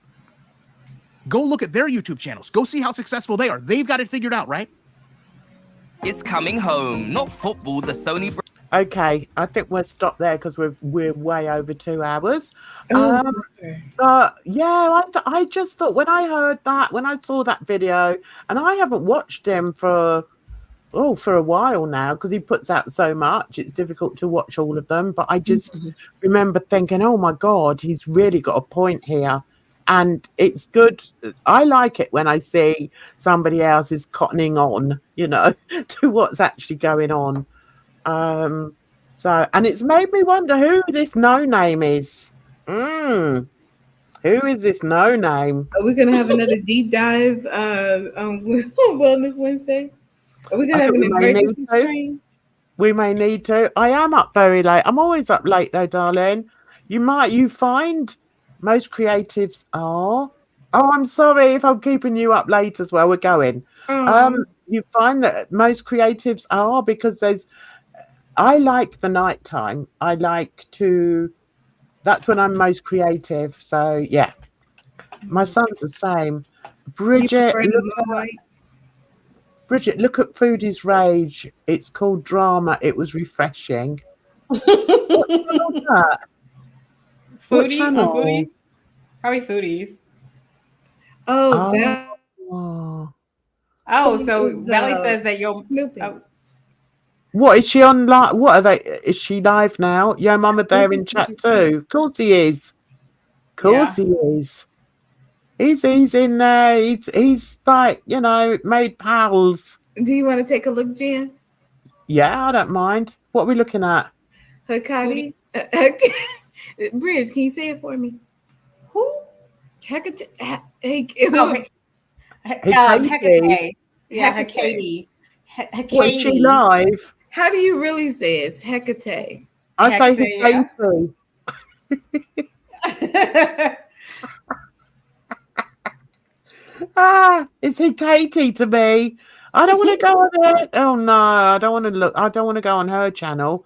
Go look at their YouTube channels. Go see how successful they are. They've got it figured out, right? It's coming home, not football. The Sony. Okay, I think we'll stop there because we're way over 2 hours. Oh, Yeah, I just thought when I saw that video, and I haven't watched him for a while now because he puts out so much. It's difficult to watch all of them, but I just remember thinking, oh my God, he's really got a point here. And it's good. I like it when I see somebody else is cottoning on, to what's actually going on. And it's made me wonder who this no name is. Who is this no name? are we gonna have another deep dive on Wellness Wednesday? Are we gonna have an emergency stream? We may need to. I am up very late. I'm always up late though, darling. You find most creatives are. Oh, I'm sorry if I'm keeping you up late as well. We're going. You find that most creatives are because I like the nighttime. That's when I'm most creative. So yeah, my son's the same. Bridget, look at Foodie's Rage. It's called Drama. It was refreshing. What channel is that? Foodie on Foodies? Probably Foodies. So Valley says that you're snooping. What is she on? What are they? Is she live now? Yo, Mama, they're in chat too. Of course he is. Of course he is. He's in there. He's like, made pals. Do you want to take a look, Jen? Yeah, I don't mind. What are we looking at? Hakati. Bridge, can you say it for me? who? Hecate. Hecate. Yeah, Hecate. Hecate. What, is she live? How do you really say it? It's Hecate. I say Hecate, Hecate. It's Hecate to me. I don't want to go on it. Oh no, I don't want to look. I don't want to go on her channel.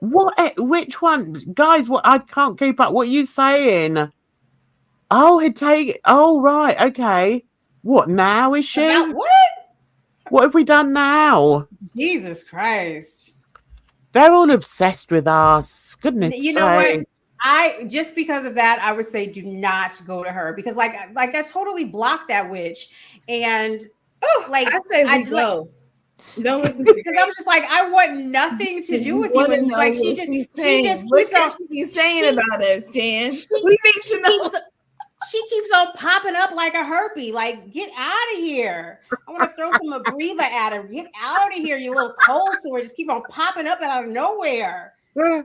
Which one, guys? What, I can't keep up. What are you saying? Oh, Hecate. Oh, right. Okay. What now? Is she? About what? What have we done now? Jesus Christ. They're all obsessed with us. Goodness You know sake. what? I just because of that, I would say do not go to her because like I totally blocked that witch, and I say we go. Don't listen to because I was just like, I want nothing to do with you. And it's like she just keeps on saying about us, Jan. She keeps on popping up like a herpy. Like, get out of here. I want to throw some Abreva at her. Get out of here, you little cold sore. Just keep on popping up out of nowhere. I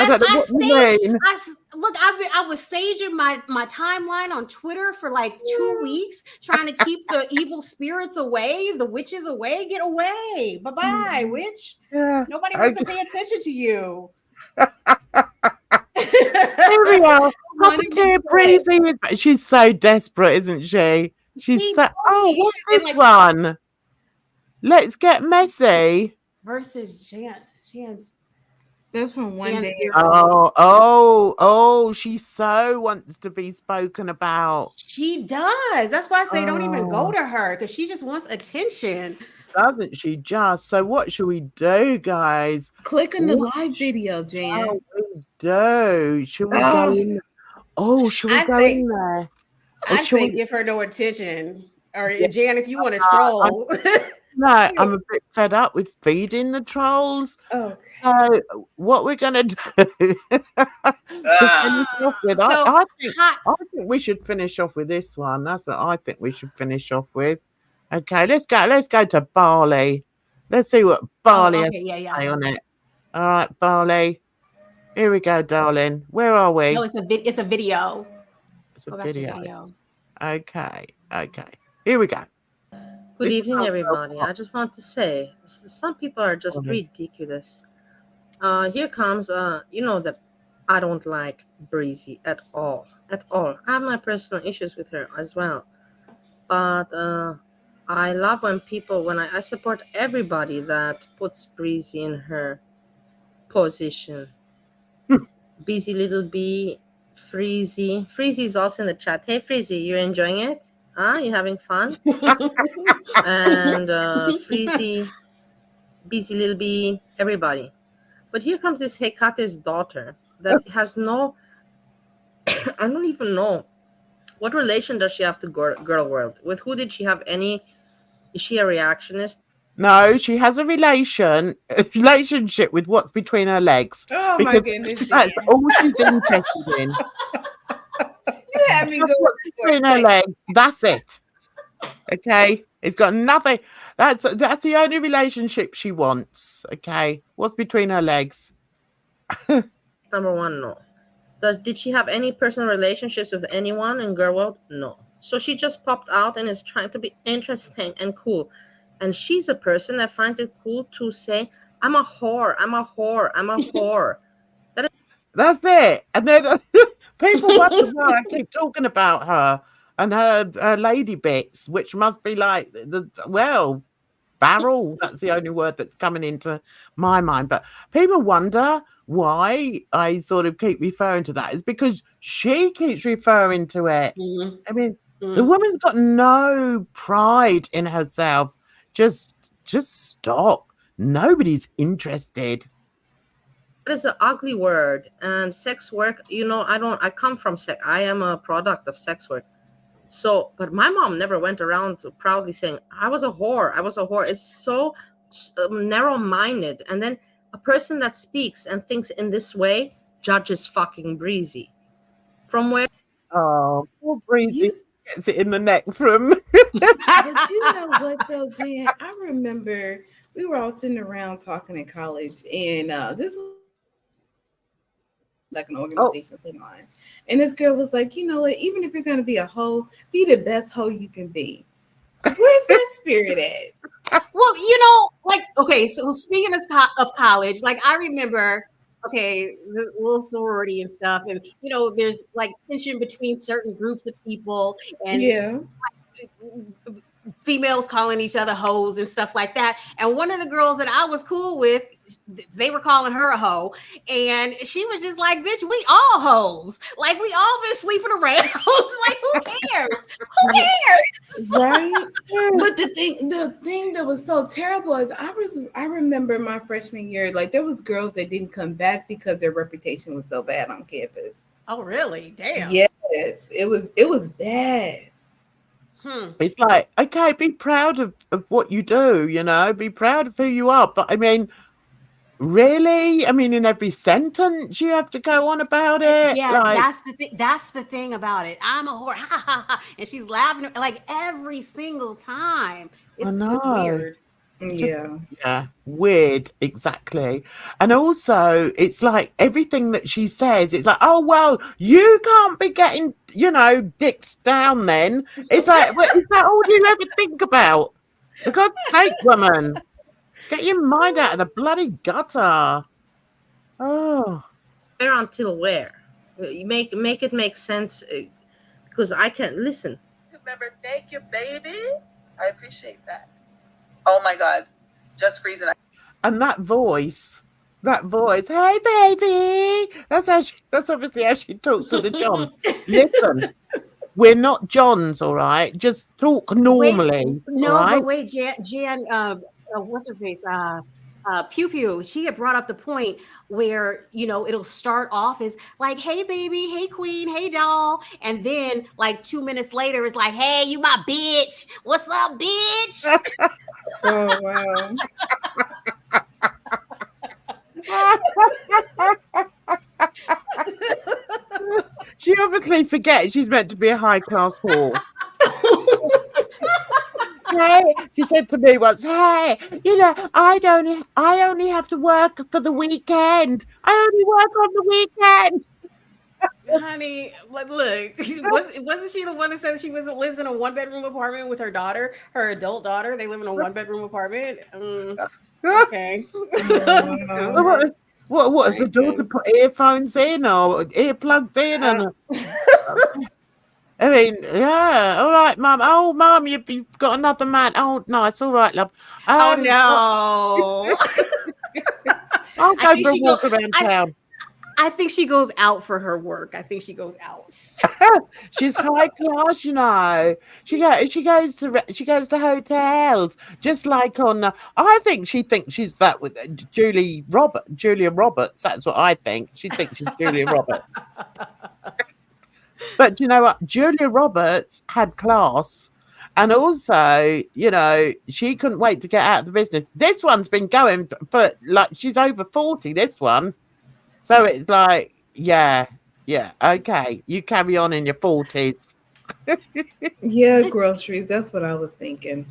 don't know what you mean. I was saging my timeline on Twitter for like 2 weeks, trying to keep the evil spirits away, the witches away. Get away. Bye-bye, witch. Yeah. Nobody wants to pay attention to you. Here we are. She's so desperate, isn't she? She's so. Oh, what's this one? Let's Get Messy versus Jan's. That's from One Day. Oh, she so wants to be spoken about. She does. That's why I say don't even go to her because she just wants attention. Doesn't she just? So what should we do, guys? Click on the live video, Jan. Oh, we do. Should we go in? Oh, should we go in there? I say give her no attention. Or Jan, if you want to troll. No, I'm a bit fed up with feeding the trolls. Okay. So what we're gonna do to finish off with, So, I think hot. we should finish off with this one. That's what I think we should finish off with. Okay, let's go to Barley. Let's see what Barley has Okay, to say yeah. on it. All right, Barley. Here we go, darling. Where are we? No, it's a video. It's a Go back to video. video. Okay. Here we go. Good This is evening, how- everybody. I just want to say, some people are just ridiculous. Here comes, you know that I don't like Breezy at all. I have my personal issues with her as well. But I love when I support everybody that puts Breezy in her position. Busy little bee, Freezy. Freezy is also in the chat. Hey, Freezy, you're enjoying it? Huh? You having fun? And Freezy, Busy little bee, everybody. But here comes this Hecate's daughter that has no, I don't even know. What relation does she have to Girl World? With who did she have any? Is she a reactionist? No, she has a relationship with what's between her legs. Oh my goodness. That's all she's interested in. You had me Just go what's between her legs. That's it. Okay, it's got nothing. That's the only relationship she wants. Okay, what's between her legs? Number one, no. Did she have any personal relationships with anyone in Girl World? No. So she just popped out and is trying to be interesting and cool. And she's a person that finds it cool to say, I'm a whore, I'm a whore, I'm a whore. That's it. And then people wonder why I keep talking about her and her lady bits, which must be like barrel. That's the only word that's coming into my mind. But people wonder why I sort of keep referring to that. It's because she keeps referring to it. Mhm. I mean, the woman's got no pride in herself. Just stop. Nobody's interested. That is an ugly word. And sex work, I come from sex. I am a product of sex work. So, but my mom never went around proudly saying, I was a whore. It's so narrow-minded. And then a person that speaks and thinks in this way judges fucking Breezy. From where? Oh, poor Breezy gets it in the neck from. But you know what though, Jan? I remember we were all sitting around talking in college, and this was like an organization put on. And this girl was like, you know what, even if you're gonna be a hoe, be the best hoe you can be. Where's that spirit at? Well, okay, so speaking of college, like I remember, okay, the little sorority and stuff, and there's like tension between certain groups of people, and females calling each other hoes and stuff like that. And one of the girls that I was cool with, they were calling her a hoe, and she was just like, bitch, we all hoes, like we all been sleeping around. Like, who cares? Right? But the thing that was so terrible is I remember my freshman year, like there was girls that didn't come back because their reputation was so bad on campus. Oh really? Damn. Yes, it was bad. It's like, okay, be proud of what you do, be proud of who you are. But I mean, really? I mean, in every sentence you have to go on about it. Yeah, that's the thing. That's the thing about it. I'm a whore, ha ha ha, and she's laughing like every single time. It's weird. Yeah, weird, exactly. And also, it's like everything that she says, it's like, oh well, you can't be getting, dicks down. Then it's like, is that all you ever think about? For God's sake, woman. Get your mind out of the bloody gutter. Oh. Where until where? You make it make sense, because I can't listen. Remember, thank you, baby. I appreciate that. Oh my God, just freezing. And that voice, hey baby. That's obviously how she talks to the Johns. Listen. We're not Johns, all right? Just talk normally. But wait, right? Jan, what's her face? Pew Pew, she had brought up the point where, you know, it'll start off as like, hey, baby, hey, queen, hey, doll. And then like 2 minutes later, it's like, hey, you my bitch. What's up, bitch? Oh, wow. She obviously forgets she's meant to be a high-class whore. Hey, she said to me once, hey, you know, I only have to work for the weekend. I only work on the weekend. Honey, like, look, wasn't she the one that said she lives in a 1-bedroom apartment with her daughter, her adult daughter? They live in a 1-bedroom apartment. Okay. What has the daughter put earphones in or earplugs in? And I mean, yeah, all right, Mum. Oh, Mum, you've got another man. Oh, nice, all right, love. Oh no! I'll go for a walk around town. I think she goes out for her work. I think she goes out. She's high class, you know. She goes to hotels, just like on. I think she thinks she's that with Julia Roberts. That's what I think. She thinks she's Julia Roberts. But you know what? Julia Roberts had class, and also, you know, she couldn't wait to get out of the business. This one's been going for like she's over 40. This one. So it's like, yeah, okay. You carry on in your 40s. Yeah, groceries. That's what I was thinking.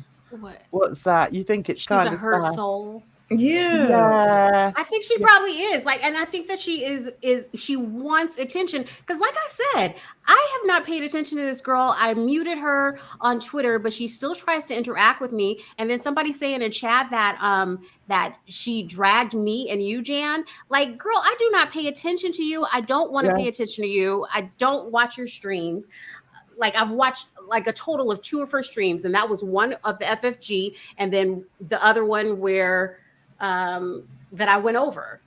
What's that? You think it's She's kind a of hurt sad? soul? Yeah. I think she probably is. Like, and I think that she wants attention. Because like I said, I have not paid attention to this girl. I muted her on Twitter, but she still tries to interact with me. And then somebody saying in chat that that she dragged me and you, Jan. Like, girl, I do not pay attention to you. I don't want to pay attention to you. I don't watch your streams. Like, I've watched like a total of 2 of her streams, and that was one of the FFG, and then the other one where that I went over.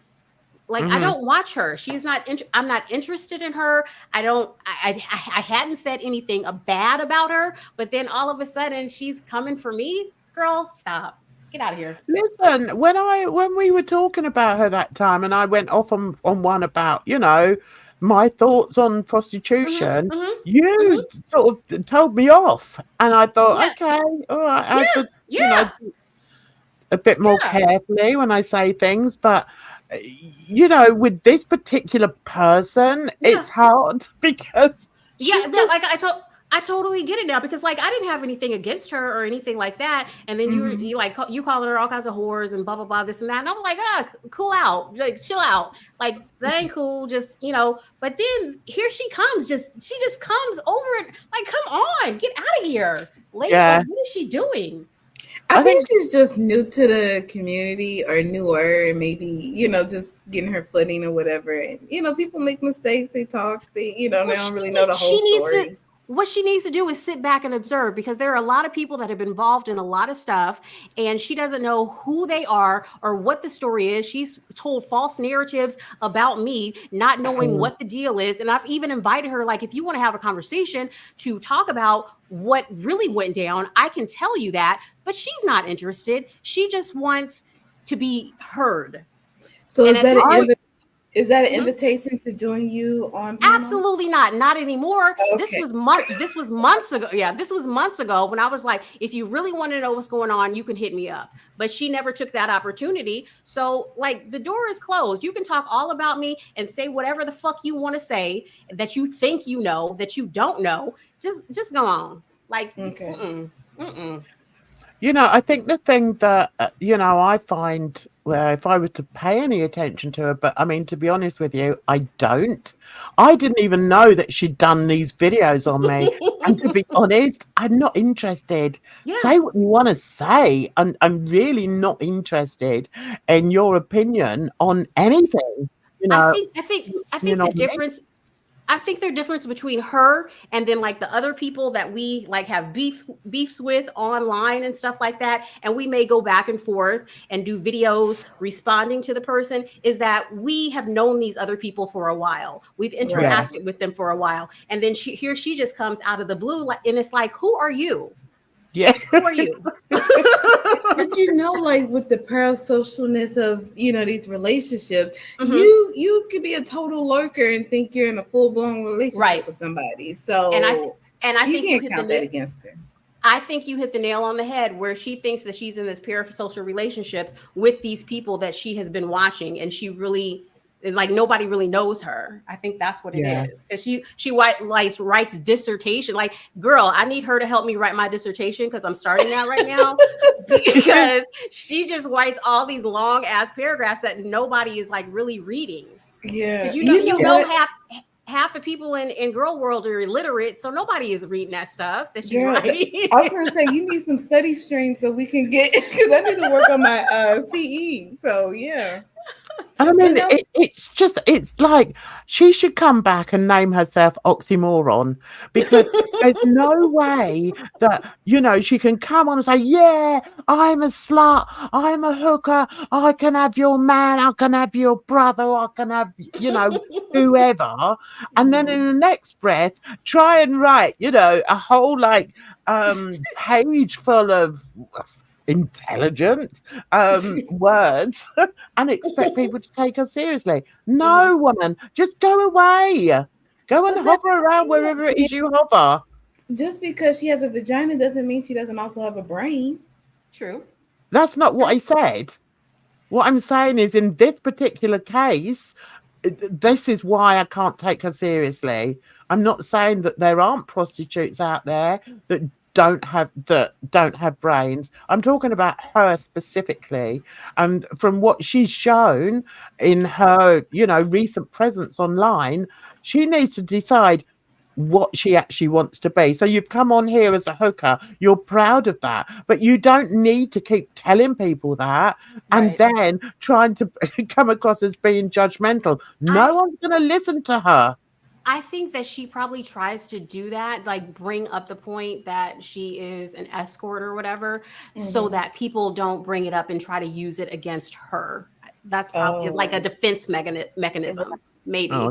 Like, I don't watch her. She's not. I'm not interested in her. I hadn't said anything bad about her, but then all of a sudden she's coming for me. Girl, stop. Get out of here. Listen, when we were talking about her that time, and I went off on one about, you know, my thoughts on prostitution, you sort of told me off, and I thought, okay, all right, I have to, you know, a bit more carefully when I say things, but you know, with this particular person, it's hard because like I totally get it now, because like I didn't have anything against her or anything like that, and then you calling her all kinds of whores and blah blah blah, this and that, and I'm like, cool out, like chill out, like that ain't cool, just, you know. But then here she comes, she just comes over and like, come on, get out of here, lady. Like, what is she doing? I think she's just new to the community, or newer, and maybe, you know, just getting her footing or whatever. And, you know, people make mistakes, they talk, they don't really know the whole story. What she needs to do is sit back and observe, because there are a lot of people that have been involved in a lot of stuff, and she doesn't know who they are or what the story is. She's told false narratives about me, not knowing what the deal is. And I've even invited her, like, if you want to have a conversation to talk about what really went down, I can tell you that, but she's not interested. She just wants to be heard. So is that an invitation to join you on? Absolutely not anymore. Okay. This was months ago. Yeah, this was months ago when I was like, if you really want to know what's going on, you can hit me up. But she never took that opportunity. So like, the door is closed. You can talk all about me and say whatever the fuck you want to say that you think you know, that you don't know. Just go on. Like, You know, I think the thing that, you know, I find where if I were to pay any attention to her, but I mean, to be honest with you, I don't. I didn't even know that she'd done these videos on me. And to be honest, I'm not interested. Yeah. Say what you want to say. I'm really not interested in your opinion on anything. You know, I think the difference. I think the difference between her and then like the other people that we like have beefs with online and stuff like that, and we may go back and forth and do videos responding to the person, is that we have known these other people for a while. We've interacted with them for a while, and then she just comes out of the blue, and it's like, who are you? Yeah. Who are you? But you know, like with the parasocialness of these relationships, Mhm. you could be a total lurker and think you're in a full blown relationship Right. with somebody. So And I you think can't hit count that against her. I think you hit the nail on the head where she thinks that she's in this parasocial relationships with these people that she has been watching, and she really like nobody really knows her. I think that's what it Yeah. is. Because she writes dissertation. Like, girl, I need her to help me write my dissertation because I'm starting that right now. Because she just writes all these long ass paragraphs that nobody is like really reading. Yeah. Because you know what? half the people in girl world are illiterate, so nobody is reading that stuff that she's Girl, writing. I was gonna say you need some study streams so we can get because I need to work on my CE. So yeah. I mean, no- it's like she should come back and name herself Oxymoron, because there's no way that, she can come on and say, yeah, I'm a slut, I'm a hooker, I can have your man, I can have your brother, I can have, whoever. And then in the next breath, try and write, a whole page full of intelligent words and expect people to take her seriously. No, woman, just go away. Go and hover around wherever it is you hover. Just because she has a vagina doesn't mean she doesn't also have a brain. True. That's not what I said. What I'm saying is, in this particular case, this is why I can't take her seriously. I'm not saying that there aren't prostitutes out there that don't have brains. I'm talking about her specifically, and from what she's shown in her recent presence online, she needs to decide what she actually wants to be. So you've come on here as a hooker, you're proud of that, but you don't need to keep telling people that and then trying to come across as being judgmental. No one's going to listen to her. I think that she probably tries to do that, like bring up the point that she is an escort or whatever, so that people don't bring it up and try to use it against her. That's probably like a defense mechanism, maybe. Oh,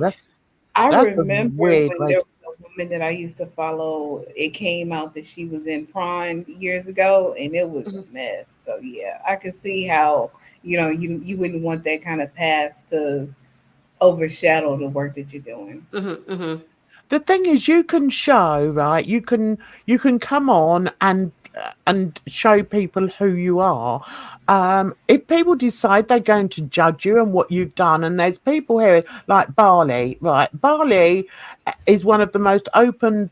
I that's remember weird, when there was a woman that I used to follow, it came out that she was in prawn years ago and it was a mess. So yeah, I could see how, you wouldn't want that kind of past to overshadow the work that you're doing. The thing is, you can show, right? You can come on and show people who you are. If people decide they're going to judge you and what you've done, and there's people here like Barley, right? Barley is one of the most open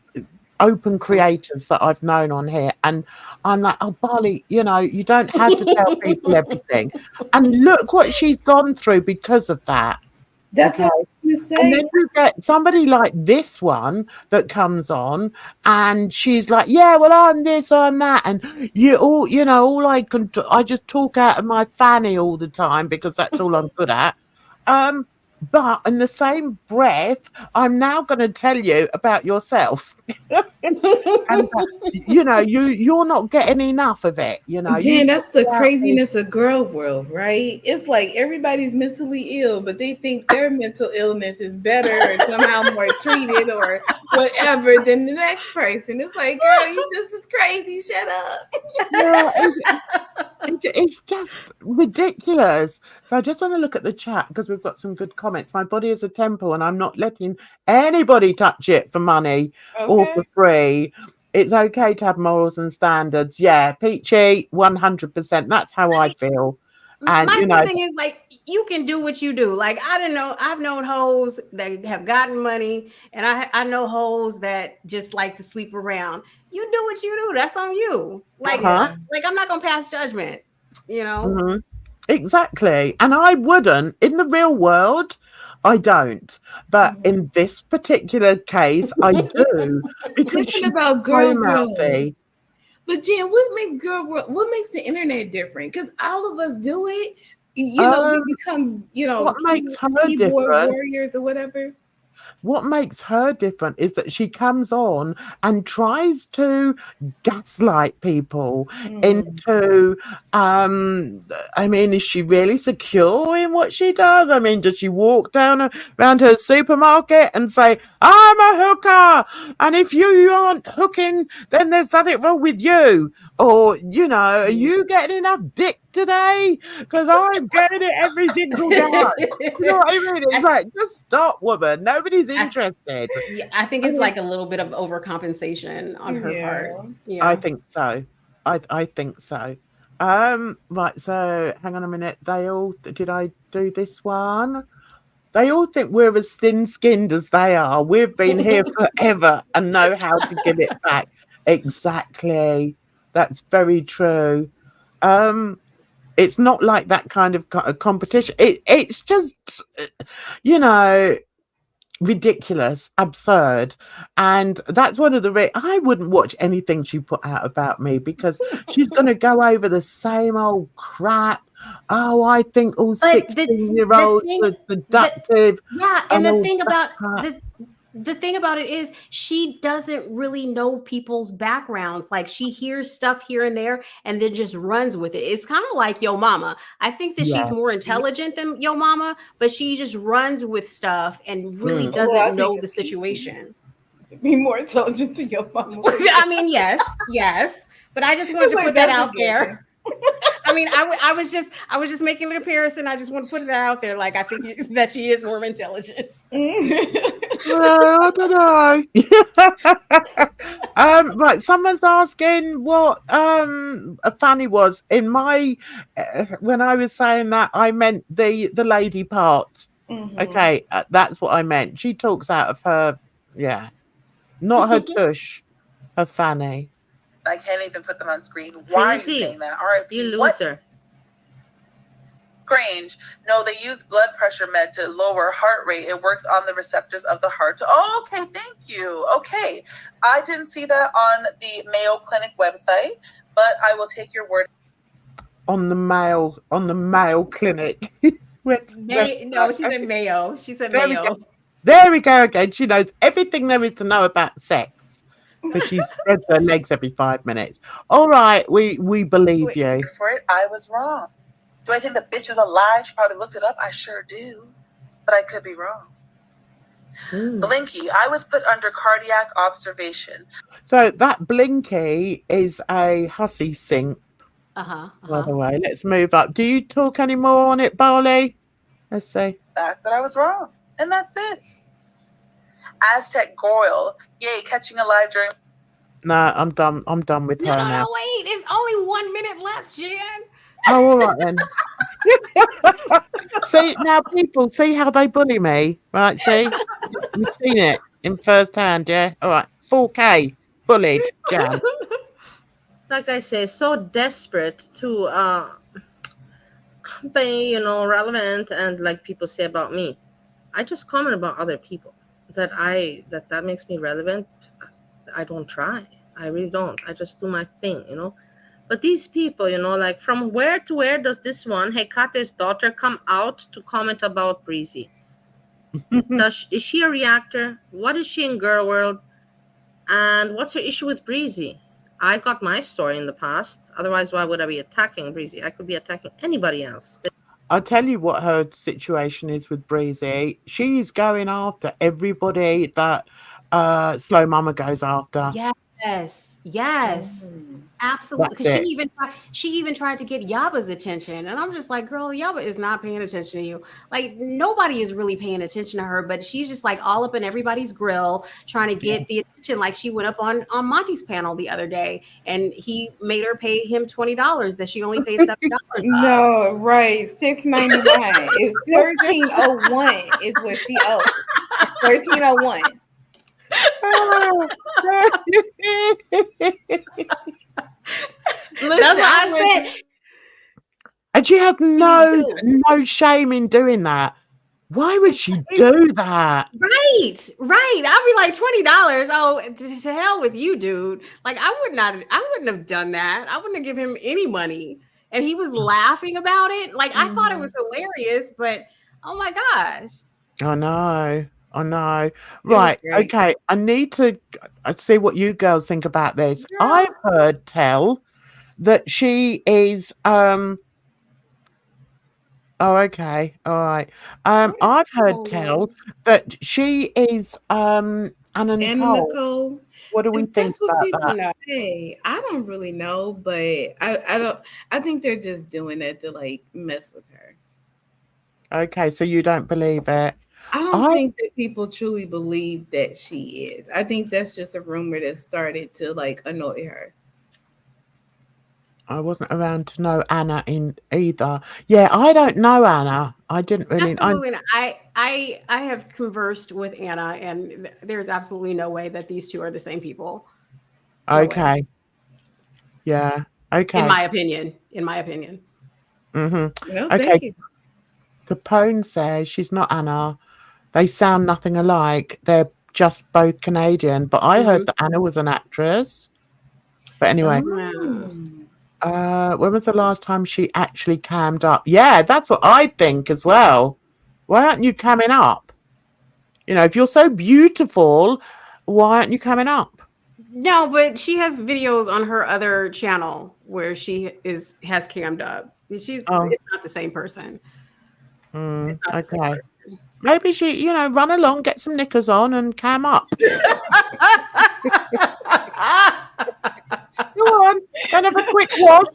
creators that I've known on here, and I'm like, oh, Barley, you don't have to tell people everything, and look what she's gone through because of that. That's what I was going to say. And then you get somebody like this one that comes on and she's like, yeah, well, I'm this, I'm that. And all I just talk out of my fanny all the time because that's all I'm good at. But in the same breath, I'm now going to tell you about yourself. And you're not getting enough of it. Jen, that's the craziness of girl world, right? It's like everybody's mentally ill, but they think their mental illness is better or somehow more treated or whatever than the next person. It's like, girl, you just is crazy. Shut up. Yeah, it's just ridiculous. So I just want to look at the chat because we've got some good comments. My body is a temple and I'm not letting anybody touch it for money or for free. It's okay to have morals and standards. Yeah, Peachy, 100%. That's how I feel. And my thing is, like, you can do what you do. Like, I don't know. I've known hoes that have gotten money, and I know hoes that just like to sleep around. You do what you do. That's on you. Like, I'm not gonna pass judgment. Exactly. And I wouldn't in the real world. I don't, but in this particular case, I do because Thinking about girl world. mouthy. But Jen, what makes the internet different? Because all of us do it. We become, what makes her keyboard different? warriors or whatever. what makes her different is that she comes on and tries to gaslight people into, I mean, is she really secure in what she does? I mean, does she walk around her supermarket and say, I'm a hooker, and if you aren't hooking, then there's something wrong with you? Or, you know, are you getting enough dick today? Because I'm getting it every single day. You know what I mean? It's like, just stop, woman. Nobody's interested. Yeah, I think it's like a little bit of overcompensation on her part. Yeah. I think so. I think so. Right, so hang on a minute. Did I do this one? They all think we're as thin-skinned as they are. We've been here forever and know how to give it back. Exactly. That's very true. It's not like that kind of competition. It's just, you know, ridiculous, absurd, and that's one of the I wouldn't watch anything she put out about me, because she's going to go over the same old crap. Oh, I think all 16-year-olds are seductive. And the thing about it is she doesn't really know people's backgrounds. Like, she hears stuff here and there and then just runs with it. It's kind of like Yo Mama. I think that she's more intelligent than Yo Mama, but she just runs with stuff and really doesn't know the situation. Be more intelligent than Yo Mama. I mean, yes, but I just wanted to put that out there. I mean, I was just making the comparison. I just want to put that out there. Like, I think that she is more intelligent. Well, I don't know. Right, someone's asking what a fanny was. In my when I was saying that, I meant the lady part. Okay, that's what I meant. She talks out of her, not her tush, her fanny. I can't even put them on screen. Why are you saying that? RIP. You loser. Grange. No, they use blood pressure med to lower heart rate. It works on the receptors of the heart. Oh, okay. Thank you. Okay. I didn't see that on the Mayo Clinic website, but I will take your word. On the Mayo Clinic. No, she said Mayo. She said Mayo. There we go again. She knows everything there is to know about sex, because she spreads her legs every 5 minutes. All right, we believe you. For it, I was wrong. Do I think the bitch is alive? She probably looked it up. I sure do, but I could be wrong. Blinky, I was put under cardiac observation. So that Blinky is a hussy sink. By the way, let's move up. Do you talk any more on it, Barley? Let's see. Fact that I was wrong, and that's it. Aztec Goyle, yay, catching alive during. No, I'm done. I'm done with her now. No, wait. It's only 1 minute left, Jen. Oh, all right then. See, now people see how they bully me, right? See, you've seen it in first hand, yeah. All right, 4K bullied, Jan. Like I say, so desperate to be, relevant, and like people say about me, I just comment about other people. That makes me relevant. I don't try. I really don't. I just do my thing, But these people, like, from where to where does this one, Hekate's daughter, come out to comment about Breezy? Is she a reactor? What is she in Girl World? And what's her issue with Breezy? I got my story in the past. Otherwise, why would I be attacking Breezy? I could be attacking anybody else. I'll tell you what her situation is with Breezy. She's going after everybody that Slow Mama goes after. Yes, absolutely. Because she even tried to get Yaba's attention, and I'm just like, girl, Yaba is not paying attention to you. Like, nobody is really paying attention to her, but she's just like all up in everybody's grill trying to get the attention. Like, she went up on Monty's panel the other day, and he made her pay him $20 that she only paid $7. No, right, $6.99 is $13.01 is what she owes. $13.01. Listen, that's what I said. And she had no shame in doing that. Why would she do that? Right. I'd be like, $20. Oh, to hell with you, dude. Like, I wouldn't have done that. I wouldn't have given him any money. And he was laughing about it. Like, I thought it was hilarious, but oh my gosh. I know. I know. was Right. great. Okay. I need to see what you girls think about this. Girl. I've heard tell that she is oh, okay. All right. What is I've heard going tell on? that she is Anna Anna Nicole. Nicole. What do we If think that's what about people that? No. say, I don't really know, but I don't. I think they're just doing that to like mess with her. Okay, so you don't believe it. I don't I think that people truly believe that she is. I think that's just a rumor that started to like annoy her. wasn't around to know Anna in either. Yeah, I don't know Anna. I didn't really. Absolutely not. I have conversed with Anna, and there's absolutely no way that these two are the same people. No way. Okay. Yeah. In Okay. my opinion. In my opinion. Mm-hmm. No, Okay. thank you. Capone says she's not Anna. They sound nothing alike. They're just both Canadian. But I heard that Anna was an actress. But anyway, when was the last time she actually cammed up? Yeah, that's what I think as well. Why aren't you camming up? You know, if you're so beautiful, why aren't you camming up? No, but she has videos on her other channel where she has cammed up. It's not the same person. It's not the same Okay. person. Maybe she, run along, get some knickers on and cam up. Go on, then have a quick wash,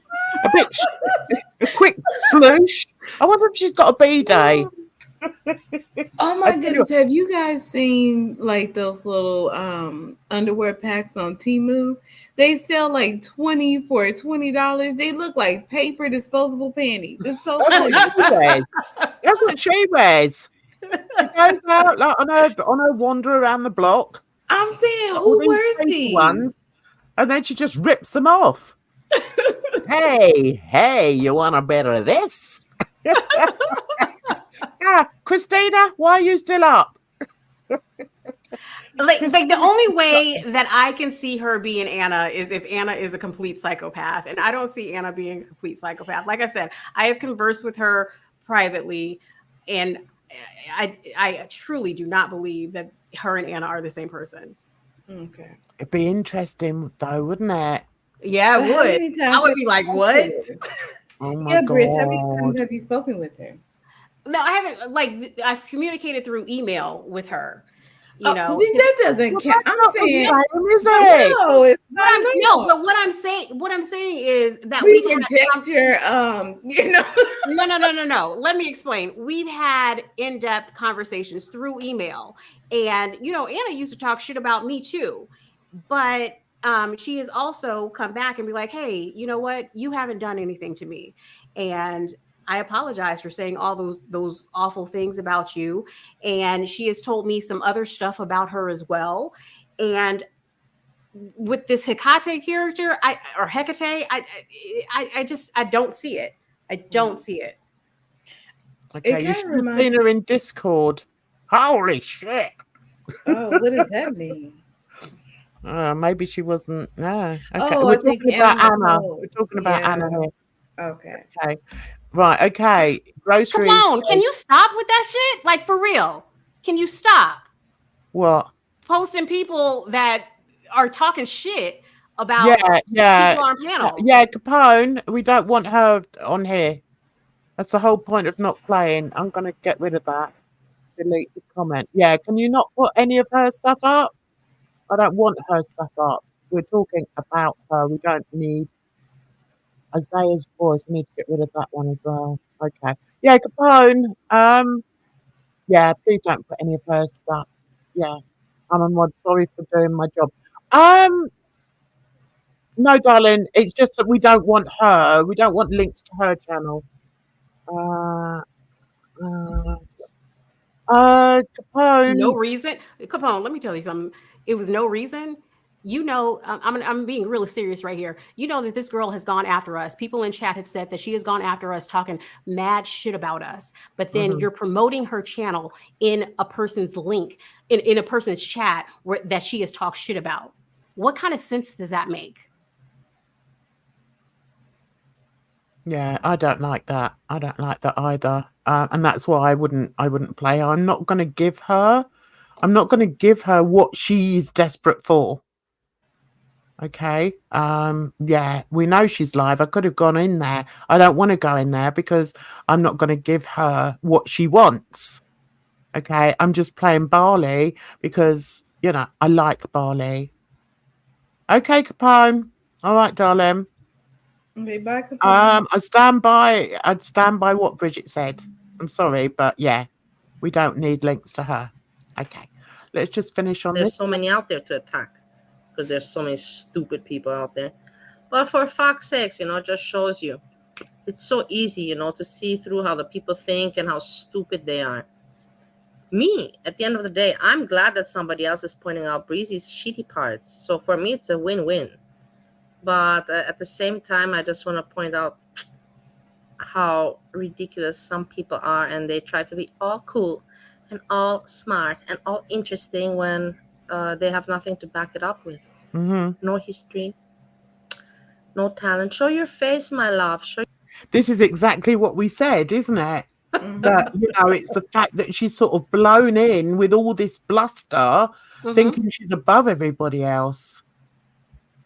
a quick floosh. I wonder if she's got a B-day. Oh my goodness, have you guys seen like those little underwear packs on Temu? They sell like 20 for $20. They look like paper disposable panties. It's so funny. That's what she wears. She goes out like on her wander around the block. I'm saying, who wears these? Ones, and then she just rips them off. Hey, you want a bit of this? Christina, why are you still up? Like the only way that I can see her being Anna is if Anna is a complete psychopath, and I don't see Anna being a complete psychopath. Like I said, I have conversed with her privately, and I truly do not believe that her and Anna are the same person. Okay, it'd be interesting though, wouldn't it? Yeah, it would. I would be like, what? Oh my God. Bridge, how many times have you spoken with her? No, I haven't. Like, I've communicated through email with her. You know, that doesn't count. I'm saying, no, it's not. No, but what I'm saying is that we reject your, No. Let me explain. We've had in-depth conversations through email, and Anna used to talk shit about me too, but she has also come back and be like, hey, you know what? You haven't done anything to me, and I apologize for saying all those awful things about you. And she has told me some other stuff about her as well. And with this Hecate character, or Hecate, I don't see it. I don't see it. Okay, you should have seen her in Discord. Holy shit. Oh, what does that mean? Maybe she wasn't. No. Okay. Oh, We're I think talking about Anna. Nicole. We're talking about Anna here. Okay. Right. Okay. Groceries. Come on. Can you stop with that shit? Like, for real. Can you stop? What? Posting people that are talking shit about people on panel. Yeah, Capone. We don't want her on here. That's the whole point of not playing. I'm going to get rid of that. Delete the comment. Yeah, can you not put any of her stuff up? I don't want her stuff up. We're talking about her. We don't need Isaiah's voice. We need to get rid of that one as well. Okay. Yeah, Capone. Yeah, please don't put any of her stuff. Yeah. I'm sorry for doing my job. No, darling. It's just that we don't want her. We don't want links to her channel. Capone. No reason. Capone, let me tell you something. It was no reason. I'm being really serious right here. You know that this girl has gone after us. People in chat have said that she has gone after us, talking mad shit about us. But then you're promoting her channel in a person's link, in a person's chat that she has talked shit about. What kind of sense does that make? Yeah, I don't like that. I don't like that either. And that's why I wouldn't play. I'm not going to give her I'm not going to give her what she is desperate for. Okay. Yeah, we know she's live. I could have gone in there. I don't want to go in there because I'm not going to give her what she wants. Okay. I'm just playing Barley because, I like Barley. Okay, Capone. All right, darling. Okay, bye, Capone. I'd stand by what Bridget said. I'm sorry, but yeah, we don't need links to her. Okay. Let's just finish on There's this. so many out there to attack because there's so many stupid people out there. But for fuck's sakes, it just shows you. It's so easy, to see through how the people think and how stupid they are. Me, at the end of the day, I'm glad that somebody else is pointing out Breezy's shitty parts. So for me, it's a win-win. But at the same time, I just want to point out how ridiculous some people are, and they try to be all cool and all smart and all interesting when they have nothing to back it up with. Mm-hmm. No history, no talent. Show your face, my love. This is exactly what we said, isn't it? That, it's the fact that she's sort of blown in with all this bluster, thinking she's above everybody else.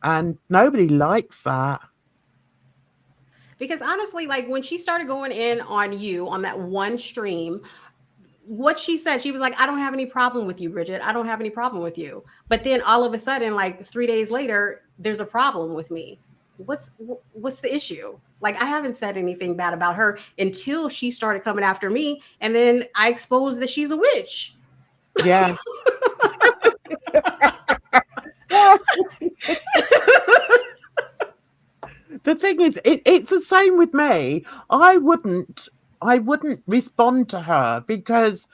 And nobody likes that. Because honestly, like when she started going in on you on that one stream, what she said, she was like, I don't have any problem with you, Bridget. I don't have any problem with you. But then all of a sudden, like 3 days later, there's a problem with me. What's the issue? Like, I haven't said anything bad about her until she started coming after me. And then I exposed that she's a witch. Yeah. The thing is, it's the same with me. I wouldn't respond to her because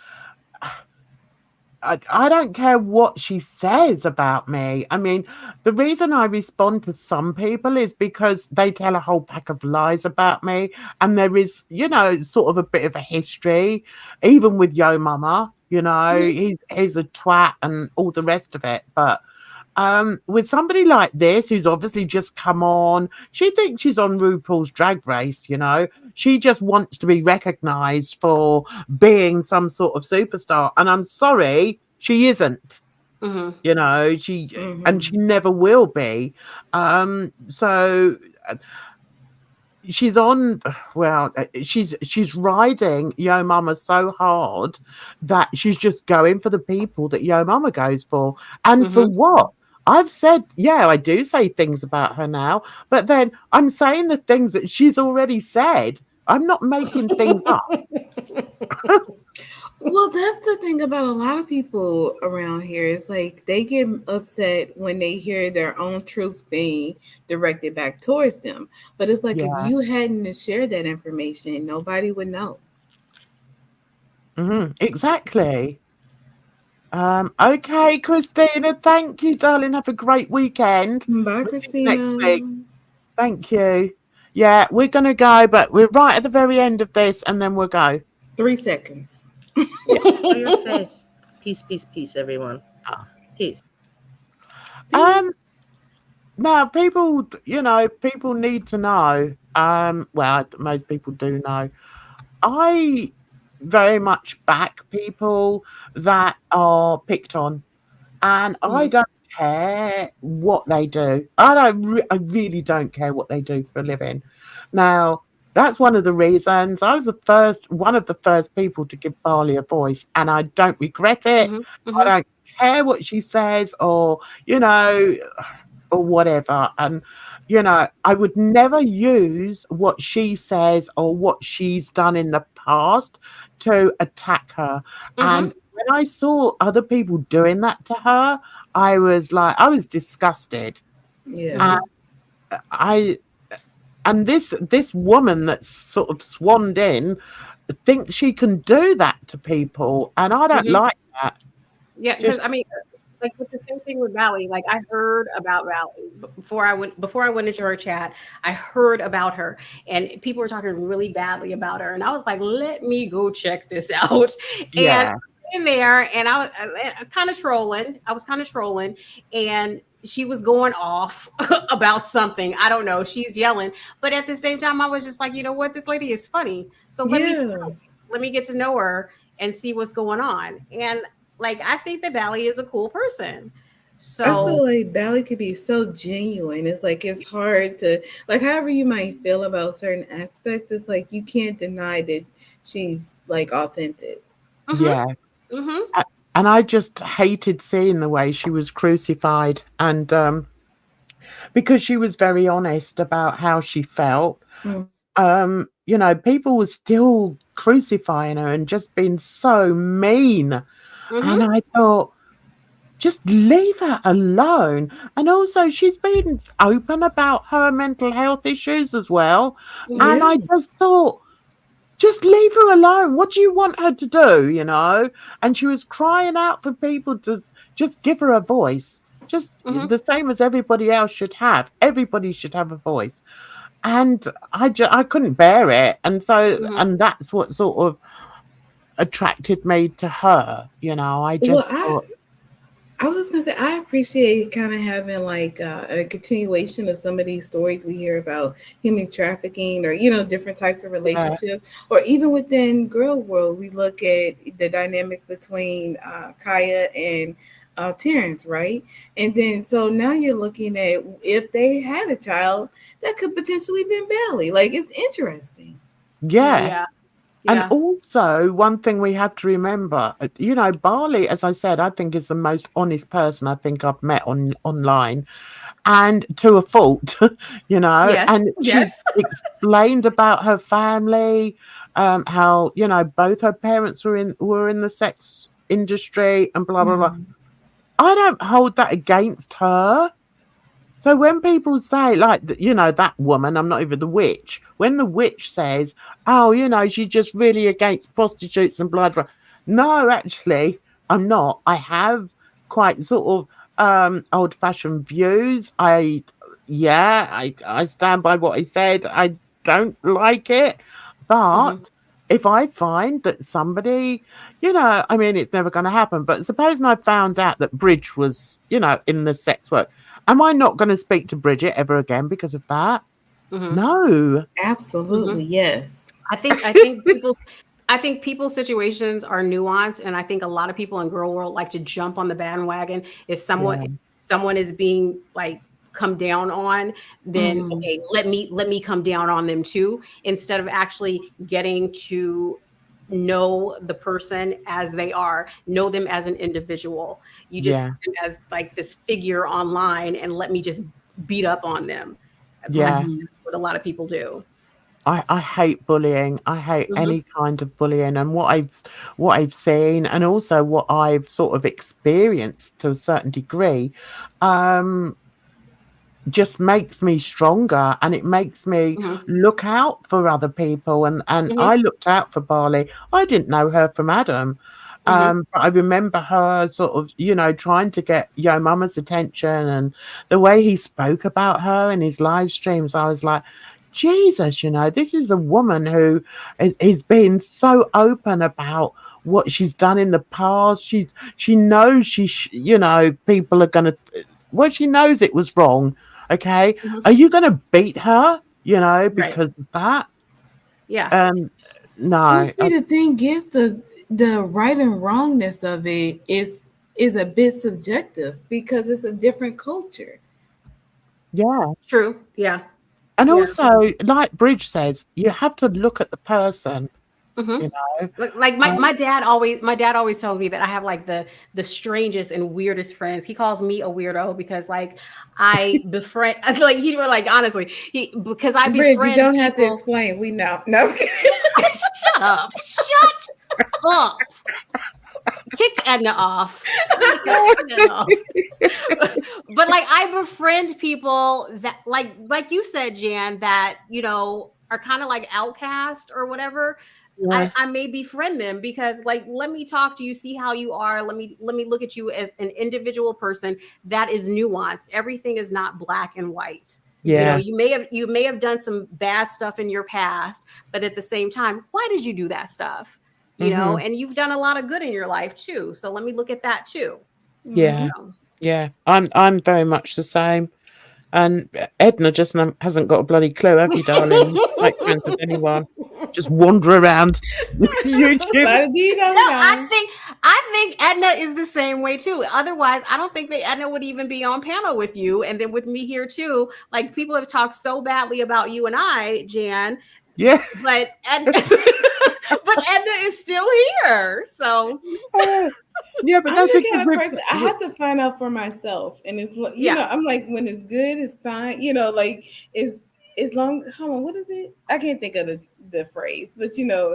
I don't care what she says about me. I mean, the reason I respond to some people is because they tell a whole pack of lies about me. And there is, sort of a bit of a history, even with Yo Mama, he's a twat and all the rest of it. But with somebody like this, who's obviously just come on, she thinks she's on RuPaul's Drag Race, she just wants to be recognized for being some sort of superstar. And I'm sorry, she isn't. And she never will be. So she's on, she's riding Yo Mama so hard that she's just going for the people that Yo Mama goes for. And for what? I've said, I do say things about her now, but then I'm saying the things that she's already said. I'm not making things up. Well, that's the thing about a lot of people around here. It's like they get upset when they hear their own truth being directed back towards them. But it's like if you hadn't shared that information, nobody would know. Exactly. Okay, Christina, thank you, darling. Have a great weekend. Bye, Christina. Next week. Thank you. Yeah, we're going to go, but we're right at the very end of this, and then we'll go. 3 seconds. Show your face. Peace, peace, peace, everyone. Peace. Now, people, people need to know. Well, most people do know. I very much back people that are picked on, and I don't care what they do. I really don't care what they do for a living. Now, that's one of the reasons I was one of the first people to give Barley a voice, and I don't regret it. I don't care what she says or whatever. And I would never use what she says or what she's done in the past to attack her. And when I saw other people doing that to her, I was disgusted. Yeah. And this woman that's sort of swanned in thinks she can do that to people, and I don't like that. Yeah, because I mean, like with the same thing with Valley. Like I heard about Valley before I went into her chat. I heard about her, and people were talking really badly about her, and I was like, let me go check this out. Yeah. And in there, and I was kind of trolling. And she was going off about something. I don't know. She's yelling, but at the same time, I was just like, you know what? This lady is funny. So let me get to know her and see what's going on. And like I think that Bally is a cool person. I feel So like Bally could be so genuine. It's like it's hard to like however you might feel about certain aspects, it's like you can't deny that she's like authentic. Yeah. A- And I just hated seeing the way she was crucified, and because she was very honest about how she felt. Mm. You know, people were still crucifying her and just being so mean. And I thought, just leave her alone. And also, she's been open about her mental health issues as well. And I Yeah. just thought, just leave her alone. What do you want her to do? You know? And she was crying out for people to just give her a voice, just the same as everybody else should have. Everybody should have a voice. And I couldn't bear it. And so, and that's what sort of attracted me to her. You know, I Well, just thought, I was just gonna say I appreciate kind of having like a continuation of some of these stories we hear about human trafficking or different types of relationships, or even within girl world we look at the dynamic between Kaya and Terrence, right? And then so now you're looking at if they had a child that could potentially been Bailey. Like it's interesting. yeah. And also, one thing we have to remember, you know, Barley, as I said, I think is the most honest person I think I've met online, and to a fault, you know. And she's explained about her family, how both her parents were in the sex industry, and blah blah blah. I don't hold that against her. So when people say, like, that woman, I'm not even the witch, when the witch says, oh, she's just really against prostitutes and blah, blah. No, actually, I'm not. I have quite sort of old-fashioned views. I stand by what I said. I don't like it. But if I find that somebody, I mean, it's never going to happen, but supposing I found out that Bridge was, in the sex work, am I not going to speak to Bridget ever again because of that? No. Absolutely, yes. I think people's situations are nuanced, and I think a lot of people in girl world like to jump on the bandwagon. If someone is being like come down on, then okay, let me come down on them too, instead of actually getting to know the person as they are, know them as an individual. You just see them as like this figure online and let me just beat up on them. That's what a lot of people do. I hate bullying. I hate any kind of bullying, and what I've seen, and also what I've sort of experienced to a certain degree, just makes me stronger, and it makes me look out for other people, and I looked out for Barley. I didn't know her from Adam. But I remember her sort of, trying to get Yo Mama's attention, and the way he spoke about her in his live streams, I was like, Jesus, this is a woman who is being so open about what she's done in the past. She knows people are going to, well, she knows it was wrong. Okay. Are you going to beat her, because of that? Yeah. No. Well, see, the thing is the right and wrongness of it is a bit subjective because it's a different culture. Yeah. True. Yeah. And also, like Bridge says, you have to look at the person. Like my dad always tells me that I have like the strangest and weirdest friends. He calls me a weirdo because like I befriend like he was like honestly because I befriend Bridge, you don't have to people. explain. We know. No. Shut up. Shut up. Kick Edna off. But like I befriend people that like you said, Jan, that are kind of like outcast or whatever. I may befriend them because like let me talk to you, see how you are. Let me look at you as an individual person that is nuanced. Everything is not black and white. Yeah. You may have done some bad stuff in your past, but at the same time, why did you do that stuff? And you've done a lot of good in your life too. So let me look at that too. Yeah. Yeah. I'm very much the same. And Edna just hasn't got a bloody clue, have you, darling? Make friends with anyone. just wander around YouTube. I think Edna is the same way too. Otherwise, I don't think that Edna would even be on panel with you, and then with me here too. Like, people have talked so badly about you and I, Jan. Yeah, but Edna, but Edna is still here. So yeah, but I'm that's the kind of person I have to find out for myself, and it's you know, I'm like, when it's good, it's fine. You know, like it's long. Hold on, what is it? I can't think of the phrase, but you know,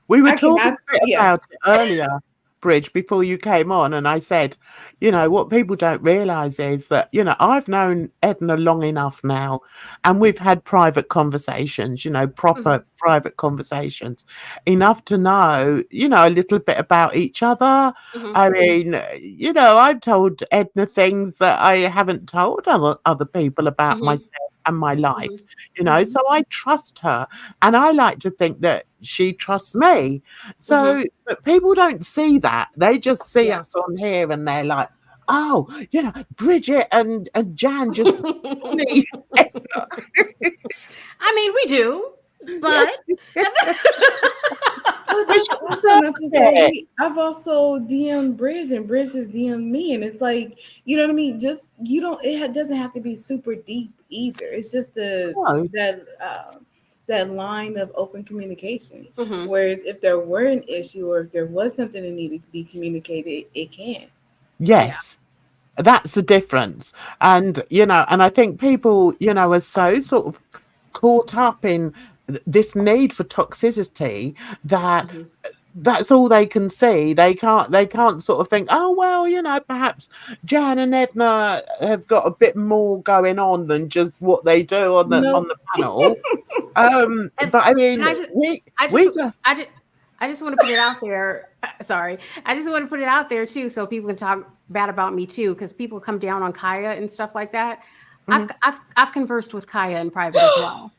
we were talking about it earlier, Bridge, before you came on, and I said, you know, what people don't realise is that, you know, I've known Edna long enough now, and we've had private conversations, you know, proper private conversations, enough to know, you know, a little bit about each other. I mean, you know, I've told Edna things that I haven't told other people about myself and my life, you know, so I trust her, and I like to think that she trusts me. So but people don't see that. They just see us on here and they're like, oh, you know, Bridget and Jan just funny. I mean, we do, but I've also DM'd Bridge, and Bridge has DM'd me, and it's like, you know what I mean? Just it doesn't have to be super deep either. It's just that line of open communication. Whereas if there were an issue, or if there was something that needed to be communicated, it can. Yes. That's the difference. And, you know, and I think people, you know, are so sort of caught up in this need for toxicity that that's all they can see. They can't sort of think, oh, well, you know, perhaps Jan and Edna have got a bit more going on than just what they do on the panel. But I mean, I just want to put it out there. Sorry. I just want to put it out there too, so people can talk bad about me too, because people come down on Kaya and stuff like that. I've conversed with Kaya in private as well.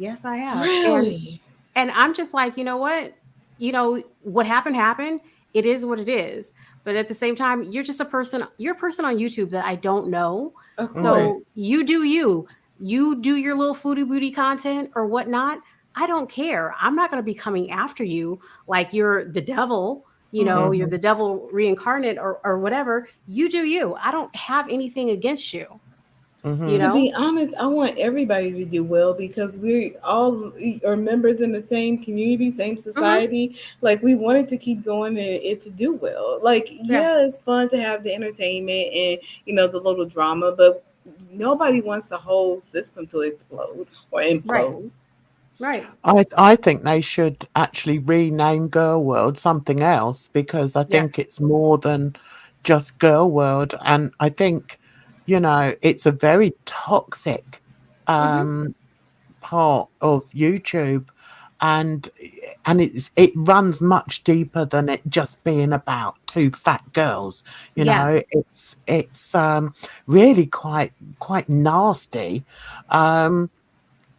Yes, I have. Really? And I'm just like, you know what? You know, what happened. It is what it is. But at the same time, you're just a person. You're a person on YouTube that I don't know. So you do you. You do your little foodie booty content or whatnot. I don't care. I'm not going to be coming after you like you're the devil. You know, you're the devil reincarnate or whatever. You do you. I don't have anything against you. You know? To be honest, I want everybody to do well, because we all are members in the same community, same society. Like, we wanted to keep going and it to do well. Like, yeah, it's fun to have the entertainment and, you know, the little drama, but nobody wants the whole system to explode or implode. Right. I think they should actually rename Girl World something else, because I think it's more than just Girl World. And I think, you know, it's a very toxic part of YouTube, and it runs much deeper than it just being about two fat girls. You know, it's really quite nasty.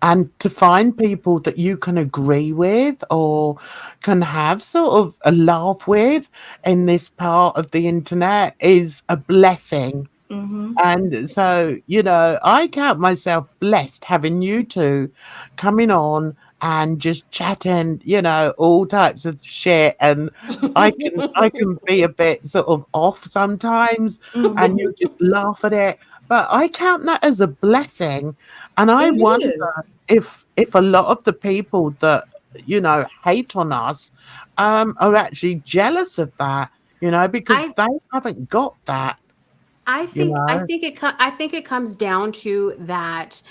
And to find people that you can agree with or can have sort of a laugh with in this part of the internet is a blessing. And so, you know, I count myself blessed having you two coming on and just chatting, you know, all types of shit. And I can be a bit sort of off sometimes, and you just laugh at it. But I count that as a blessing. And I wonder if a lot of the people that, you know, hate on us are actually jealous of that, you know, because they haven't got that. I think it comes down to that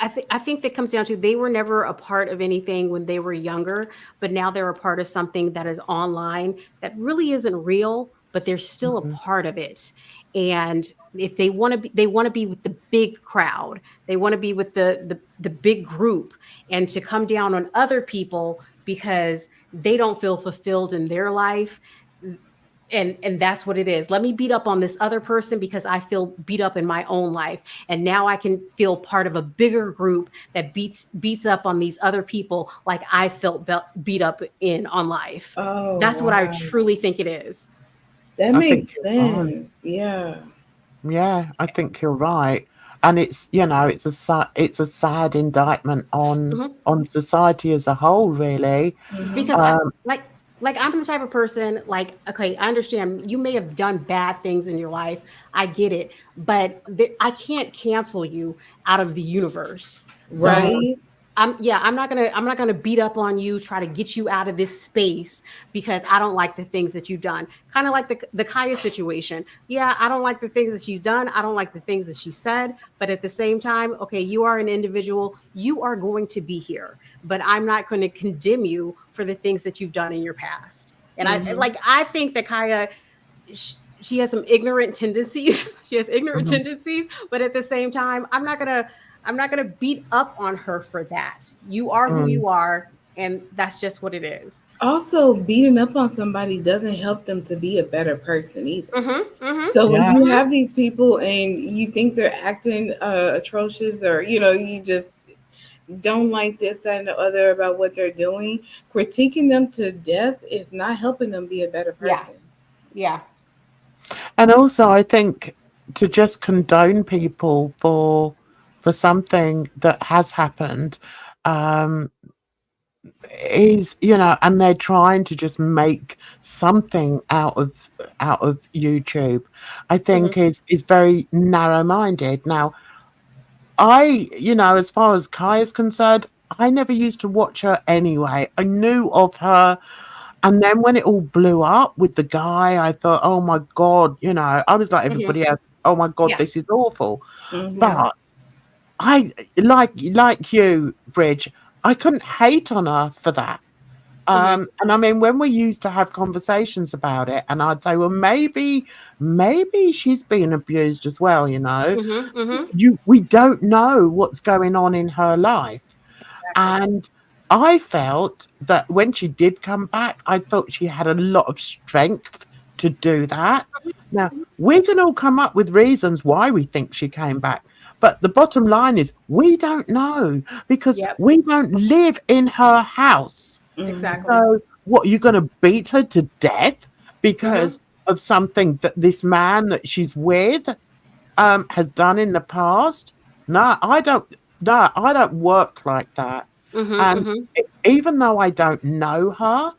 I think that comes down to they were never a part of anything when they were younger, but now they're a part of something that is online that really isn't real, but they're still a part of it. And if they want to be with the big crowd, they want to be with the big group, and to come down on other people because they don't feel fulfilled in their life. And that's what it is. Let me beat up on this other person because I feel beat up in my own life. And now I can feel part of a bigger group that beats up on these other people like I felt beat up on life. That's what I truly think it is. That makes sense. Yeah. Yeah, I think you're right. and it's it's a sad indictment Mhm. on society as a whole, really. Because Um, like I'm the type of person, like, okay, I understand you may have done bad things in your life. I get it, but I can't cancel you out of the universe. So Right. I'm not gonna beat up on you, try to get you out of this space because I don't like the things that you've done. Kind of like the Kaya situation. Yeah, I don't like the things that she's done. I don't like the things that she said. But at the same time, okay, you are an individual. You are going to be here, but I'm not going to condemn you for the things that you've done in your past. And I think that Kaya, she has some ignorant tendencies. She has ignorant mhm, tendencies, but at the same time, I'm not gonna beat up on her for that. You are who mm, you are, and that's just what it is. Also, beating up on somebody doesn't help them to be a better person either. Mm-hmm. So when yeah. you have these people and you think they're acting atrocious, or you just don't like this, that, and the other about what they're doing, critiquing them to death is not helping them be a better Yeah. person. Yeah. And also, I think to just condone people for something that has happened, um, is and they're trying to just make something out of YouTube. I think Mm-hmm. is very narrow minded. Now, as far as Kai is concerned, I never used to watch her anyway. I knew of her. And then when it all blew up with the guy, I thought, oh my God, I was like Mm-hmm. everybody else, oh my God, Yeah. this is awful. Mm-hmm. But I, like you, Bridge, I couldn't hate on her for that. Mm-hmm. And I mean, when we used to have conversations about it, and I'd say, well, maybe she's being abused as well, Mm-hmm. Mm-hmm. we don't know what's going on in her life. Exactly. And I felt that when she did come back, I thought she had a lot of strength to do that. Now, we can all come up with reasons why we think she came back. But the bottom line is we don't know because Yep. we don't live in her house. Mm-hmm. Exactly. So what, you're going to beat her to death Mm-hmm. because of something that this man that she's with has done in the past? No, I don't. No, I don't work like that. Mm-hmm. And Mm-hmm. even though I don't know her,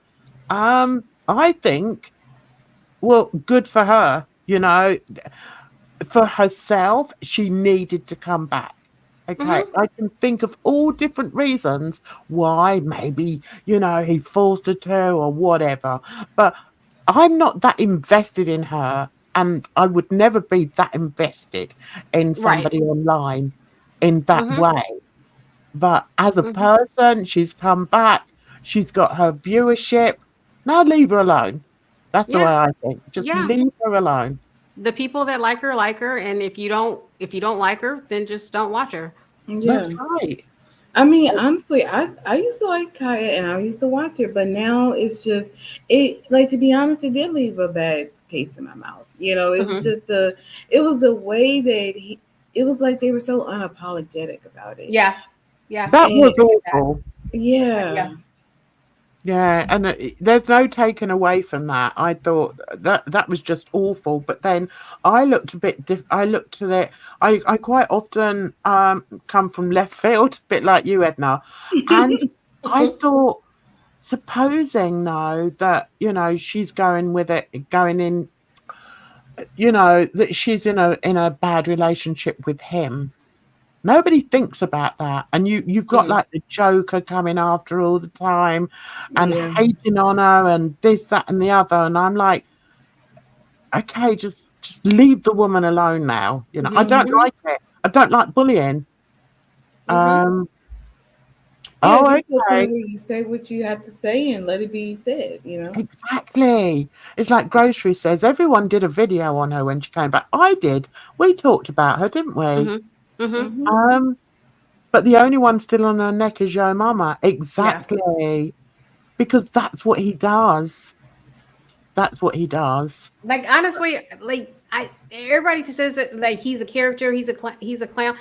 I think, well, good for her. For herself, she needed to come back. Okay, Mm-hmm. I can think of all different reasons why. Maybe he forced her to or whatever. But I'm not that invested in her, and I would never be that invested in Right. somebody online in that Mm-hmm. way. But as a Mm-hmm. person, she's come back. She's got her viewership. Now leave her alone. That's the way Yeah. I think. Just Yeah. leave her alone. The people that like her, and if you don't like her, then just don't watch her. Yeah. That's right. I mean, honestly, I used to like Kaya and I used to watch her, but now it's just to be honest, it did leave a bad taste in my mouth. It was Mm-hmm. just it was the way that it was like they were so unapologetic about it. Yeah. Yeah. That And was I get that. awful. Yeah. yeah. Yeah, and there's no taking away from that. I thought that was just awful. But then I looked a bit I looked at it. I quite often come from left field, a bit like you, Edna, and I thought, supposing though that she's going with it, going in, that she's in a bad relationship with him. Nobody thinks about that. And you've got Mm-hmm. like the Joker coming after her all the time and Yeah. hating on her and this, that, and the other. And I'm like, okay, just leave the woman alone now. I don't Mm-hmm. like it. I don't like bullying. Mm-hmm. Um, Yeah, oh, get to the okay. point where you say what you have to say and let it be said. Exactly. It's like Grocery says, everyone did a video on her when she came back. I did. We talked about her, didn't we? Mm-hmm. Mm-hmm. Mm-hmm. But the only one still on her neck is Yo Mama. Yeah. Exactly. Because that's what he does. That's what he does. Like honestly, like everybody says that like he's a character, he's a clown.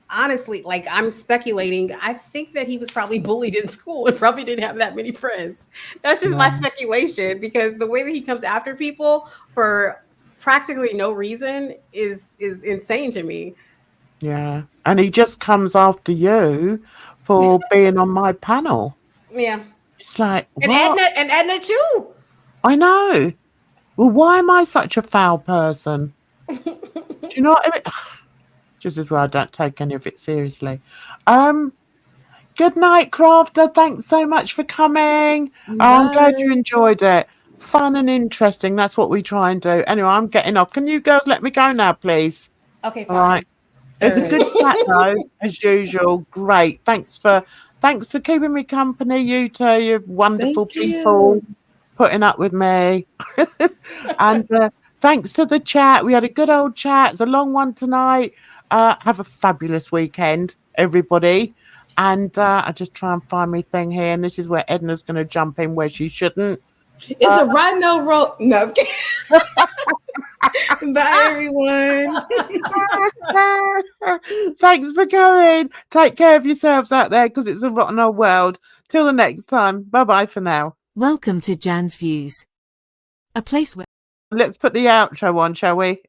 Honestly, like I'm speculating. I think that he was probably bullied in school and probably didn't have that many friends. That's just my No. speculation because the way that he comes after people practically no reason is insane to me. Yeah. And he just comes after you for being on my panel. Yeah. It's like, And what? Edna too. I know. Well, why am I such a foul person? Do you know what I mean? Just as well I don't take any of it seriously. Good night, Crafter. Thanks so much for coming. I'm glad you enjoyed it. Fun and interesting. That's what we try and do. Anyway, I'm getting off. Can you girls let me go now, please? Okay, fine. All right. It's a good chat though, as usual. Great. Thanks for keeping me company. You two, you're wonderful people. Putting up with me. And thanks to the chat. We had a good old chat. It's a long one tonight. Have a fabulous weekend, everybody. And I just try and find my thing here. And this is where Edna's going to jump in where she shouldn't. It's a rhino roll. No. Bye, everyone. Thanks for coming. Take care of yourselves out there because it's a rotten old world. Till the next time. Bye-bye for now. Welcome to Jan's Views, a place where... Let's put the outro on, shall we?